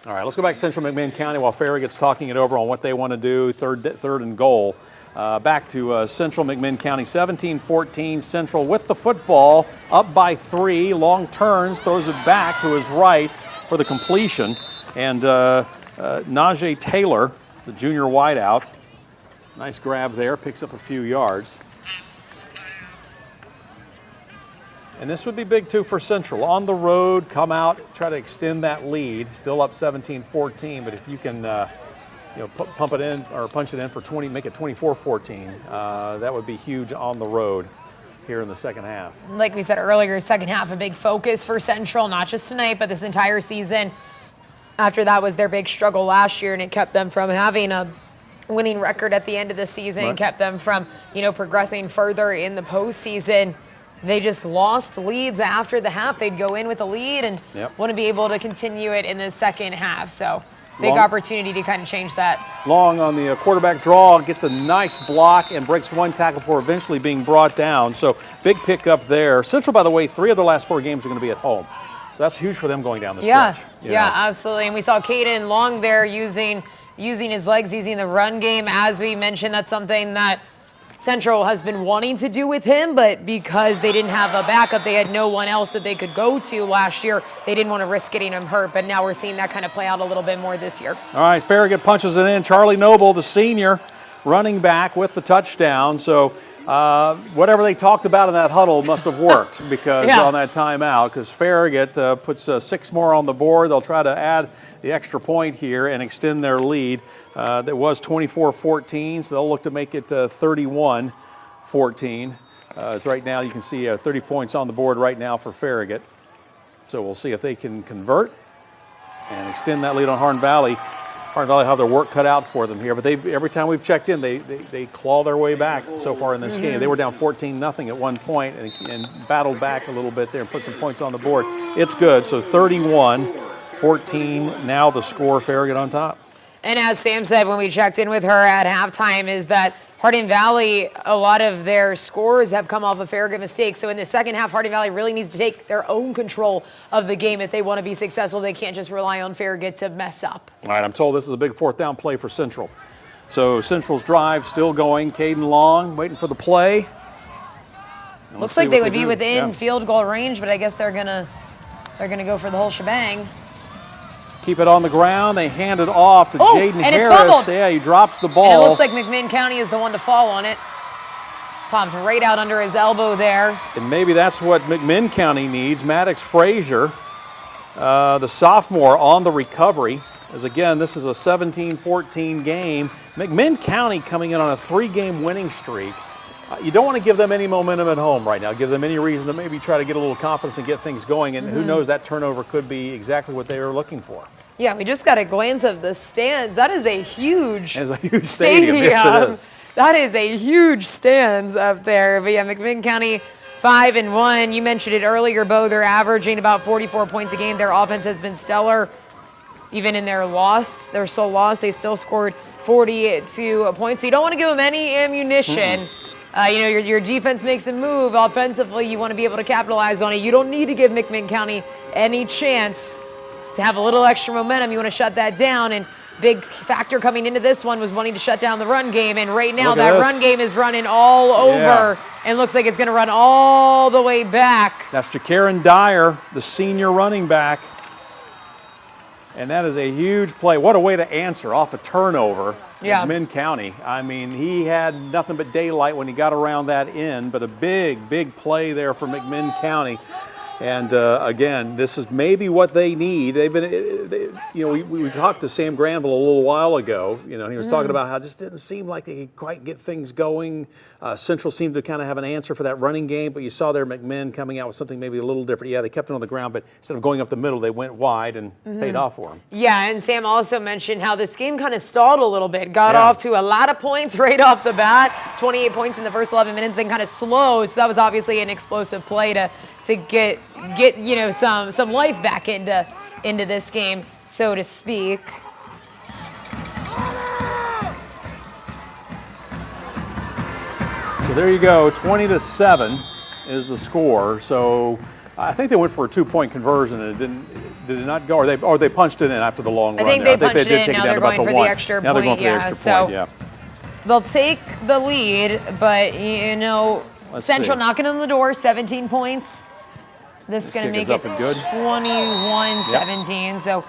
All right, let's go back to Central McMinn County while Farragut's talking it over on what they want to do. Third and goal. Back to Central McMinn County, 17-14. Central with the football, up by 3. Long turns, throws it back to his right for the completion. And Najee Taylor, the junior wideout, nice grab there, picks up a few yards. And this would be big, too, for Central. On the road, come out, try to extend that lead. Still up 17-14, but if you can pump it in or punch it in for 20, make it 24-14, that would be huge on the road here in the second half.
Like we said earlier, second half, a big focus for Central, not just tonight, but this entire season. After that was their big struggle last year, and it kept them from having a winning record at the end of the season, and kept them from, progressing further in the postseason. They just lost leads after the half. They'd go in with a lead and wouldn't be able to continue it in the second half. So big opportunity to kind of change that.
Long on the quarterback draw, gets a nice block and breaks one tackle before eventually being brought down. So big pickup there. Central, by the way, 3 of their last 4 games are going to be at home. So that's huge for them going down the
Yeah,
stretch.
yeah, absolutely. And we saw Caden Long there using his legs, using the run game. As we mentioned, that's something that Central has been wanting to do with him, but because they didn't have a backup, they had no one else that they could go to last year. They didn't want to risk getting him hurt, but now we're seeing that kind of play out a little bit more this year.
All right, Farragut punches it in. Charlie Noble, the senior, running back with the touchdown. So whatever they talked about in that huddle must have worked because on that timeout, because Farragut puts 6 more on the board. They'll try to add the extra point here and extend their lead. That was 24-14, so they'll look to make it 31-14. As right now you can see 30 points on the board right now for Farragut. So we'll see if they can convert and extend that lead on Hardin Valley. Hardin Valley have their work cut out for them here, but every time we've checked in, they claw their way back so far in this game. They were down 14-0 at one point and battled back a little bit there and put some points on the board. It's good, so 31-14, now the score, Farragut on top.
And as Sam said when we checked in with her at halftime is that Hardin Valley, a lot of their scores have come off of Farragut mistakes. So in the second half, Hardin Valley really needs to take their own control of the game if they want to be successful. They can't just rely on Farragut to mess up.
All right, I'm told this is a big 4th down play for Central. So Central's drive still going. Caden Long waiting for the play.
Looks like they would be within field goal range, but I guess they're gonna go for the whole shebang.
Keep it on the ground. They hand it off to Jaden
and
Harris.
It's fumbled.
Yeah, he drops the ball.
And it looks like McMinn County is the one to fall on it. Popped right out under his elbow there.
And maybe that's what McMinn County needs. Maddox Frazier, the sophomore, on the recovery. As again, this is a 17-14 game. McMinn County coming in on a 3-game winning streak. You don't want to give them any momentum at home right now. Give them any reason to maybe try to get a little confidence and get things going. And who knows, that turnover could be exactly what they were looking for.
Yeah, we just got a glance of the stands. That is a huge
stadium. Yes, it is.
That is a huge stands up there. But yeah, McMinn County 5-1. You mentioned it earlier, Bo. They're averaging about 44 points a game. Their offense has been stellar. Even in their loss, their sole loss, they still scored 42 points. So you don't want to give them any ammunition. Your defense makes a move. Offensively, you want to be able to capitalize on it. You don't need to give McMinn County any chance to have a little extra momentum. You want to shut that down. And big factor coming into this one was wanting to shut down the run game. And right now, that run game is running all over and looks like it's going to run all the way back.
That's Ja'Karen Dyer, the senior running back. And that is a huge play. What a way to answer off a turnover. McMinn County. I mean, he had nothing but daylight when he got around that end, but a big, big play there for McMinn County. And again, this is maybe what they need. They've been, we talked to Sam Granville a little while ago. He was talking about how it just didn't seem like they could quite get things going. Central seemed to kind of have an answer for that running game, but you saw there McMinn coming out with something maybe a little different. Yeah, they kept it on the ground, but instead of going up the middle, they went wide and paid off for them. Yeah,
and Sam also mentioned how this game kind of stalled a little bit. Got off to a lot of points right off the bat. 28 points in the first 11 minutes, then kind of slowed. So that was obviously an explosive play to get some life back into this game, so to speak.
So there you go, 20-7 is the score. So I think they went for a 2-point conversion and did it not go, or they punched it in after the long run.
I think they punched it in. Now they're going for the extra point.
Now they're going for the extra point. Yeah.
They'll take the lead, but Central knocking on the door, 17 points. This is going to make it 21-17. So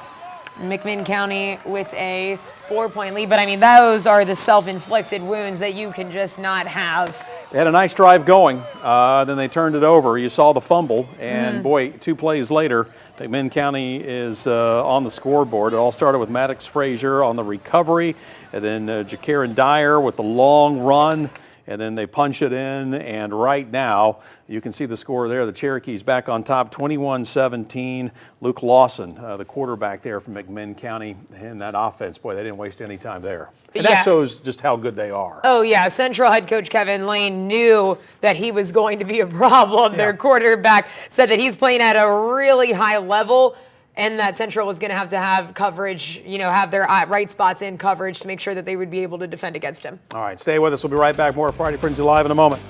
McMinn County with a 4-point lead. But, I mean, those are the self-inflicted wounds that you can just not have.
They had a nice drive going. Then they turned it over. You saw the fumble. And, boy, 2 plays later, McMinn County is on the scoreboard. It all started with Maddox Frazier on the recovery. And then Ja'Karen Dyer with the long run. And then they punch it in, and right now, you can see the score there. The Cherokees back on top, 21-17. Luke Lawson, the quarterback there from McMinn County, and that offense, boy, they didn't waste any time there. And that shows just how good they are.
Oh, yeah. Central head coach Kevin Lane knew that he was going to be a problem. Their quarterback said that he's playing at a really high level, and that Central was going to have coverage, have their right spots in coverage to make sure that they would be able to defend against him.
All right, stay with us. We'll be right back. More Friday Frenzy Live in a moment.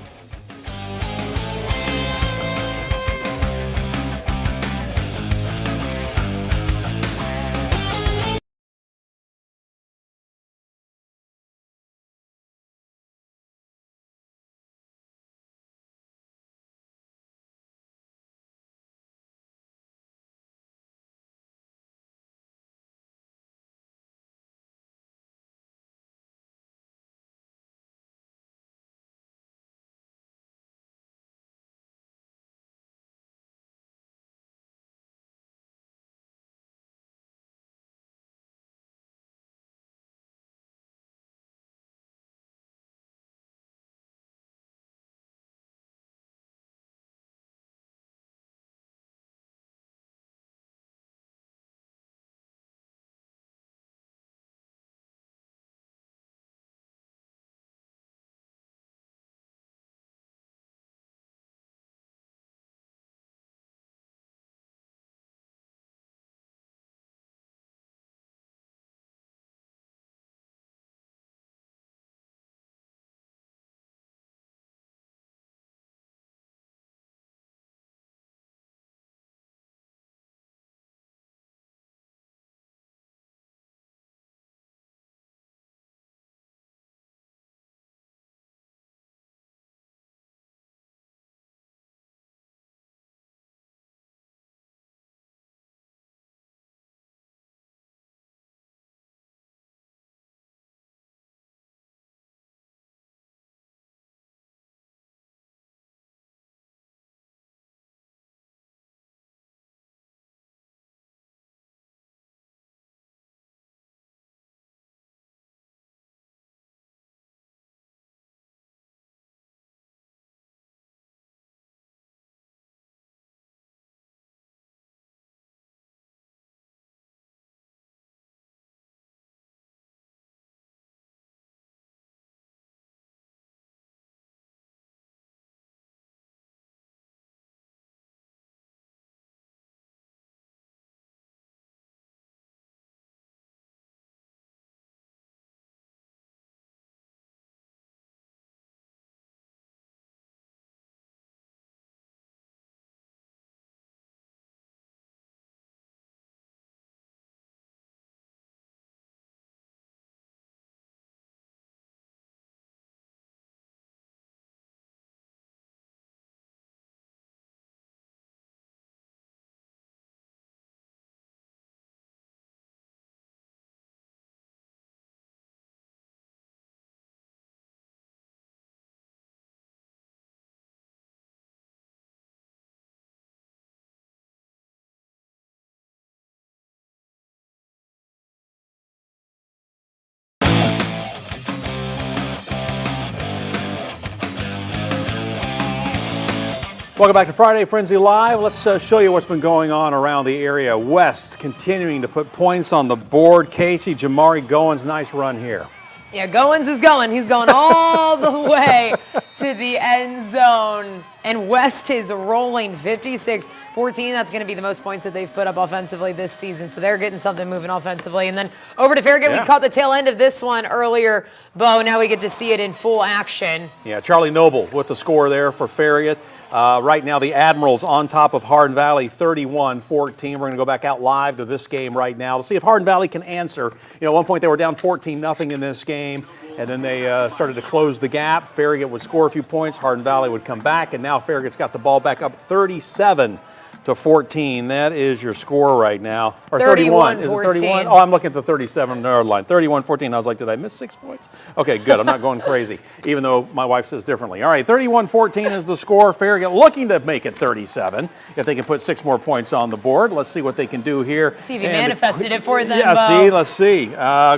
Welcome back to Friday Frenzy Live. Let's show you what's been going on around the area. West continuing to put points on the board. Casey, Jamari Goins, nice run here.
Yeah, Goins is going. He's going all the way to the end zone. And West is rolling 56-14. That's going to be the most points that they've put up offensively this season. So they're getting something moving offensively. And then over to Farragut. We caught the tail end of this one earlier, Bo. Now we get to see it in full action.
Yeah, Charlie Noble with the score there for Farragut. Right now the Admirals on top of Hardin Valley 31-14. We're going to go back out live to this game right now to see if Hardin Valley can answer. You know, at one point they were down 14-0 in this game, and then they started to close the gap. Farragut would score a few points. Hardin Valley would come back, and now Farragut's got the ball back up 37-14. That is your score right now. Or 31. Is it 31? Oh, I'm looking at the 37-yard line. 31-14. I was like, did I miss 6 points? Okay, good. I'm not going crazy, even though my wife says differently. All right, 31-14 is the score. Farragut looking to make it 37 if they can put 6 more points on the board. Let's see what they can do here.
See if he manifested it for them,
Yeah,
Bo.
let's see.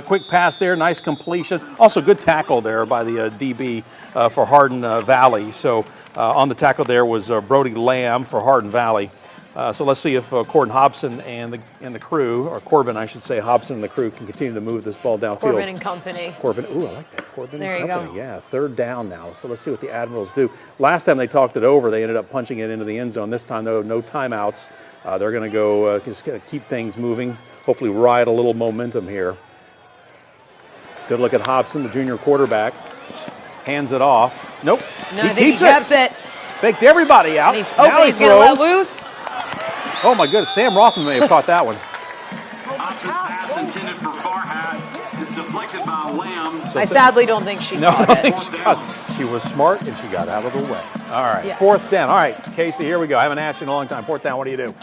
Quick pass there, nice completion. Also, good tackle there by the DB for Hardin Valley. So on the tackle there was Brody Lamb for Hardin Valley. So let's see if Corbin Hobson and the crew, or Corbin, I should say, Hobson and the crew can continue to move this ball downfield.
Corbin and company.
Corbin, ooh, I like that. Corbin
there
and company.
Go.
Yeah, 3rd down now. So let's see what the Admirals do. Last time they talked it over, they ended up punching it into the end zone. This time, though, no timeouts. They're going to go just keep things moving. Hopefully, ride a little momentum here. Good look at Hobson, the junior quarterback. Hands it off. Nope.
No, I think he kept it.
Faked everybody out.
And he's going to let loose.
Oh my goodness, Sam Rothman may have caught that one.
Pass intended for Farragut. It's deflected by Lamb.
I sadly don't think she caught
I think she got it. She was smart and she got out of the way. All right,
yes.
4th down. All right, Casey, here we go. I haven't asked you in a long time. 4th down, what do you do?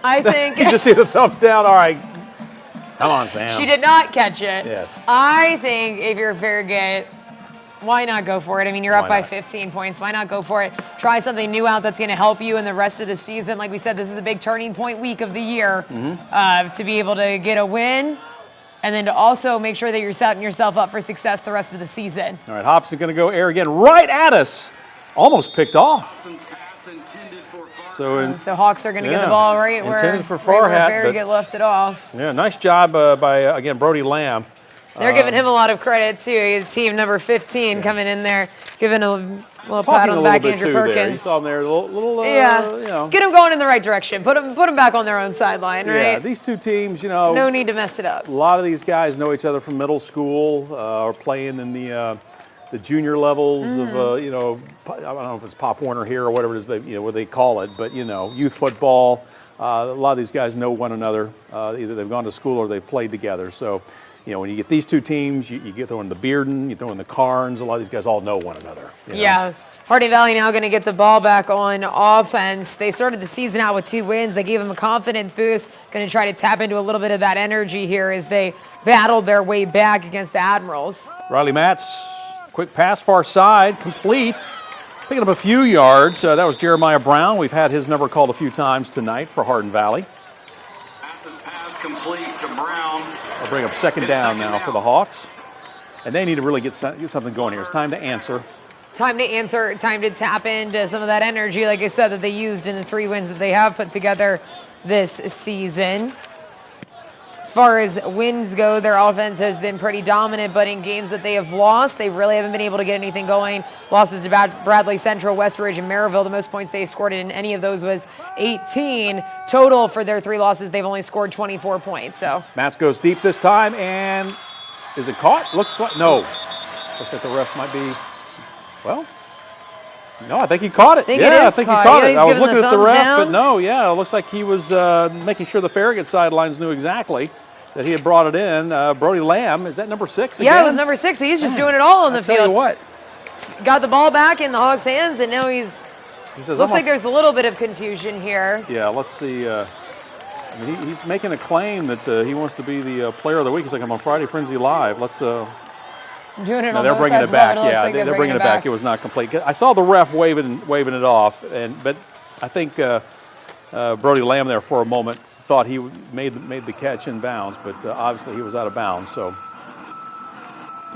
I think.
You just see the thumbs down. All right. Come on, Sam.
She did not catch it.
Yes.
I think if you're Farragut, why not go for it? I mean, you're up by 15 points. Why not go for it? Try something new out that's going to help you in the rest of the season. Like we said, this is a big turning point week of the year to be able to get a win and then to also make sure that you're setting yourself up for success the rest of the season.
All right, Hobson going to go air again right at us. Almost picked off. So
Hawks are going to get the ball right where Farragut left it off.
Yeah, nice job by, again, Brody Lamb.
They're giving him a lot of credit, too. Team number 15 coming in there, giving a little pat on the back, Andrew Perkins.
There. You saw him there, you know.
Get them going in the right direction. Put them back on their own sideline, right?
Yeah, these two teams, you know.
No need to mess it up.
A lot of these guys know each other from middle school or playing in the junior levels of, you know, I don't know if it's Pop Warner here or whatever it is, what they call it, but, you know, youth football. A lot of these guys know one another. Either they've gone to school or they've played together. So, you know, when you get these two teams, you get throw in the Bearden, you throw in the Karns. A lot of these guys all know one another. You know?
Yeah. Hardin Valley now going to get the ball back on offense. They started the season out with 2 wins. They gave them a confidence boost. Going to try to tap into a little bit of that energy here as they battled their way back against the Admirals.
Riley Matz, quick pass far side, complete. Picking up a few yards. That was Jeremiah Brown. We've had his number called a few times tonight for Hardin Valley.
Pass complete to Brown.
I'll bring up 2nd down now for the Hawks. And they need to really get something going here. It's time to answer.
Time to answer, time to tap into some of that energy, like I said, that they used in the 3 wins that they have put together this season. As far as wins go, their offense has been pretty dominant, but in games that they have lost, they really haven't been able to get anything going. Losses to Bradley Central, Westridge, and Maryville. The most points they scored in any of those was 18. Total for their 3 losses, they've only scored 24 points. So
Matz goes deep this time, and is it caught? Looks like, no. Looks like the ref might be, well, no, I think he caught it.
I think
he caught it. I was looking at the ref, but no, it looks like he was making sure the Farragut sidelines knew exactly that he had brought it in. Brody Lamb, is that number 6 again?
Yeah, it was number 6. He's just doing it all on the field.
Tell you what.
Got the ball back in the Hawks' hands, and now he says, looks like there's a little bit of confusion here.
Yeah, let's see. I mean, he's making a claim that he wants to be the player of the week. He's like, I'm on Friday Frenzy Live. Let's
doing it
no,
on
they're
both
bringing
sides
it back.
It
Yeah,
like
they're bringing it back. It was not complete. I saw the ref waving it off, but I think Brody Lamb there for a moment thought he made the catch in bounds, but obviously he was out of bounds. So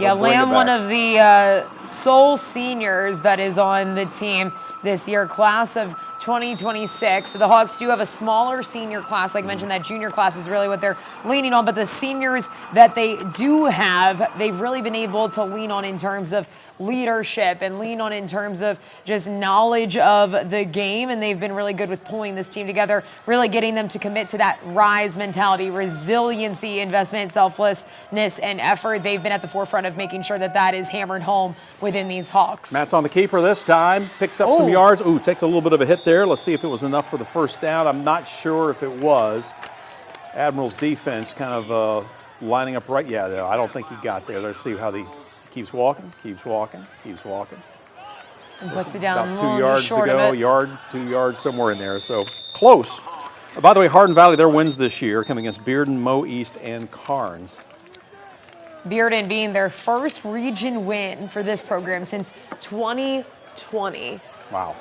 Yeah, Lamb, one of the sole seniors that is on the team this year, class of 2026. So the Hawks do have a smaller senior class. Like I mentioned, that junior class is really what they're leaning on. But the seniors that they do have, they've really been able to lean on in terms of leadership and lean on in terms of just knowledge of the game. And they've been really good with pulling this team together, really getting them to commit to that rise mentality, resiliency, investment, selflessness, and effort. They've been at the forefront of making sure that that is hammered home within these Hawks.
Matt's on the keeper this time, picks up some yards. Ooh, takes a little bit of a hit there. Let's see if it was enough for the first down. I'm not sure if it was. Admiral's defense kind of lining up right. Yeah, no, I don't think he got there. Let's see how he keeps walking, keeps walking, keeps walking.
And puts it down
about 2 yards to go, yard, 2 yards, somewhere in there. So close. By the way, Hardin Valley, their wins this year coming against Bearden, Mo East, and Karns.
Bearden being their first region win for this program since 2020.
Wow.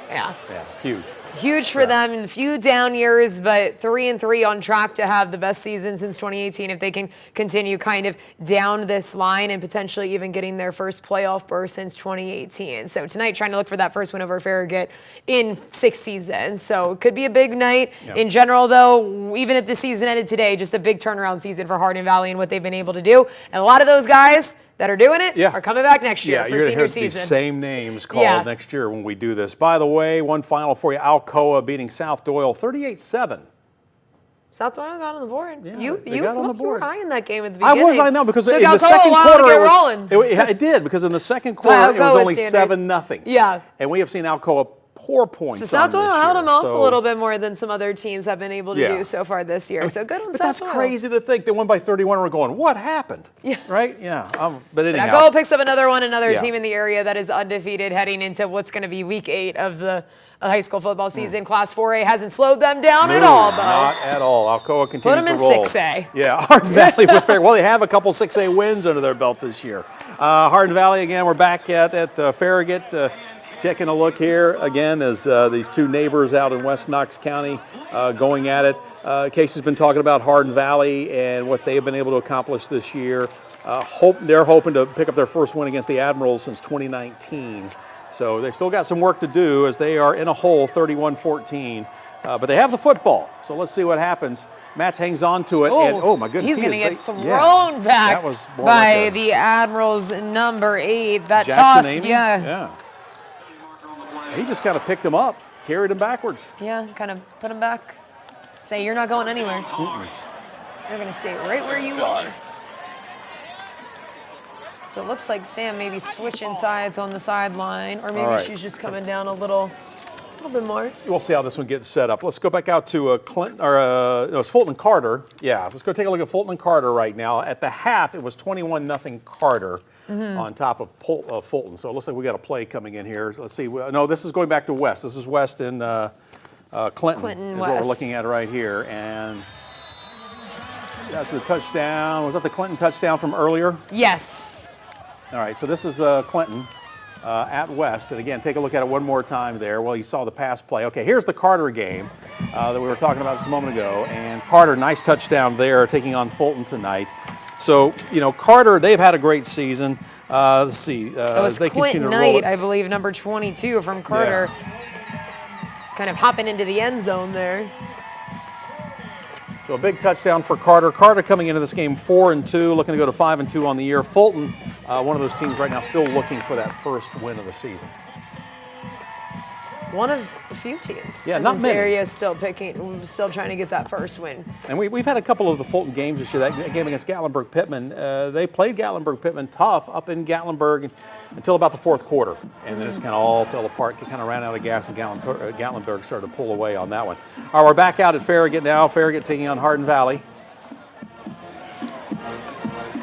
Yeah.
Yeah, huge.
Huge for them in a few down years, but 3-3 on track to have the best season since 2018 if they can continue kind of down this line and potentially even getting their first playoff berth since 2018. So tonight trying to look for that first win over Farragut in 6 seasons. So it could be a big night. Yep. In general, though, even if the season ended today, just a big turnaround season for Hardin Valley and what they've been able to do. And a lot of those guys that are doing it are coming back next year for senior season.
These same names called next year when we do this. By the way, one final for you. Alcoa beating South Doyle 38-7.
South Doyle got on the board.
Yeah,
you
got on the board.
You were eyeing that game at the beginning.
I was eyeing that because in the second quarter it did, because in the second quarter it was only 7-0.
Yeah.
And we have seen Alcoa pour points.
So South Doyle held them off
a
little bit more than some other teams have been able to do so far this year. So good on South Doyle.
That's crazy to think they won by 31 and we're going, what happened?
Yeah.
Right? Yeah. But anyhow.
Alcoa picks up another team in the area that is undefeated heading into what's going to be week 8 of the high school football season. Class 4A hasn't slowed them down at all, Bo.
Not at all. Alcoa continues to roll.
Put them in 6A.
Yeah. Hardin Valley with Farragut. Well, they have a couple 6A wins under their belt this year. Hardin Valley, again, we're back at Farragut. Taking a look here again as these two neighbors out in West Knox County going at it. Casey's been talking about Hardin Valley and what they've been able to accomplish this year. They're hoping to pick up their first win against the Admirals since 2019. So they've still got some work to do as they are in a hole 31-14. But they have the football. So let's see what happens. Matz hangs on to it. And, oh, my goodness.
He's going to get thrown back by the Admirals number 8. That toss,
yeah. He just kind of picked him up, carried him backwards.
Yeah, kind of put him back. Say, you're not going anywhere. You're going to stay right where you are. So it looks like Sam maybe switching sides on the sideline, or maybe she's just coming down a little bit more.
We'll see how this one gets set up. Let's go back out to Clinton, it was Fulton and Carter. Yeah, let's go take a look at Fulton and Carter right now. At the half, it was 21-0 Carter. On top of Fulton. So it looks like we got a play coming in here. So let's see. No, this is going back to West. This is West in Clinton is what we're looking at right here. And that's the touchdown. Was that the Clinton touchdown from earlier?
Yes.
All right, so this is Clinton at West. And again, take a look at it one more time there. Well, you saw the pass play. Okay, here's the Carter game that we were talking about just a moment ago. And Carter, nice touchdown there, taking on Fulton tonight. So, Carter, they've had a great season. Let's see.
It was Clinton Knight, I believe, number 22 from Carter. Yeah. Kind of hopping into the end zone there.
So a big touchdown for Carter. Carter coming into this game 4-2, looking to go to 5-2 on the year. Fulton, one of those teams right now still looking for that first win of the season.
One of a few teams
in
this area still trying to get that first win.
And we've had a couple of the Fulton games this year. That game against Gatlinburg-Pittman, they played Gatlinburg-Pittman tough up in Gatlinburg until about the fourth quarter. And then it's kind of all fell apart. It kind of ran out of gas, and Gatlinburg started to pull away on that one. All right, we're back out at Farragut now. Farragut taking on Hardin Valley.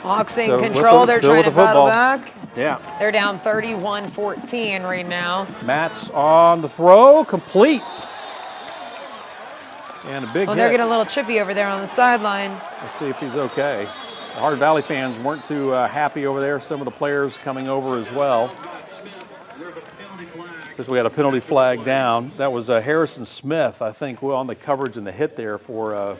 Hawks in control. They're trying to battle back.
Yeah.
They're down 31-14 right now.
Matt's on the throw, complete. And a big hit.
They're getting a little chippy over there on the sideline.
Let's see if he's okay. The Hardin Valley fans weren't too happy over there. Some of the players coming over as well. Since we had a penalty flag down. That was Harrison Smith, I think, on the coverage and the hit there for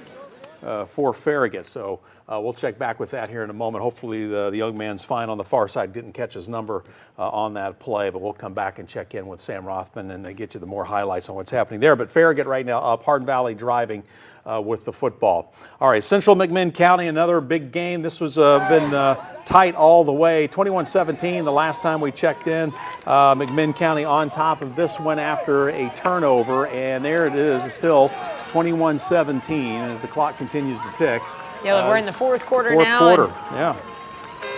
for Farragut. So we'll check back with that here in a moment. Hopefully the young man's fine on the far side. Didn't catch his number on that play, but we'll come back and check in with Sam Rothman and get you the more highlights on what's happening there. But Farragut right now up, Hardin Valley driving with the football. All right, Central McMinn County, another big game. This was been tight all the way, 21-17 the last time we checked in. McMinn County on top of this one after a turnover, and there it is, still 21-17 as the clock continues to tick.
Yeah, we're in the fourth quarter now.
Fourth quarter, yeah.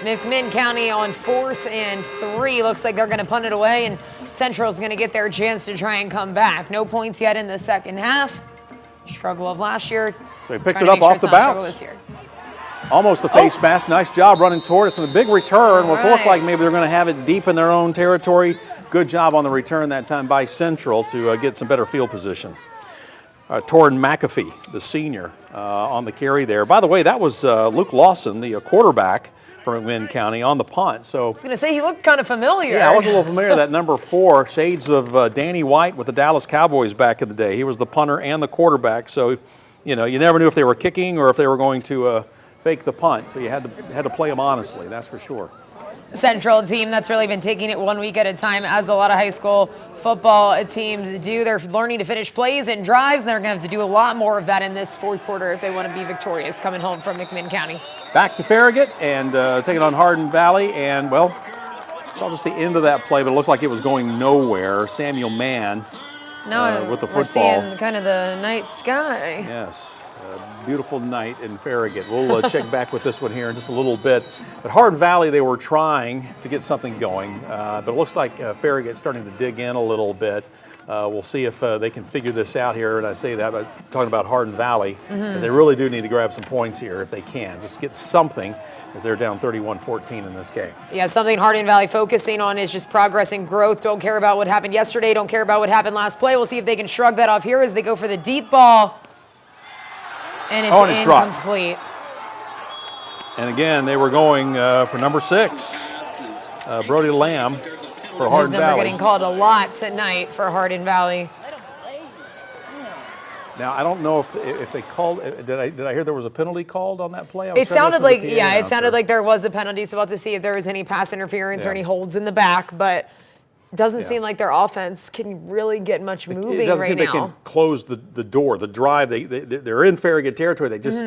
McMinn County on 4th and 3. Looks like they're going to punt it away, and Central's going to get their chance to try and come back. No points yet in the second half. Struggle of last year.
So he picks it up off the bounce. Almost a face mask. Nice job running toward us, and a big return. What looked like maybe they're going to have it deep in their own territory. Good job on the return that time by Central to get some better field position. Torrin McAfee, the senior, on the carry there. By the way, that was Luke Lawson, the quarterback for McMinn County, on the punt. So
I was going to say, he looked kind of familiar.
Yeah, I looked a little familiar. That number 4, shades of Danny White with the Dallas Cowboys back in the day. He was the punter and the quarterback. So, you know, you never knew if they were kicking or if they were going to fake the punt. So you had to play them honestly, that's for sure.
Central team that's really been taking it 1 week at a time, as a lot of high school football teams do. They're learning to finish plays and drives, and they're going to have to do a lot more of that in this fourth quarter if they want to be victorious coming home from McMinn County.
Back to Farragut and taking on Hardin Valley, and well, saw just the end of that play, but it looks like it was going nowhere. Samuel Mann with the football.
We're seeing kind of the night sky.
Yes. Beautiful night in Farragut. We'll check back with this one here in just a little bit. But Hardin Valley, they were trying to get something going, but it looks like Farragut's starting to dig in a little bit. We'll see if they can figure this out here, and I say that by talking about Hardin Valley, because they really do need to grab some points here if they can. Just get something, as they're down 31-14 in this game.
Yeah, something Hardin Valley focusing on is just progress and growth. Don't care about what happened yesterday. Don't care about what happened last play. We'll see if they can shrug that off here as they go for the deep ball. And it's incomplete.
And again, they were going for number 6, Brody Lamb for Hardin Valley. His number
getting called a lot tonight for Hardin Valley.
Now, I don't know if they called. Did I hear there was a penalty called on that play?
It sounded like it sounded like there was a penalty. So we'll have to see if there was any pass interference or any holds in the back, but. Doesn't seem like their offense can really get much moving right now.
It doesn't seem they can close the door, the drive. They're in Farragut territory. They just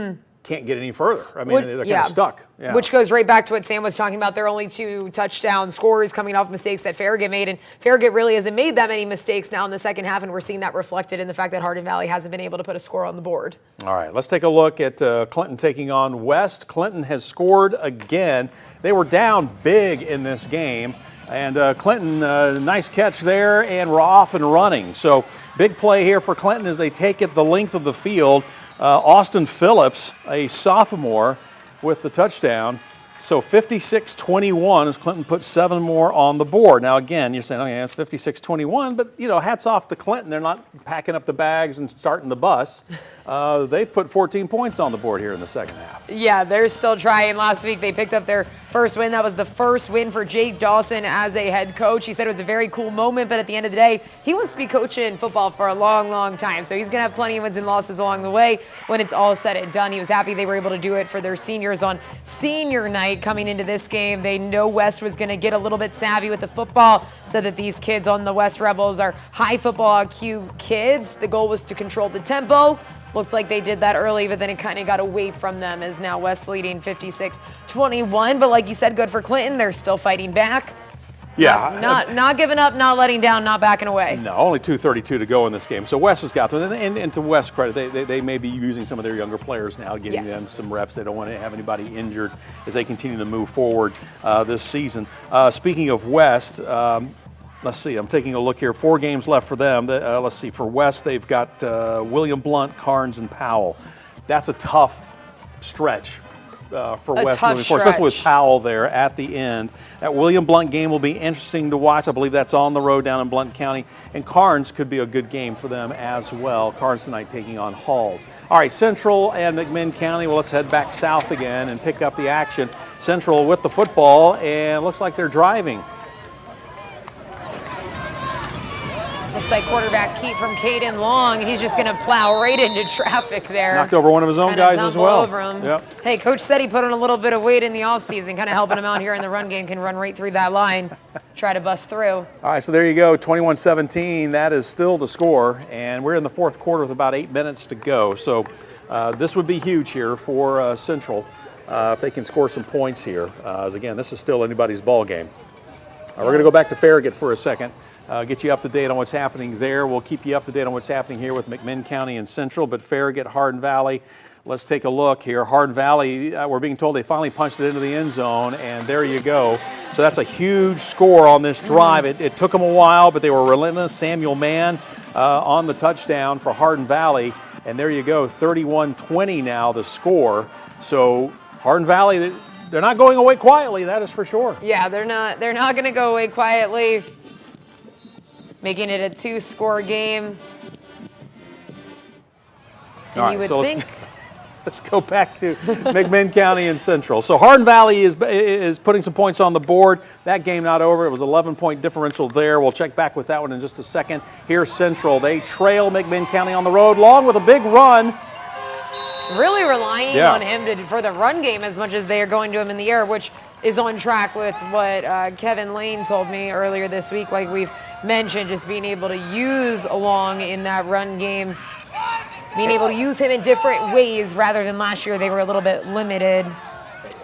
can't get any further. I mean, they're kind of stuck. Yeah.
Which goes right back to what Sam was talking about. They're only 2 touchdown scores coming off mistakes that Farragut made, and Farragut really hasn't made that many mistakes now in the second half, and we're seeing that reflected in the fact that Hardin Valley hasn't been able to put a score on the board.
All right, let's take a look at Clinton taking on West. Clinton has scored again. They were down big in this game. And Clinton, nice catch there, and we're off and running. So big play here for Clinton as they take it the length of the field. Austin Phillips, a sophomore, with the touchdown. So 56-21 as Clinton puts 7 more on the board. Now again, you're saying, okay, that's 56-21, but you know, hats off to Clinton. They're not packing up the bags and starting the bus. They put 14 points on the board here in the second half.
Yeah, they're still trying. Last week they picked up their first win. That was the first win for Jake Dawson as a head coach. He said it was a very cool moment, but at the end of the day, he wants to be coaching football for a long, long time. So he's going to have plenty of wins and losses along the way when it's all said and done. He was happy they were able to do it for their seniors on senior night coming into this game. They know West was going to get a little bit savvy with the football so that these kids on the West Rebels are high football IQ kids. The goal was to control the tempo. Looked like they did that early, but then it kind of got away from them as now West leading 56-21. But like you said, good for Clinton. They're still fighting back.
Yeah.
Not giving up, not letting down, not backing away.
No, only 2:32 to go in this game. So West has got them. And to West's credit, they may be using some of their younger players now, giving them some reps. They don't want to have anybody injured as they continue to move forward this season. Speaking of West, let's see, I'm taking a look here. 4 games left for them. Let's see, for West, they've got William Blount, Karns, and Powell. That's a tough stretch for West moving forward, especially with Powell there at the end. That William Blount game will be interesting to watch. I believe that's on the road down in Blount County. And Karns could be a good game for them as well. Karns tonight taking on Halls. All right, Central and McMinn County. Well, let's head back south again and pick up the action. Central with the football, and looks like they're driving.
Looks like quarterback Keat from Caden Long. He's just going to plow right into traffic there.
Knocked over one of his own guys as well.
Over him.
Yep.
Hey, Coach said he put on a little bit of weight in the offseason, kind of helping him out here in the run game, can run right through that line, try to bust through.
All right, so there you go, 21-17. That is still the score, and we're in the fourth quarter with about 8 minutes to go. So this would be huge here for Central if they can score some points here. As again, this is still anybody's ball game. We're going to go back to Farragut for a second. Get you up to date on what's happening there. We'll keep you up to date on what's happening here with McMinn County and Central, but Farragut, Hardin Valley, let's take a look here. Hardin Valley, we're being told they finally punched it into the end zone, and there you go. So that's a huge score on this drive. It took them a while, but they were relentless. Samuel Mann on the touchdown for Hardin Valley, and there you go, 31-20 now the score. So Hardin Valley, they're not going away quietly, that is for sure.
Yeah, they're not going to go away quietly. Making it a 2-score game. And
all right, so let's go back to McMinn County and Central. So Hardin Valley is putting some points on the board. That game not over. It was 11-point differential there. We'll check back with that one in just a second. Here's Central. They trail McMinn County on the road, Long with a big run.
Really relying on him for the run game as much as they are going to him in the air, which is on track with what Kevin Lane told me earlier this week. Like we've mentioned, just being able to use Long in that run game, being able to use him in different ways rather than last year they were a little bit limited.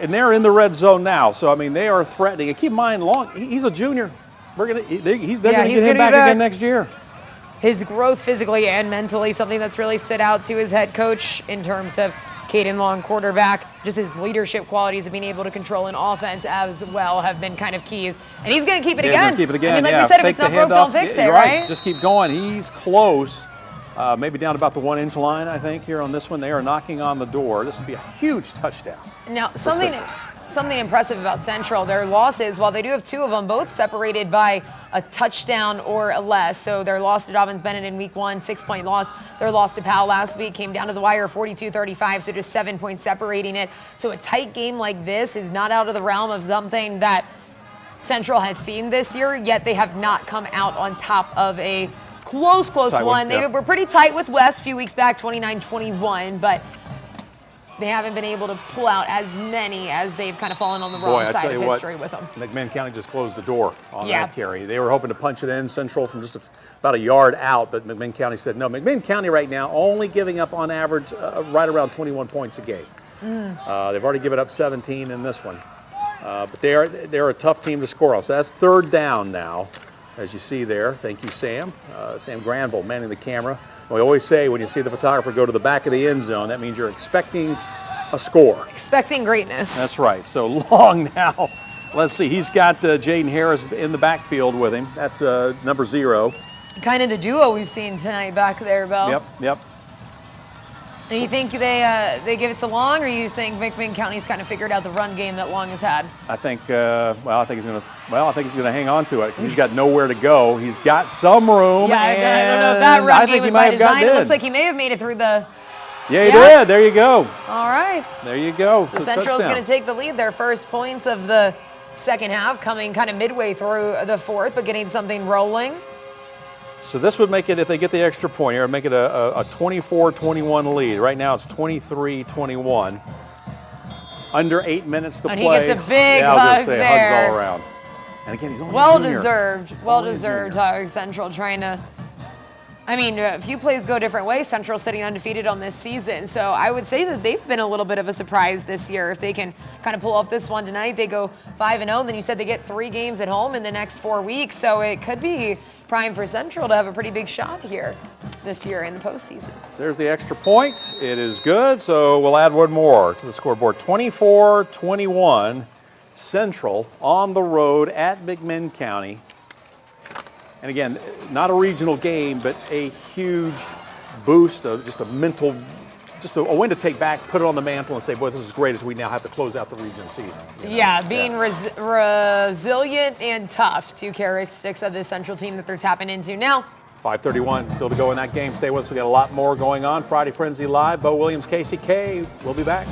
And they're in the red zone now, so I mean they are threatening. And keep in mind, Long, he's a junior. They're going to get him back again next year.
His growth physically and mentally, something that's really stood out to his head coach in terms of Caden Long, quarterback, just his leadership qualities of being able to control an offense as well have been kind of keys. And he's going to keep it again.
He's going to keep it again.
I mean, like we said, if it's not broke, don't fix it, right?
Just keep going. He's close. Maybe down about the 1-inch line, I think, here on this one. They are knocking on the door. This would be a huge touchdown.
Now, something impressive about Central, their losses, while they do have 2 of them, both separated by a touchdown or less. So their loss to Dobbins-Bennett in week 1, 6-point loss. Their loss to Powell last week came down to the wire, 42-35, so just 7 points separating it. So a tight game like this is not out of the realm of something that Central has seen this year, yet they have not come out on top of a close one. They were pretty tight with West a few weeks back, 29-21, but they haven't been able to pull out as many as they've kind of fallen on the wrong side of history with them.
McMinn County just closed the door on that carry. They were hoping to punch it in Central from just about a yard out, but McMinn County said no. McMinn County right now only giving up on average right around 21 points a game. They've already given up 17 in this one. But they're a tough team to score on. So that's 3rd down now, as you see there. Thank you, Sam. Sam Granville manning the camera. We always say when you see the photographer go to the back of the end zone, that means you're expecting a score.
Expecting greatness.
That's right. So Long now. Let's see. He's got Jaden Harris in the backfield with him. That's number 0.
Kind of the duo we've seen tonight back there, Bill.
Yep.
And you think they give it to Long, or you think McMinn County's kind of figured out the run game that Long has had?
I think he's going to hang on to it because he's got nowhere to go. He's got some room.
Yeah, I don't know if that run game was by design. It looks like he may have made it through the.
Yeah, he did. There you go.
All right.
There you go.
So Central's going to take the lead. Their first points of the second half coming kind of midway through the fourth, but getting something rolling.
So this would make it, if they get the extra point here, make it a 24-21 lead. Right now it's 23-21. Under 8 minutes to play.
And he gets a big hug there.
Hugs all around. And again, he's only
well-deserved hug. Central trying to, I mean, a few plays go different ways. Central sitting undefeated on this season. So I would say that they've been a little bit of a surprise this year. If they can kind of pull off this one tonight, they go 5-0. Then you said they get 3 games at home in the next 4 weeks. So it could be prime for Central to have a pretty big shot here this year in the postseason.
So there's the extra point. It is good, so we'll add one more to the scoreboard. 24-21, Central on the road at McMinn County. And again, not a regional game, but a huge boost, just a mental, just a win to take back, put it on the mantle and say, boy, this is great as we now have to close out the region season.
Yeah, being resilient and tough, 2 characteristics of this Central team that they're tapping into now.
5:31 still to go in that game. Stay with us. We got a lot more going on. Friday Frenzy Live. Bo Williams, KCK. We'll be back.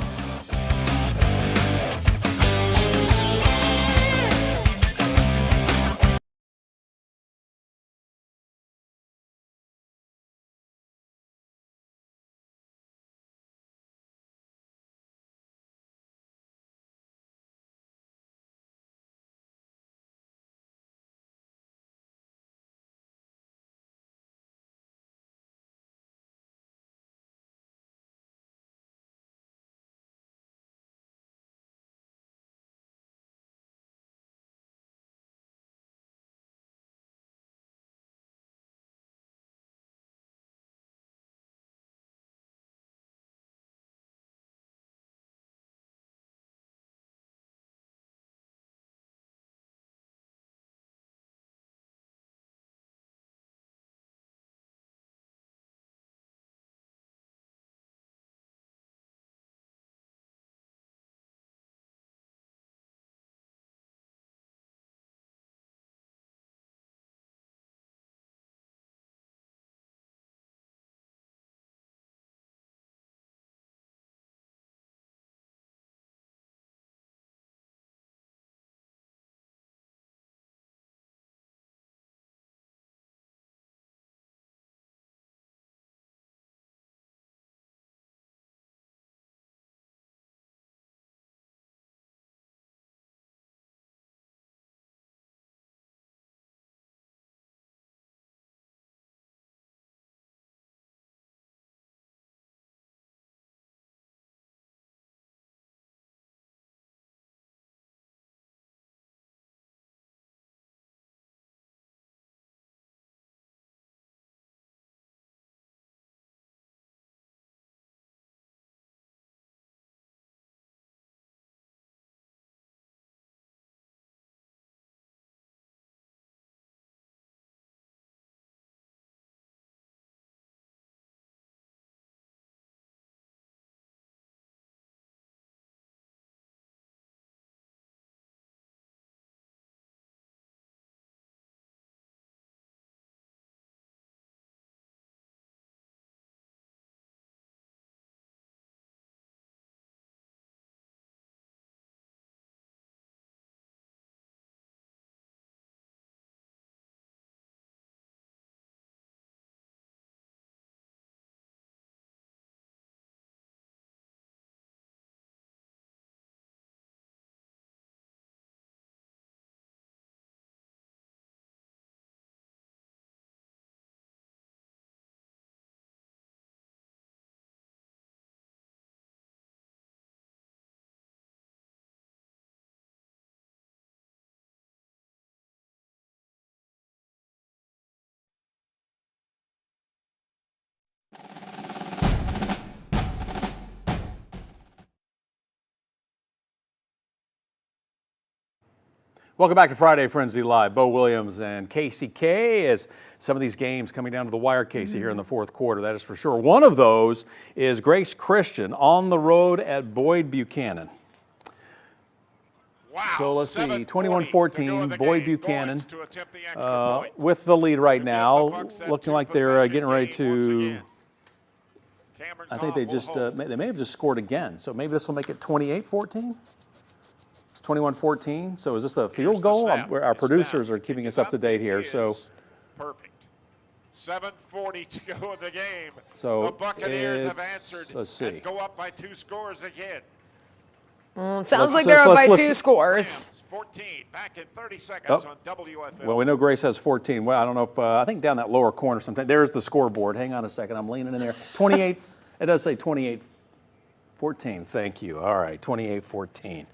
Welcome back to Friday Frenzy Live. Bo Williams and Casey K. As some of these games coming down to the wire, Casey, here in the fourth quarter, that is for sure. One of those is Grace Christian on the road at Boyd Buchanan.
Wow.
So let's see, 21-14, Boyd Buchanan
Point.
with the lead right now, looking like they're getting ready to, I think they just, they may have just scored again. So maybe this will make it 28-14? It's 21-14. So is this a field goal? Our producers are keeping us up to date here. So
perfect. 7:40 to go in the game.
So
the Buccaneers have answered.
Let's see.
And go up by 2 scores again.
Sounds like they're up by 2 scores.
14, back in 30 seconds on WFL.
Well, we know Grace has 14. Well, I don't know if, I think down that lower corner sometime. There's the scoreboard. Hang on a second. I'm leaning in there. 28, it does say 28-14. Thank you. All right, 28-14.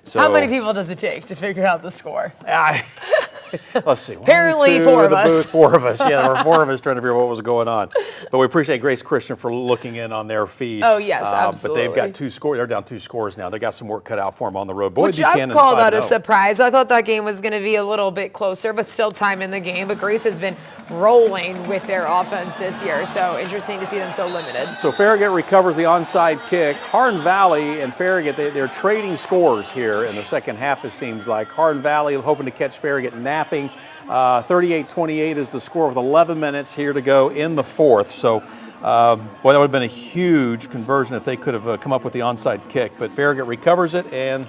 So,
how many people does it take to figure out the score?
Let's see.
Apparently 4 of us.
4 of us. Yeah, there were 4 of us trying to figure out what was going on. But we appreciate Grace Christian for looking in on their feed.
Oh, yes, absolutely.
But they've got 2 scores. They're down 2 scores now. They got some work cut out for them on the road.
Which I'd call that a surprise. I thought that game was going to be a little bit closer, but still time in the game. But Grace has been rolling with their offense this year, so interesting to see them so limited.
So Farragut recovers the onside kick. Hardin Valley and Farragut, they're trading scores here in the second half, it seems like. Hardin Valley hoping to catch Farragut napping. 38-28 is the score with 11 minutes here to go in the fourth. So, boy, that would have been a huge conversion if they could have come up with the onside kick. But Farragut recovers it, and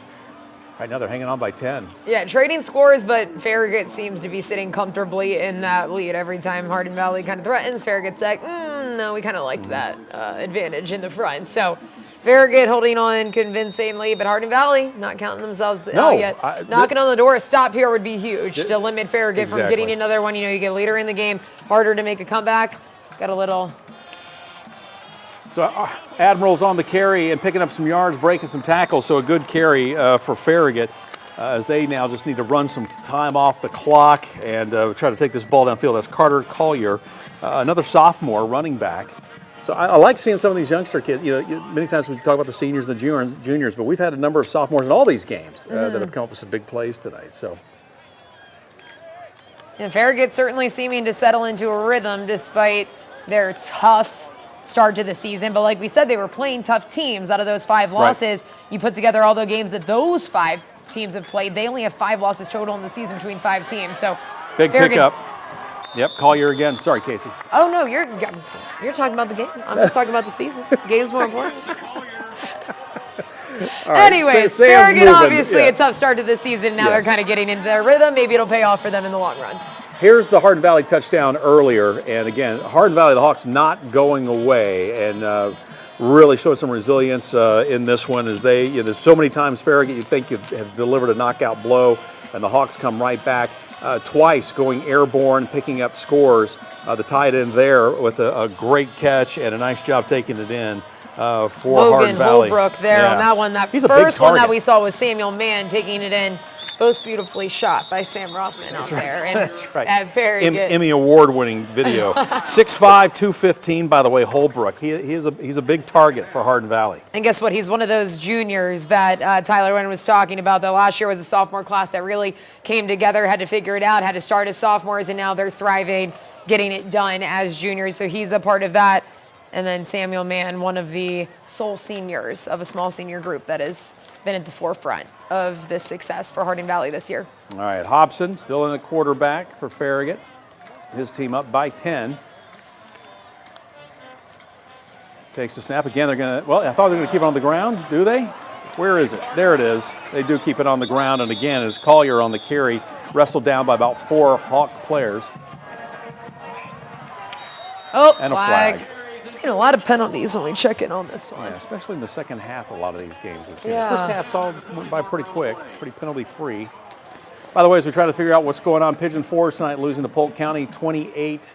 right now they're hanging on by 10.
Yeah, trading scores, but Farragut seems to be sitting comfortably in that lead. Every time Hardin Valley kind of threatens, Farragut's like, no, we kind of liked that advantage in the front. So Farragut holding on convincingly, but Hardin Valley not counting themselves out yet. Knocking on the door, a stop here would be huge to limit Farragut from getting another one. You know, you get later in the game, harder to make a comeback. Got a little...
So Admiral's on the carry and picking up some yards, breaking some tackles, so a good carry for Farragut as they now just need to run some time off the clock and try to take this ball downfield. That's Carter Collier, another sophomore running back. So I like seeing some of these youngster kids. You know, many times we talk about the seniors and the juniors, but we've had a number of sophomores in all these games that have come up with some big plays tonight. So.
And Farragut certainly seeming to settle into a rhythm despite their tough start to the season. But like we said, they were playing tough teams. Out of those 5 losses, you put together all the games that those 5 teams have played. They only have 5 losses total in the season between 5 teams. So
big pickup. Yep, Collier again. Sorry, Casey.
Oh no, you're talking about the game. I'm just talking about the season. Game's more important. Right, anyways, Farragut obviously a tough start to the season. Now they're kind of getting into their rhythm. Maybe it'll pay off for them in the long run.
Here's the Hardin Valley touchdown earlier, and again, Hardin Valley, the Hawks not going away, and really showed some resilience in this one. As they, there's so many times Farragut you think has delivered a knockout blow, and the Hawks come right back. Twice going airborne, picking up scores. The tight end there with a great catch and a nice job taking it in for Hardin Valley.
Logan Holbrook there on that one. That first one that we saw was Samuel Mann taking it in. Both beautifully shot by Sam Rothman out there. And
that's right.
Very good.
Emmy Award-winning video. 6'5", 215, by the way, Holbrook. He's a big target for Hardin Valley.
And guess what? He's one of those juniors that Tyler Wynn was talking about. The last year was a sophomore class that really came together, had to figure it out, had to start as sophomores, and now they're thriving, getting it done as juniors. So he's a part of that. And then Samuel Mann, one of the sole seniors of a small senior group that has been at the forefront of this success for Hardin Valley this year.
All right, Hobson still in a quarterback for Farragut. His team up by 10. Takes the snap again. They're gonna. Well, I thought they were gonna keep it on the ground. Do they? Where is it? There it is. They do keep it on the ground. And again, as Collier on the carry, wrestled down by about 4 Hawk players.
Oh,
and a flag.
A lot of penalties when we check in on this one.
Yeah, especially in the second half, a lot of these games we've seen. The first half went by pretty quick, pretty penalty-free. By the way, as we try to figure out what's going on, Pigeon Forge tonight losing to Polk County 28-7.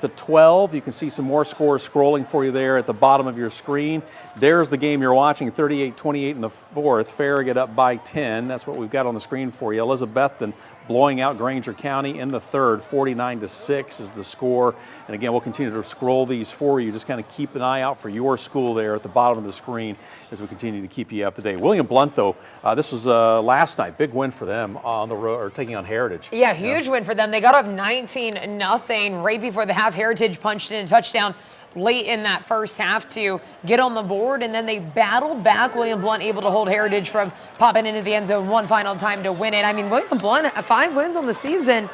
to 12. You can see some more scores scrolling for you there at the bottom of your screen. There's the game you're watching, 38-28 in the fourth. Farragut up by 10. That's what we've got on the screen for you. Elizabethton blowing out Granger County in the third, 49-6 is the score. And again, we'll continue to scroll these for you. Just kind of keep an eye out for your school there at the bottom of the screen as we continue to keep you up to date. William Blount, though, this was last night. Big win for them on the road, or taking on Heritage.
Yeah, huge win for them. They got up 19-0 right before the half. Heritage punched in a touchdown late in that first half to get on the board, and then they battled back. William Blount able to hold Heritage from popping into the end zone one final time to win it. I mean, William Blount, 5 wins on the season.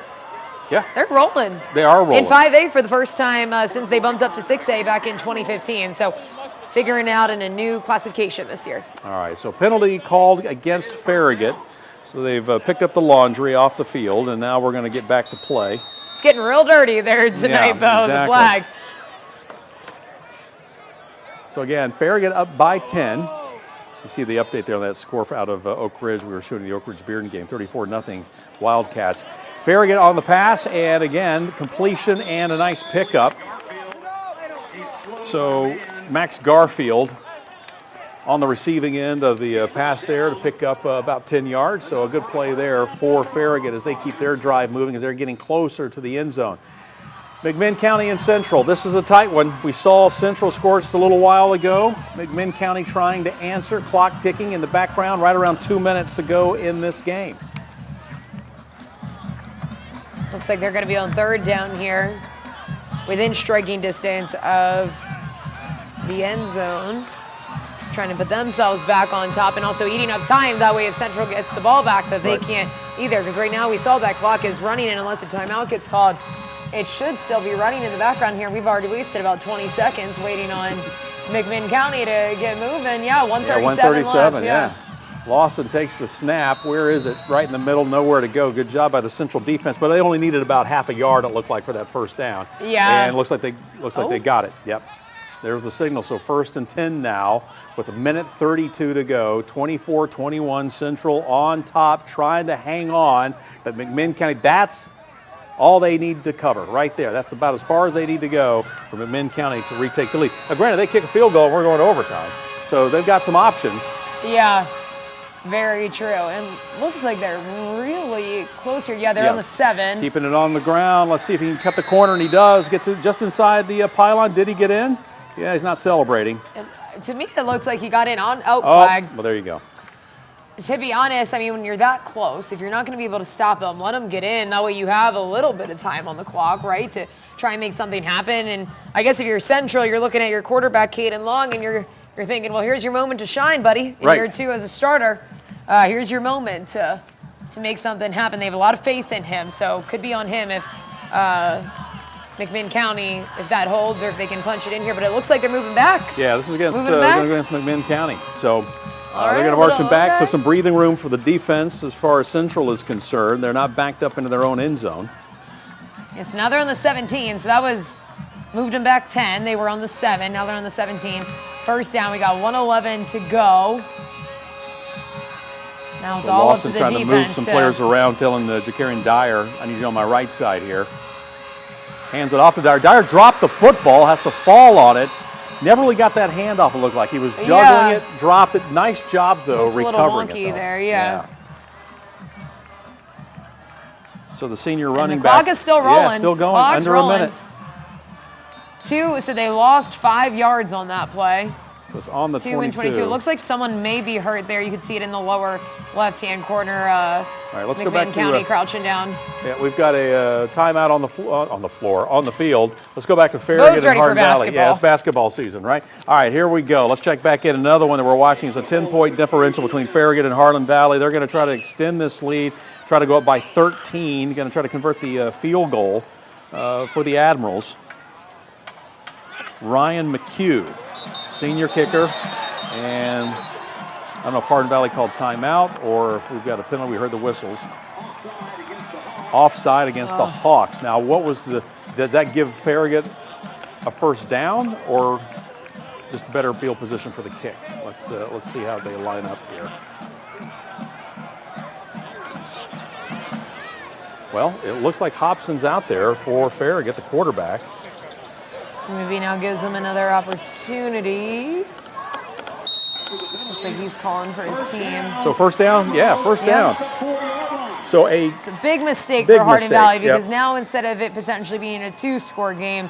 Yeah.
They're rolling.
They are rolling.
In 5A for the first time since they bumped up to 6A back in 2015. So figuring out in a new classification this year.
All right, so penalty called against Farragut. So they've picked up the laundry off the field, and now we're going to get back to play.
It's getting real dirty there tonight, Bo,
exactly.
the flag.
So again, Farragut up by 10. You see the update there on that score out of Oak Ridge. We were shooting the Oak Ridge Bearden game, 34-0 Wildcats. Farragut on the pass, and again, completion and a nice pickup. So Max Garfield on the receiving end of the pass there to pick up about 10 yards. So a good play there for Farragut as they keep their drive moving as they're getting closer to the end zone. McMinn County and Central, this is a tight one. We saw Central score just a little while ago. McMinn County trying to answer, clock ticking in the background, right around 2 minutes to go in this game.
Looks like they're going to be on third down here, within striking distance of the end zone. Trying to put themselves back on top and also eating up time. That way if Central gets the ball back, that they can't either. Because right now we saw that clock is running, and unless a timeout gets called, it should still be running in the background here. We've already wasted about 20 seconds waiting on McMinn County to get moving. Yeah, 137 left.
Yeah. Lawson takes the snap. Where is it? Right in the middle, nowhere to go. Good job by the Central defense, but they only needed about half a yard, it looked like, for that first down.
Yeah.
And it looks like they got it. Yep. There's the signal. So 1st and 10 now with 1:32 to go. 24-21 Central on top, trying to hang on. But McMinn County, that's all they need to cover right there. That's about as far as they need to go for McMinn County to retake the lead. Now, granted, they kick a field goal and we're going to overtime. So they've got some options.
Yeah, very true. And looks like they're really close here. Yeah, they're on the 7.
Keeping it on the ground. Let's see if he can cut the corner, and he does. Gets it just inside the pylon. Did he get in? Yeah, he's not celebrating.
To me, it looks like he got in on flag.
Well, there you go.
To be honest, I mean, when you're that close, if you're not going to be able to stop them, let them get in. That way you have a little bit of time on the clock, right, to try and make something happen. And I guess if you're Central, you're looking at your quarterback, Caden Long, and you're thinking, well, here's your moment to shine, buddy. In year 2 as a starter, here's your moment to make something happen. They have a lot of faith in him, so could be on him if McMinn County, if that holds, or if they can punch it in here. But it looks like they're moving back.
Yeah, this is against McMinn County. So they're going to march him back. So some breathing room for the defense as far as Central is concerned. They're not backed up into their own end zone.
Yes, now they're on the 17. So that was moved them back 10. They were on the 7. Now they're on the 17. First down. We got 1:11 to go. Now it's all up to the defense.
Trying to move some players around, telling Jacarian Dyer, I need you on my right side here. Hands it off to Dyer. Dyer dropped the football, has to fall on it. Never really got that handoff, it looked like. He was juggling it, dropped it. Nice job, though, recovering it.
It's a little wonky there, yeah.
So the senior running
back. The clock is still rolling.
Yeah, still going,
Clock's
under
rolling.
a minute.
2, so they lost 5 yards on that play.
So it's on the 22.
2-22. It looks like someone may be hurt there. You can see it in the lower left-hand corner.
All right, let's go back to
County crouching down.
Yeah, we've got a timeout on the field. Let's go back to Farragut and Hardin Valley. Yeah, it's basketball season, right? All right, here we go. Let's check back in. Another one that we're watching is a 10-point differential between Farragut and Hardin Valley. They're going to try to extend this lead, try to go up by 13. Going to try to convert the field goal for the Admirals. Ryan McHugh, senior kicker, and I don't know if Hardin Valley called timeout or if we've got a penalty. We heard the whistles. Offside against the Hawks. Now, does that give Farragut a first down or just better field position for the kick? Let's see how they line up here. Well, it looks like Hobson's out there for Farragut, the quarterback.
So maybe now gives him another opportunity. Looks like he's calling for his team.
So first down? Yeah, first down. So
it's a big mistake for Hardin Valley because now instead of it potentially being a 2-score game,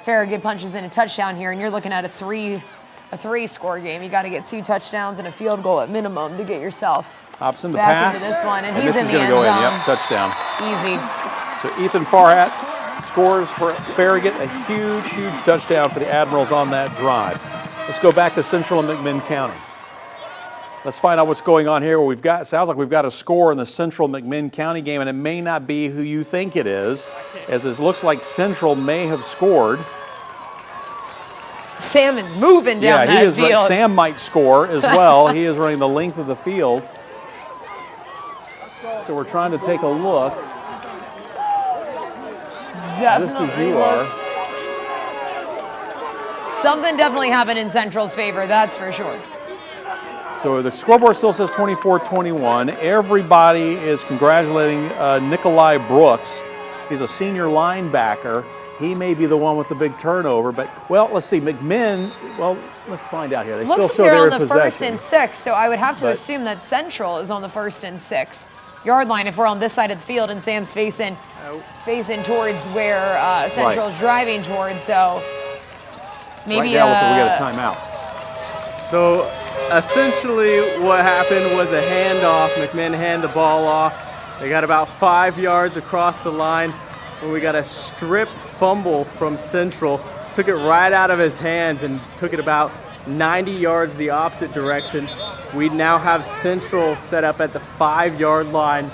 Farragut punches in a touchdown here, and you're looking at a 3-score game. You got to get 2 touchdowns and a field goal at minimum to get yourself
option to
back
pass.
into this one, and he's
this
in
is
the
going
end
to go
zone.
in. Yep, touchdown.
Easy.
So Ethan Farragut scores for Farragut, a huge, huge touchdown for the Admirals on that drive. Let's go back to Central and McMinn County. Let's find out what's going on here. Sounds like we've got a score in the Central McMinn County game, and it may not be who you think it is, as it looks like Central may have scored.
Sam is moving down that field.
Right. Sam might score as well. He is running the length of the field. So we're trying to take a look.
Definitely.
Just as you are.
Something definitely happened in Central's favor, that's for sure.
So the scoreboard still says 24-21. Everybody is congratulating Nikolai Brooks. He's a senior linebacker. He may be the one with the big turnover, but, well, let's see. McMinn, well, let's find out here. They still show their possession.
Looks like they're on the 1st and 6, so I would have to assume that Central is on the 1st and 6 yard line if we're on this side of the field and Sam's facing towards where Central's driving towards, so maybe
right now, we got a timeout.
So essentially what happened was a handoff. McMinn handed the ball off. They got about 5 yards across the line when we got a strip fumble from Central. Took it right out of his hands and took it about 90 yards the opposite direction. We now have Central set up at the 5-yard line,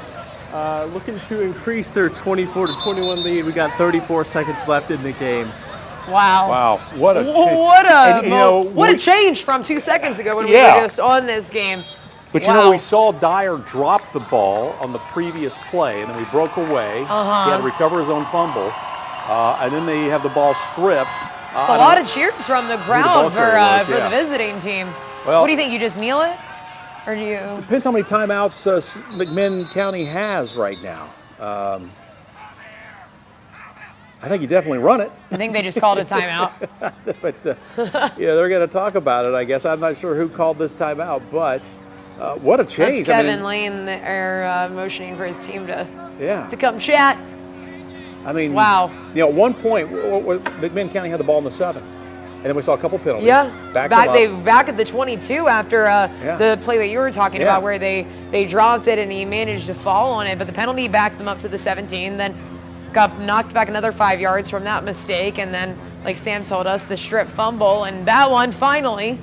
looking to increase their 24-21 lead. We got 34 seconds left in the game.
Wow.
Wow. What a change.
What a change from 2 seconds ago when we were just on this game.
But you know, we saw Dyer drop the ball on the previous play, and then we broke away. He had to recover his own fumble. And then they have the ball stripped.
It's a lot of cheers from the crowd for the visiting team. Well, what do you think? You just kneel it? Or do you?
Depends how many timeouts McMinn County has right now. I think you definitely run it.
I think they just called a timeout.
But they're going to talk about it, I guess. I'm not sure who called this timeout, but what a change.
That's Kevin Lane there motioning for his team to come chat.
I mean,
wow.
At one point, McMinn County had the ball in the 7, and then we saw a couple penalties.
Yeah, back at the 22 after the play that you were talking about, where they dropped it and he managed to fall on it, but the penalty backed them up to the 17. Then got knocked back another 5 yards from that mistake, and then, like Sam told us, the strip fumble, and that one finally.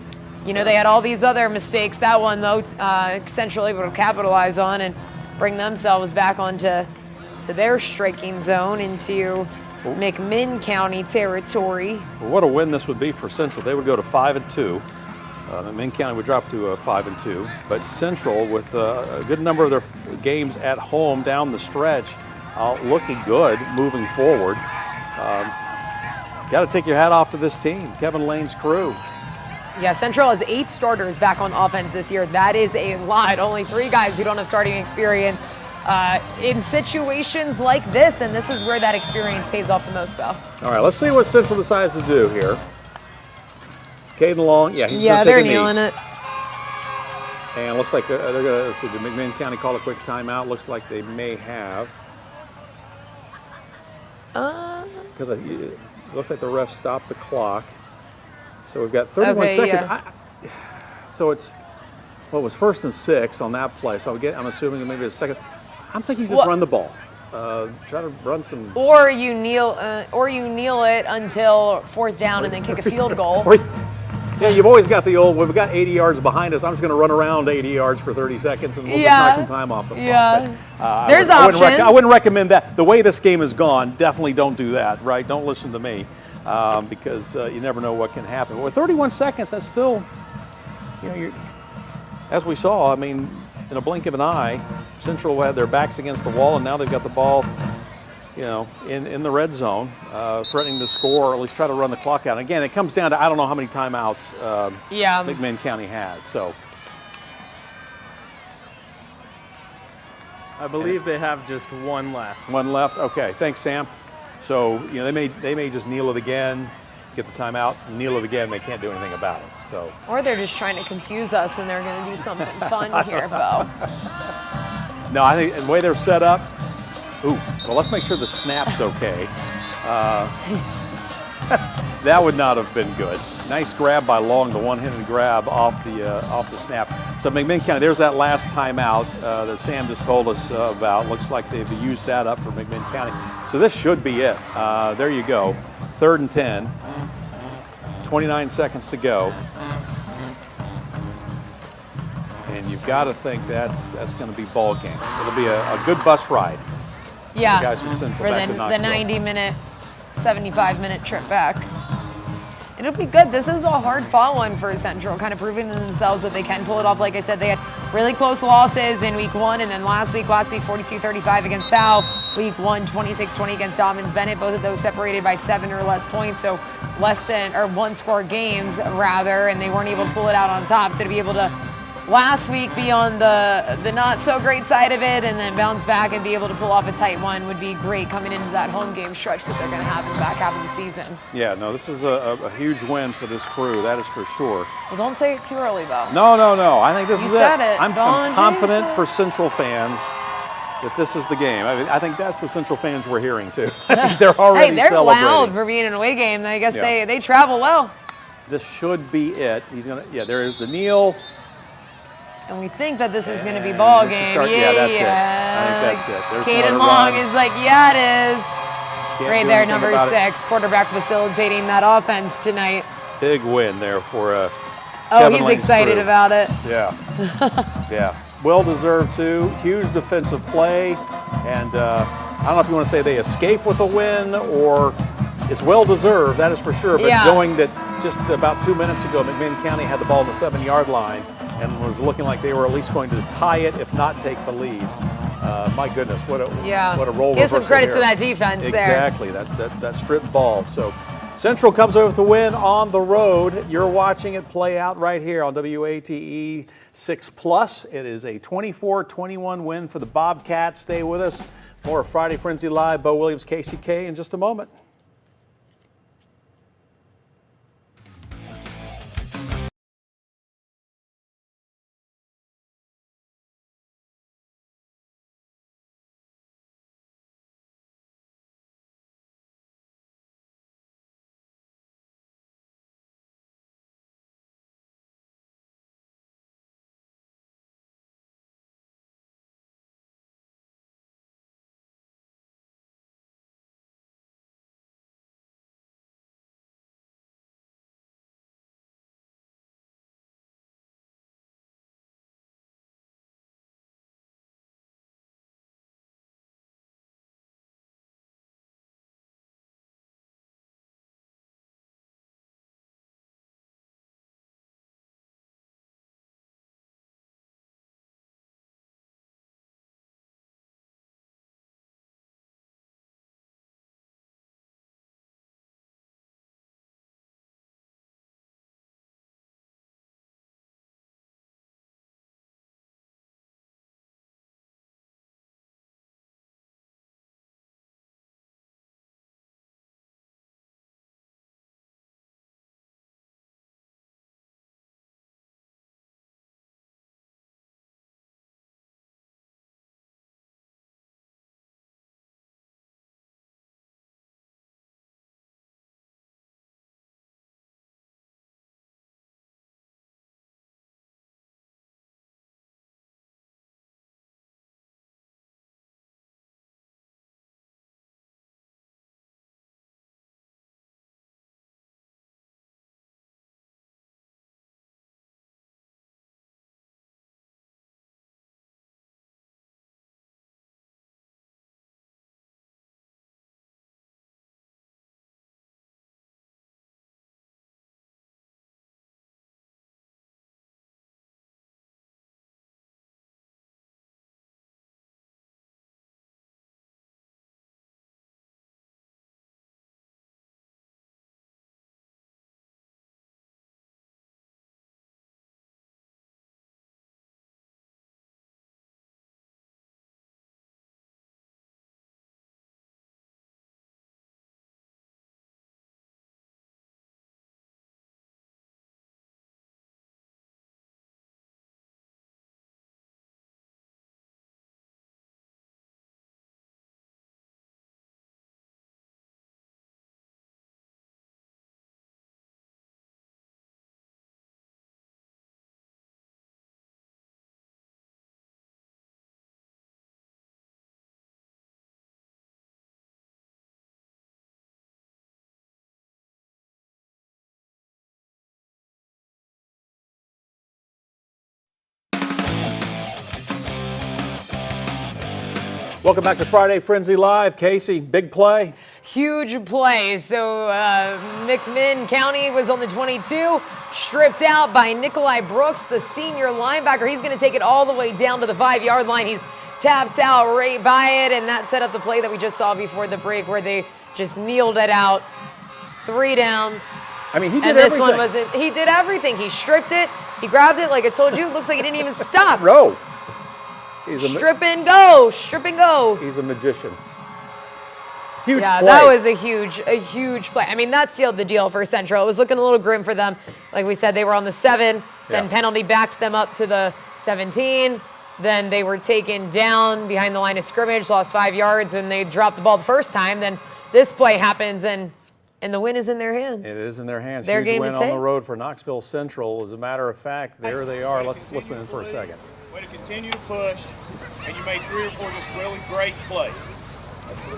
They had all these other mistakes. That one, though, Central able to capitalize on and bring themselves back onto their striking zone into McMinn County territory.
Well, what a win this would be for Central. They would go to 5-2. McMinn County would drop to 5-2. But Central, with a good number of their games at home down the stretch, looking good moving forward. Got to take your hat off to this team, Kevin Lane's crew.
Yeah, Central has 8 starters back on offense this year. That is a lot. Only 3 guys who don't have starting experience in situations like this, and this is where that experience pays off the most, Bell.
All right, let's see what Central decides to do here. Caden Long, he's going to take a knee.
They're kneeling it.
And it looks like they're going to, let's see, did McMinn County call a quick timeout? Looks like they may have. Because it looks like the ref stopped the clock. So we've got 31 seconds.
Yeah.
So it was 1st and 6 on that play. So I'm assuming maybe a second. I'm thinking just run the ball. Try to run some.
Or you kneel it until 4th down and then kick a field goal.
You've always got the old, we've got 80 yards behind us. I'm just going to run around 80 yards for 30 seconds and we'll just knock some time off the clock.
Yeah.
But,
there's options.
I wouldn't recommend that. The way this game has gone, definitely don't do that, right? Don't listen to me because you never know what can happen. With 31 seconds, that's still, as we saw, I mean, in a blink of an eye, Central had their backs against the wall, and now they've got the ball, in the red zone, threatening to score, or at least try to run the clock out. And again, it comes down to I don't know how many timeouts McMinn County has. So
I believe they have just 1 left.
1 left. Okay, thanks, Sam. So they may just kneel it again. get the timeout, kneel it again. They can't do anything about it. So.
Or they're just trying to confuse us, and they're going to do something fun here, Bo.
No, I think the way they're set up. Ooh, well, let's make sure the snap's okay. That would not have been good. Nice grab by Long, the one-handed grab off the snap. So McMinn County, there's that last timeout that Sam just told us about. Looks like they've used that up for McMinn County. So this should be it. There you go. 3rd and 10. 29 seconds to go. And you've got to think that's going to be ball game. It'll be a good bus ride.
Yeah,
the guys from Central
for
back to
the
Knoxville.
90-minute, 75-minute trip back. It'll be good. This is a hard-fought one for Central, kind of proving to themselves that they can pull it off. Like I said, they had really close losses in week 1, and then last week 42-35 against Powell. Week 1, 26-20 against Dobbins Bennett. Both of those separated by 7 or less points, so one-score games rather, and they weren't able to pull it out on top. So to be able to last week be on the not so great side of it and then bounce back and be able to pull off a tight one would be great coming into that home game stretch that they're going to have in the back half of the season.
Yeah, no, this is a huge win for this crew, that is for sure.
Well, don't say it too early, though.
No. I think this
You
is
said
it.
it.
I'm
Don
confident
Jason.
for Central fans that this is the game. I think that's the Central fans we're hearing, too. I think they're already
they're
celebrating.
loud for being an away game. I guess
Yeah.
they travel well.
This should be it. There is the kneel.
And we think that this is going to be ball game.
That's it. I think that's it. There's
Caden
another
Long
run.
is like, yeah, it is.
Can't
Right
do
there,
anything
number
about
6, quarterback facilitating that offense tonight.
Big win there for
Oh,
Kevin
he's
Lane's
excited
crew.
about it.
Yeah. Yeah. Well deserved too. Huge defensive play. And I don't know if you want to say they escape with a win or it's well deserved, that is for sure. But knowing that just about 2 minutes ago, McMinn County had the ball on the 7-yard line and was looking like they were at least going to tie it, if not take the lead. My goodness, what a role
Give some
reversal
credit
here.
to that defense
Exactly, that strip ball. So Central comes away with the win on the road. You're watching it play out right here on WATE 6+. It is a 24-21 win for the Bobcats. Stay with us. More Friday Frenzy Live. Bo Williams, KCK in just a moment. Welcome back to Friday Frenzy Live. Casey, big play.
Huge play. So McMinn County was on the 22, stripped out by Nikolai Brooks, the senior linebacker. He's going to take it all the way down to the 5-yard line. He's tapped out right by it, and that set up the play that we just saw before the break where they just kneeled it out. 3 downs.
I mean, he did
and this
everything.
one wasn't. He did everything. He stripped it. He grabbed it. Like I told you, it looks like he didn't even stop.
Row.
Strip and go. Strip and go.
He's a magician. Huge
yeah,
play.
that was a huge play. I mean, that sealed the deal for Central. It was looking a little grim for them. Like we said, they were on the 7. Then penalty backed them up to the 17. Then they were taken down behind the line of scrimmage, lost 5 yards, and they dropped the ball the first time. Then this play happens, and the win is in their hands.
It is in their hands.
Their
Huge
game
win
to
on the
take.
road for Knoxville Central. As a matter of fact, there they are. Let's listen in for a second.
Way to continue to push, and you made 3 or 4 just really great plays.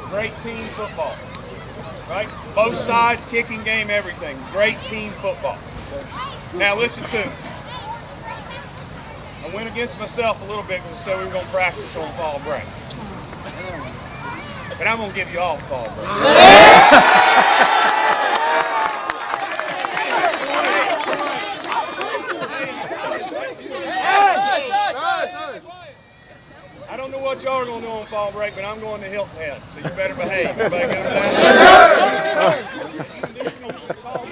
Great team football, right? Both sides, kicking game, everything. Great team football. Now listen to me. I went against myself a little bit because I said we were going to practice on fall break. But I'm going to give you all fall break. I don't know what y'all are going to do on fall break, but I'm going to Hilton Head, so you better behave. Everybody good with that?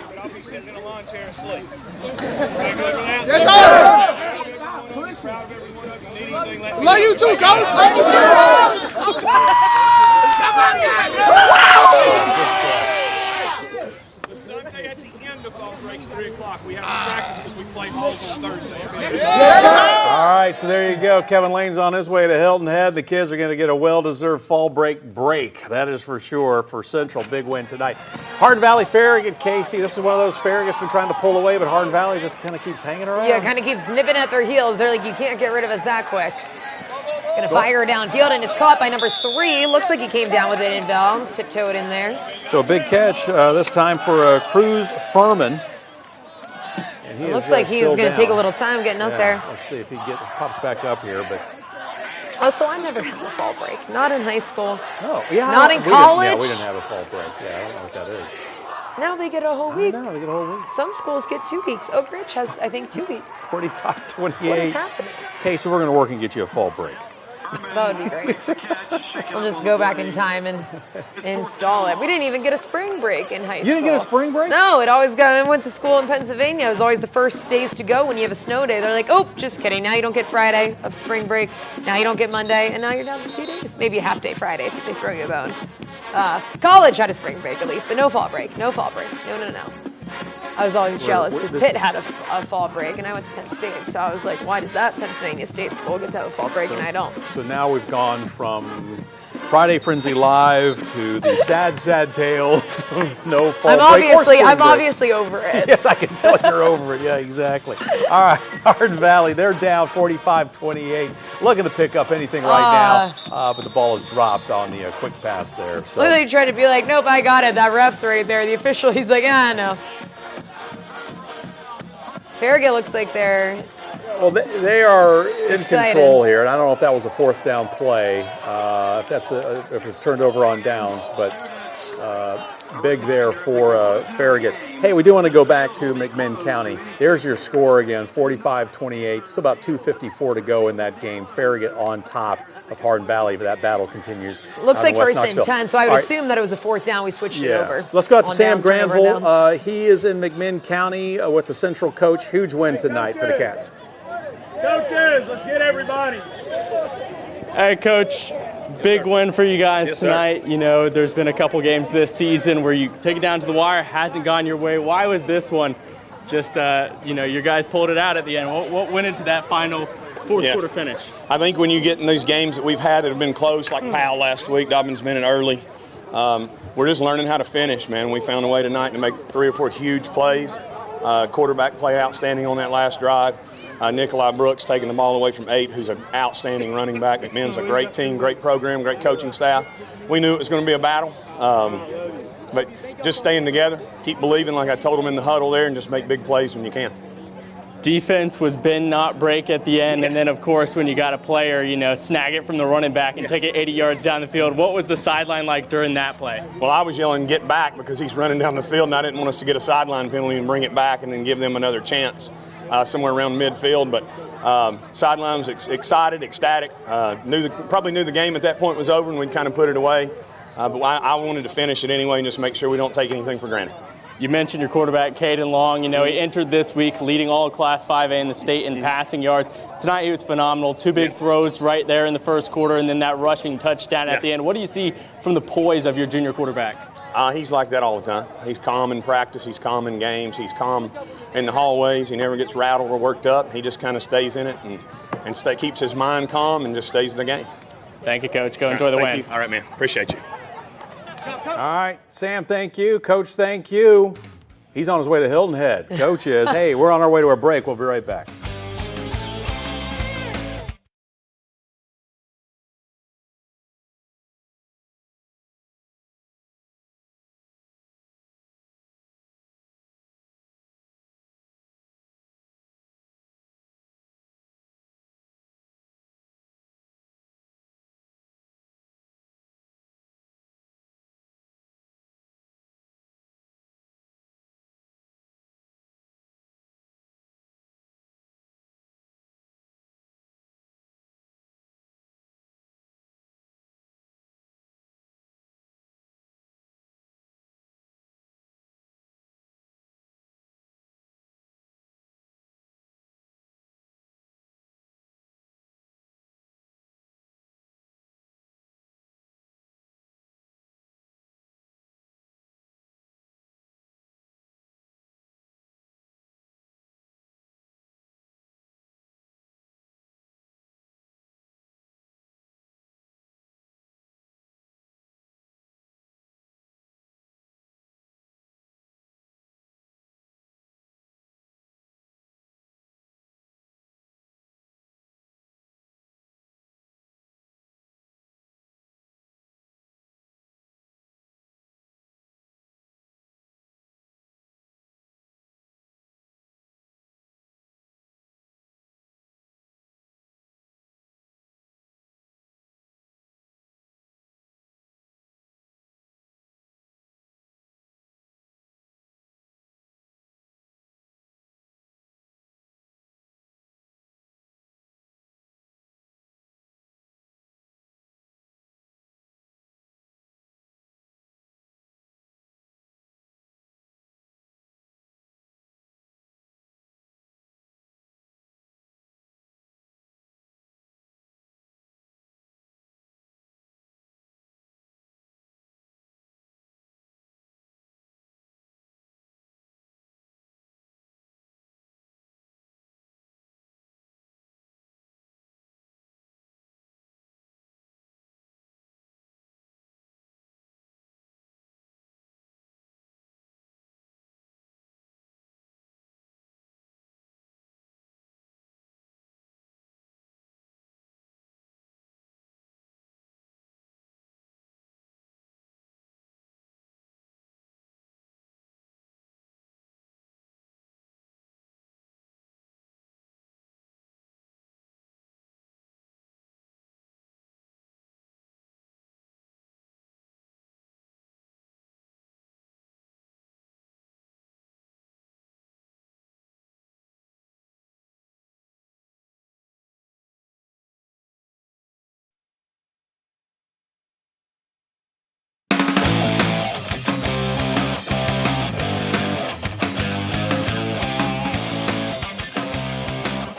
But I'll be sitting in a lawn chair asleep. Everybody good with that? Yes, sir! Proud of every one of you. Need anything, let me know.
Love you too, coach. Love you too. Come on,
The Sunday at the end of fall break's 3 o'clock. We have to practice because we play balls on Thursday.
All right, so there you go. Kevin Lane's on his way to Hilton Head. The kids are going to get a well-deserved fall break. That is for sure for Central. Big win tonight. Hardin Valley Farragut, Casey. This is one of those Farragut's been trying to pull away, but Hardin Valley just kind of keeps hanging around.
Yeah, kind of keeps nipping at their heels. They're like, you can't get rid of us that quick. Going to fire downfield, and it's caught by number 3. Looks like he came down with it in bounds, tiptoed in there.
So a big catch this time for Cruz Furman. And
It looks like he was going to take a little time getting up there.
Let's see if he pops back up here. But
so I never had a fall break. Not in high school.
No, yeah,
not in college.
We didn't have a fall break. Yeah, I don't know what that is.
Now they get a whole week.
No, they get a whole week.
Some schools get 2 weeks. Oak Ridge has, I think, 2 weeks.
45-28.
What is happening?
Okay, so we're going to work and get you a fall break.
That would be great. We'll just go back in time and install it. We didn't even get a spring break in high school.
You didn't get a spring break?
No, I went to school in Pennsylvania. It was always the first days to go when you have a snow day. They're like, oh, just kidding. Now you don't get Friday of spring break. Now you don't get Monday. And now you're down to 2 days. Maybe a half day Friday if they throw you a bone. College had a spring break at least, but no fall break. No fall break. No. I was always jealous because Pitt had a fall break, and I went to Penn State. So I was like, why does that Pennsylvania State school get to have a fall break and I don't?
So now we've gone from Friday Frenzy Live to the sad tales of no fall break.
I'm obviously over it.
Yes, I can tell you're over it. Yeah, exactly. All right, Hardin Valley, they're down 45-28. Looking to pick up anything right now, but the ball is dropped on the quick pass there. So.
Literally tried to be like, nope, I got it. That ref's right there. The official, he's like, no. Farragut looks like they're
Well, they are in
excited.
Control here, and I don't know if that was a 4th down play, if it's turned over on downs, but big there for Farragut. Hey, we do want to go back to McMinn County. There's your score again, 45-28. Still about 2:54 to go in that game. Farragut on top of Hardin Valley, but that battle continues.
Looks like
West
1st and
Knoxville.
10, so I would assume that it was a 4th down. We switched it over.
So let's go out to Sam
downs, turnover
Granville. He is in McMinn County with the Central coach. Huge win tonight for the Cats.
Coaches, let's get everybody.
Hey, Coach. Big win for you guys tonight. You know, there's been a couple games this season where you take it down to the wire, hasn't gone your way. Why was this one just, your guys pulled it out at the end? What went into that final fourth quarter finish?
I think when you get in these games that we've had that have been close, like Powell last week, Dobbins minute early, we're just learning how to finish, man. We found a way tonight to make 3 or 4 huge plays. Quarterback play outstanding on that last drive. Nikolai Brooks taking the ball away from 8, who's an outstanding running back. McMinn's a great team, great program, great coaching staff. We knew it was going to be a battle, but just staying together, keep believing like I told them in the huddle there, and just make big plays when you can.
Defense was bend, not break at the end, and then, of course, when you got a player, snag it from the running back and take it 80 yards down the field. What was the sideline like during that play?
Well, I was yelling, get back, because he's running down the field, and I didn't want us to get a sideline penalty and bring it back and then give them another chance somewhere around midfield. But sideline was excited, ecstatic, probably knew the game at that point was over and we'd kind of put it away. But I wanted to finish it anyway and just make sure we don't take anything for granted.
You mentioned your quarterback, Caden Long. He entered this week leading all of Class 5A in the state in passing yards. Tonight he was phenomenal. 2 big throws right there in the first quarter and then that rushing touchdown at the end. What do you see from the poise of your junior quarterback?
He's like that all the time. He's calm in practice. He's calm in games. He's calm in the hallways. He never gets rattled or worked up. He just kind of stays in it and keeps his mind calm and just stays in the game.
Thank you, Coach. Go enjoy the win.
You. All right, man. Appreciate you.
All right, Sam, thank you. Coach, thank you. He's on his way to Hilton Head. Coach is. Hey, we're on our way to a break. We'll be right back.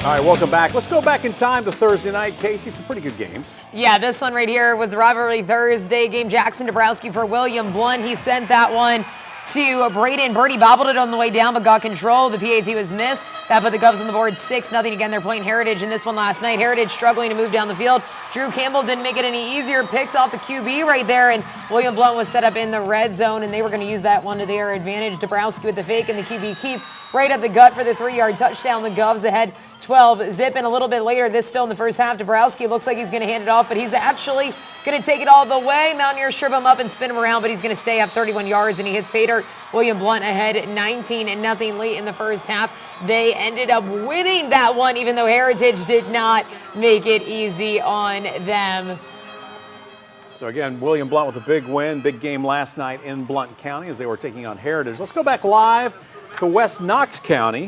All right, welcome back. Let's go back in time to Thursday night. Casey, some pretty good games.
Yeah, this one right here was the rivalry Thursday game. Jackson Dabrowski for William Blunt. He sent that one to Bearden. Birdie bobbled it on the way down, but got control. The PAT was missed. That put the Govs on the board 6-0. Again, they're playing Heritage in this one last night. Heritage struggling to move down the field. Drew Campbell didn't make it any easier. Picked off the QB right there, and William Blunt was set up in the red zone, and they were going to use that one to their advantage. Dabrowski with the fake and the QB keep right up the gut for the 3-yard touchdown. The Govs ahead 12-zip, and a little bit later, this still in the first half, Dabrowski looks like he's going to hand it off, but he's actually going to take it all the way. Mountaineers strip him up and spin him around, but he's going to stay up 31 yards, and he hits pay dirt. William Blunt ahead 19-0 late in the first half. They ended up winning that one, even though Heritage did not make it easy on them.
So again, William Blount with a big win, big game last night in Blount County as they were taking on Heritage. Let's go back live to West Knox County.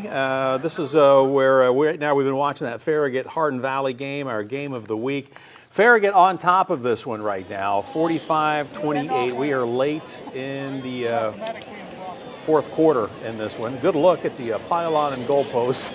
This is where we've been watching that Farragut Hardin Valley game, our game of the week. Farragut on top of this one right now, 45-28. We are late in the fourth quarter in this one. Good look at the pylon and goalposts.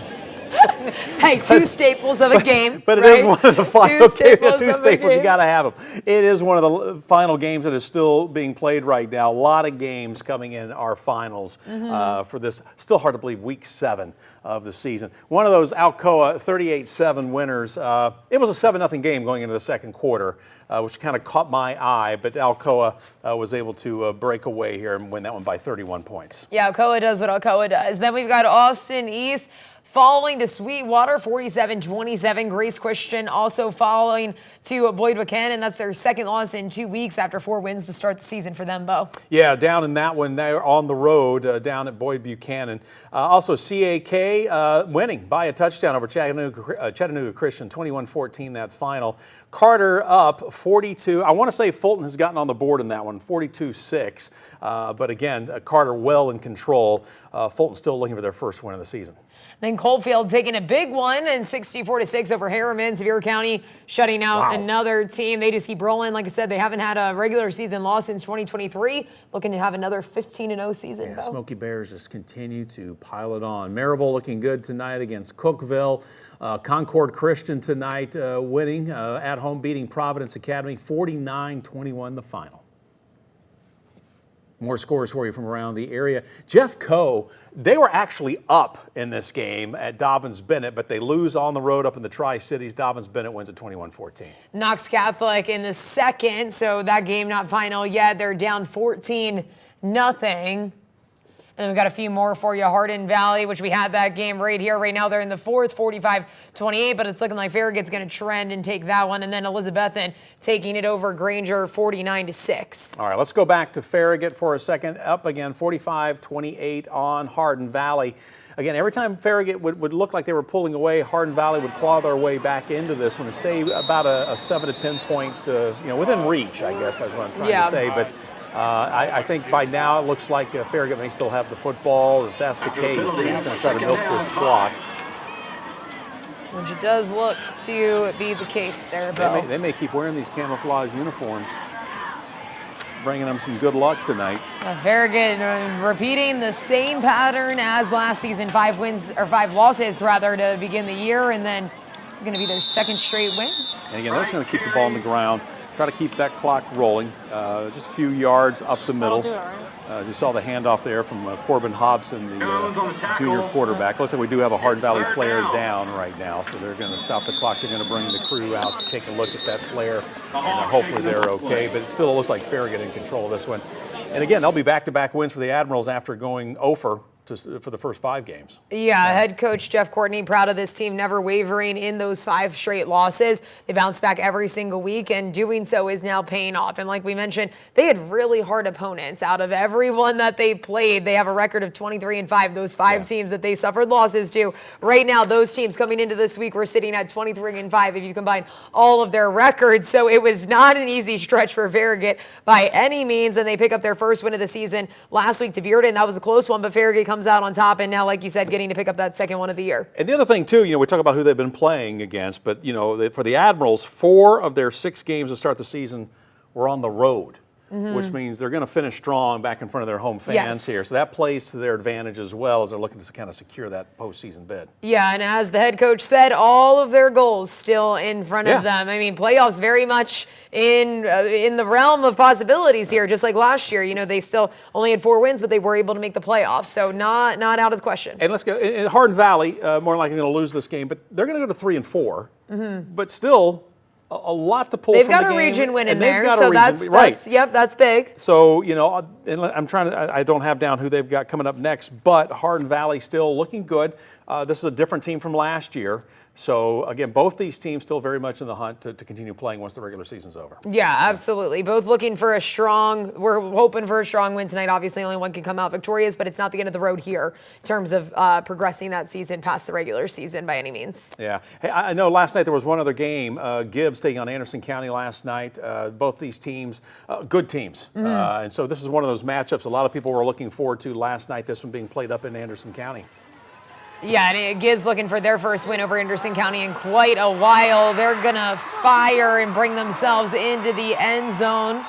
Hey, two staples of a game.
But it
right?
is one of the final
two
staples. You got to have them. It is one of the final games that is still being played right now. A lot of games coming in our finals for this. Still hard to believe week 7 of the season. One of those Alcoa 38-7 winners. It was a 7-0 game going into the second quarter, which kind of caught my eye. But Alcoa was able to break away here and win that one by 31 points.
Yeah, Alcoa does what Alcoa does. Then we've got Austin East falling to Sweetwater, 47-27. Grace Christian also falling to Boyd Buchanan. That's their second loss in 2 weeks after 4 wins to start the season for them, Bo.
Yeah, down in that one, they're on the road down at Boyd Buchanan. Also, CAK winning by a touchdown over Chattanooga Christian, 21-14 that final. Carter up 42. I want to say Fulton has gotten on the board in that one, 42-6. But again, Carter well in control. Fulton still looking for their first win of the season.
Then Coalfield taking a big one and 64-6 over Harriman. Sevier County shutting out another team. They just keep rolling. Like I said, they haven't had a regular season loss since 2023. Looking to have another 15-0 season.
Yeah, Smoky Bears just continue to pile it on. Maryville looking good tonight against Cookeville. Concord Christian tonight winning at home, beating Providence Academy 49-21 the final. More scores for you from around the area. Jeff Coe, they were actually up in this game at Dobbins-Bennett, but they lose on the road up in the Tri-Cities. Dobbins-Bennett wins at 21-14.
Knox Catholic in the second, so that game not final yet. They're down 14-0. And then we've got a few more for you. Hardin Valley, which we had that game right here. Right now they're in the fourth, 45-28, but it's looking like Farragut's going to trend and take that one. And then Elizabethan taking it over Granger 49-6.
All right, let's go back to Farragut for a second. Up again, 45-28 on Hardin Valley. Again, every time Farragut would look like they were pulling away, Hardin Valley would claw their way back into this one and stay about a 7 to 10 point, within reach, I guess that's what I'm trying to say. But I think by now it looks like Farragut may still have the football. If that's the case, they're just going to try to milk this clock.
Which it does look to be the case there, Bo.
They may keep wearing these camouflage uniforms, bringing them some good luck tonight.
Farragut repeating the same pattern as last season, 5 losses rather to begin the year, and then it's going to be their second straight win.
And again, they're just going to keep the ball on the ground. Try to keep that clock rolling, just a few yards up the middle. As you saw the handoff there from Corbin Hobson, the junior quarterback. Looks like we do have a Hardin Valley player down right now, so they're going to stop the clock. They're going to bring the crew out to take a look at that player, and hopefully they're okay. But it still looks like Farragut in control of this one. And again, they'll be back-to-back wins for the Admirals after going 0 for the first 5 games.
Yeah, head coach Jeff Courtney, proud of this team, never wavering in those 5 straight losses. They bounce back every single week, and doing so is now paying off. And like we mentioned, they had really hard opponents. Out of everyone that they played, they have a record of 23-5. Those 5 teams that they suffered losses to. Right now, those teams coming into this week were sitting at 23-5 if you combine all of their records. So it was not an easy stretch for Farragut by any means, and they pick up their first win of the season last week to Bearden. That was a close one, but Farragut comes out on top, and now, like you said, getting to pick up that second one of the year.
And the other thing, too, we talk about who they've been playing against, but, for the Admirals, 4 of their 6 games to start the season were on the road, which means they're going to finish strong back in front of their home fans here. So that plays to their advantage as well as they're looking to kind of secure that postseason bid.
Yeah, and as the head coach said, all of their goals still in front of them. I mean, playoffs very much in the realm of possibilities here, just like last year. They still only had 4 wins, but they were able to make the playoffs, so not out of the question.
And let's go. In Hardin Valley, more likely going to lose this game, but they're going to go to 3-4. But still, a lot to pull
They've
from
got
the
a
game.
region win in
And they've
there,
got a
so
region-
that's big.
So, you know, and I'm trying to, I don't have down who they've got coming up next, but Hardin Valley still looking good. This is a different team from last year. So, again, both these teams still very much in the hunt to continue playing once the regular season's over.
Yeah, absolutely. Both looking for a strong, we're hoping for a strong win tonight. Obviously, only one can come out victorious, but it's not the end of the road here in terms of progressing that season past the regular season by any means.
Yeah. Hey, I know last night there was one other game. Gibbs taking on Anderson County last night. Both these teams, good teams. And so this is one of those matchups a lot of people were looking forward to last night, this one being played up in Anderson County.
Yeah, and Gibbs looking for their first win over Anderson County in quite a while. They're going to fire and bring themselves into the end zone.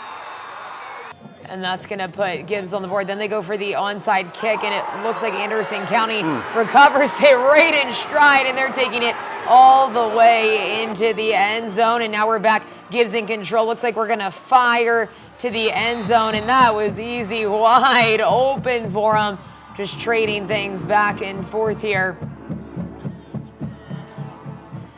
And that's going to put Gibbs on the board. Then they go for the onside kick, and it looks like Anderson County recovers it right in stride, and they're taking it all the way into the end zone. And now we're back. Gibbs in control. Looks like we're going to fire to the end zone, and that was easy, wide open for them. Just trading things back and forth here.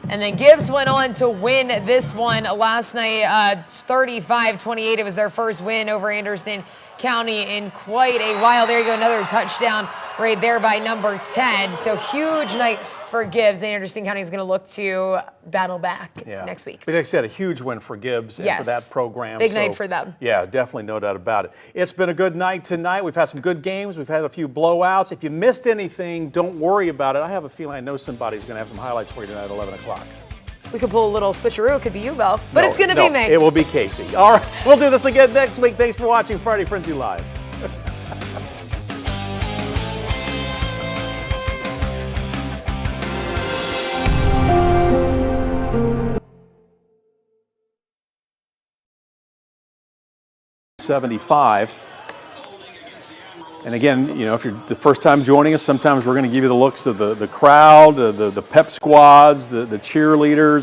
And then Gibbs went on to win this one last night, 35-28. It was their first win over Anderson County in quite a while. There you go, another touchdown right there by number 10. So huge night for Gibbs, and Anderson County is going to look to battle back next week.
But like I said, a huge win for Gibbs and for that program.
Big night for them.
Yeah, definitely, no doubt about it. It's been a good night tonight. We've had some good games. We've had a few blowouts. If you missed anything, don't worry about it. I have a feeling I know somebody's going to have some highlights for you tonight at 11 o'clock.
We could pull a little switcheroo. It could be you, Belle. But it's going to be me.
It will be Casey. All right, we'll do this again next week. Thanks for watching Friday Frenzy Live. $75. And again, you know, if you're the first time joining us, sometimes we're going to give you the looks of the crowd, the pep squads, the cheerleaders.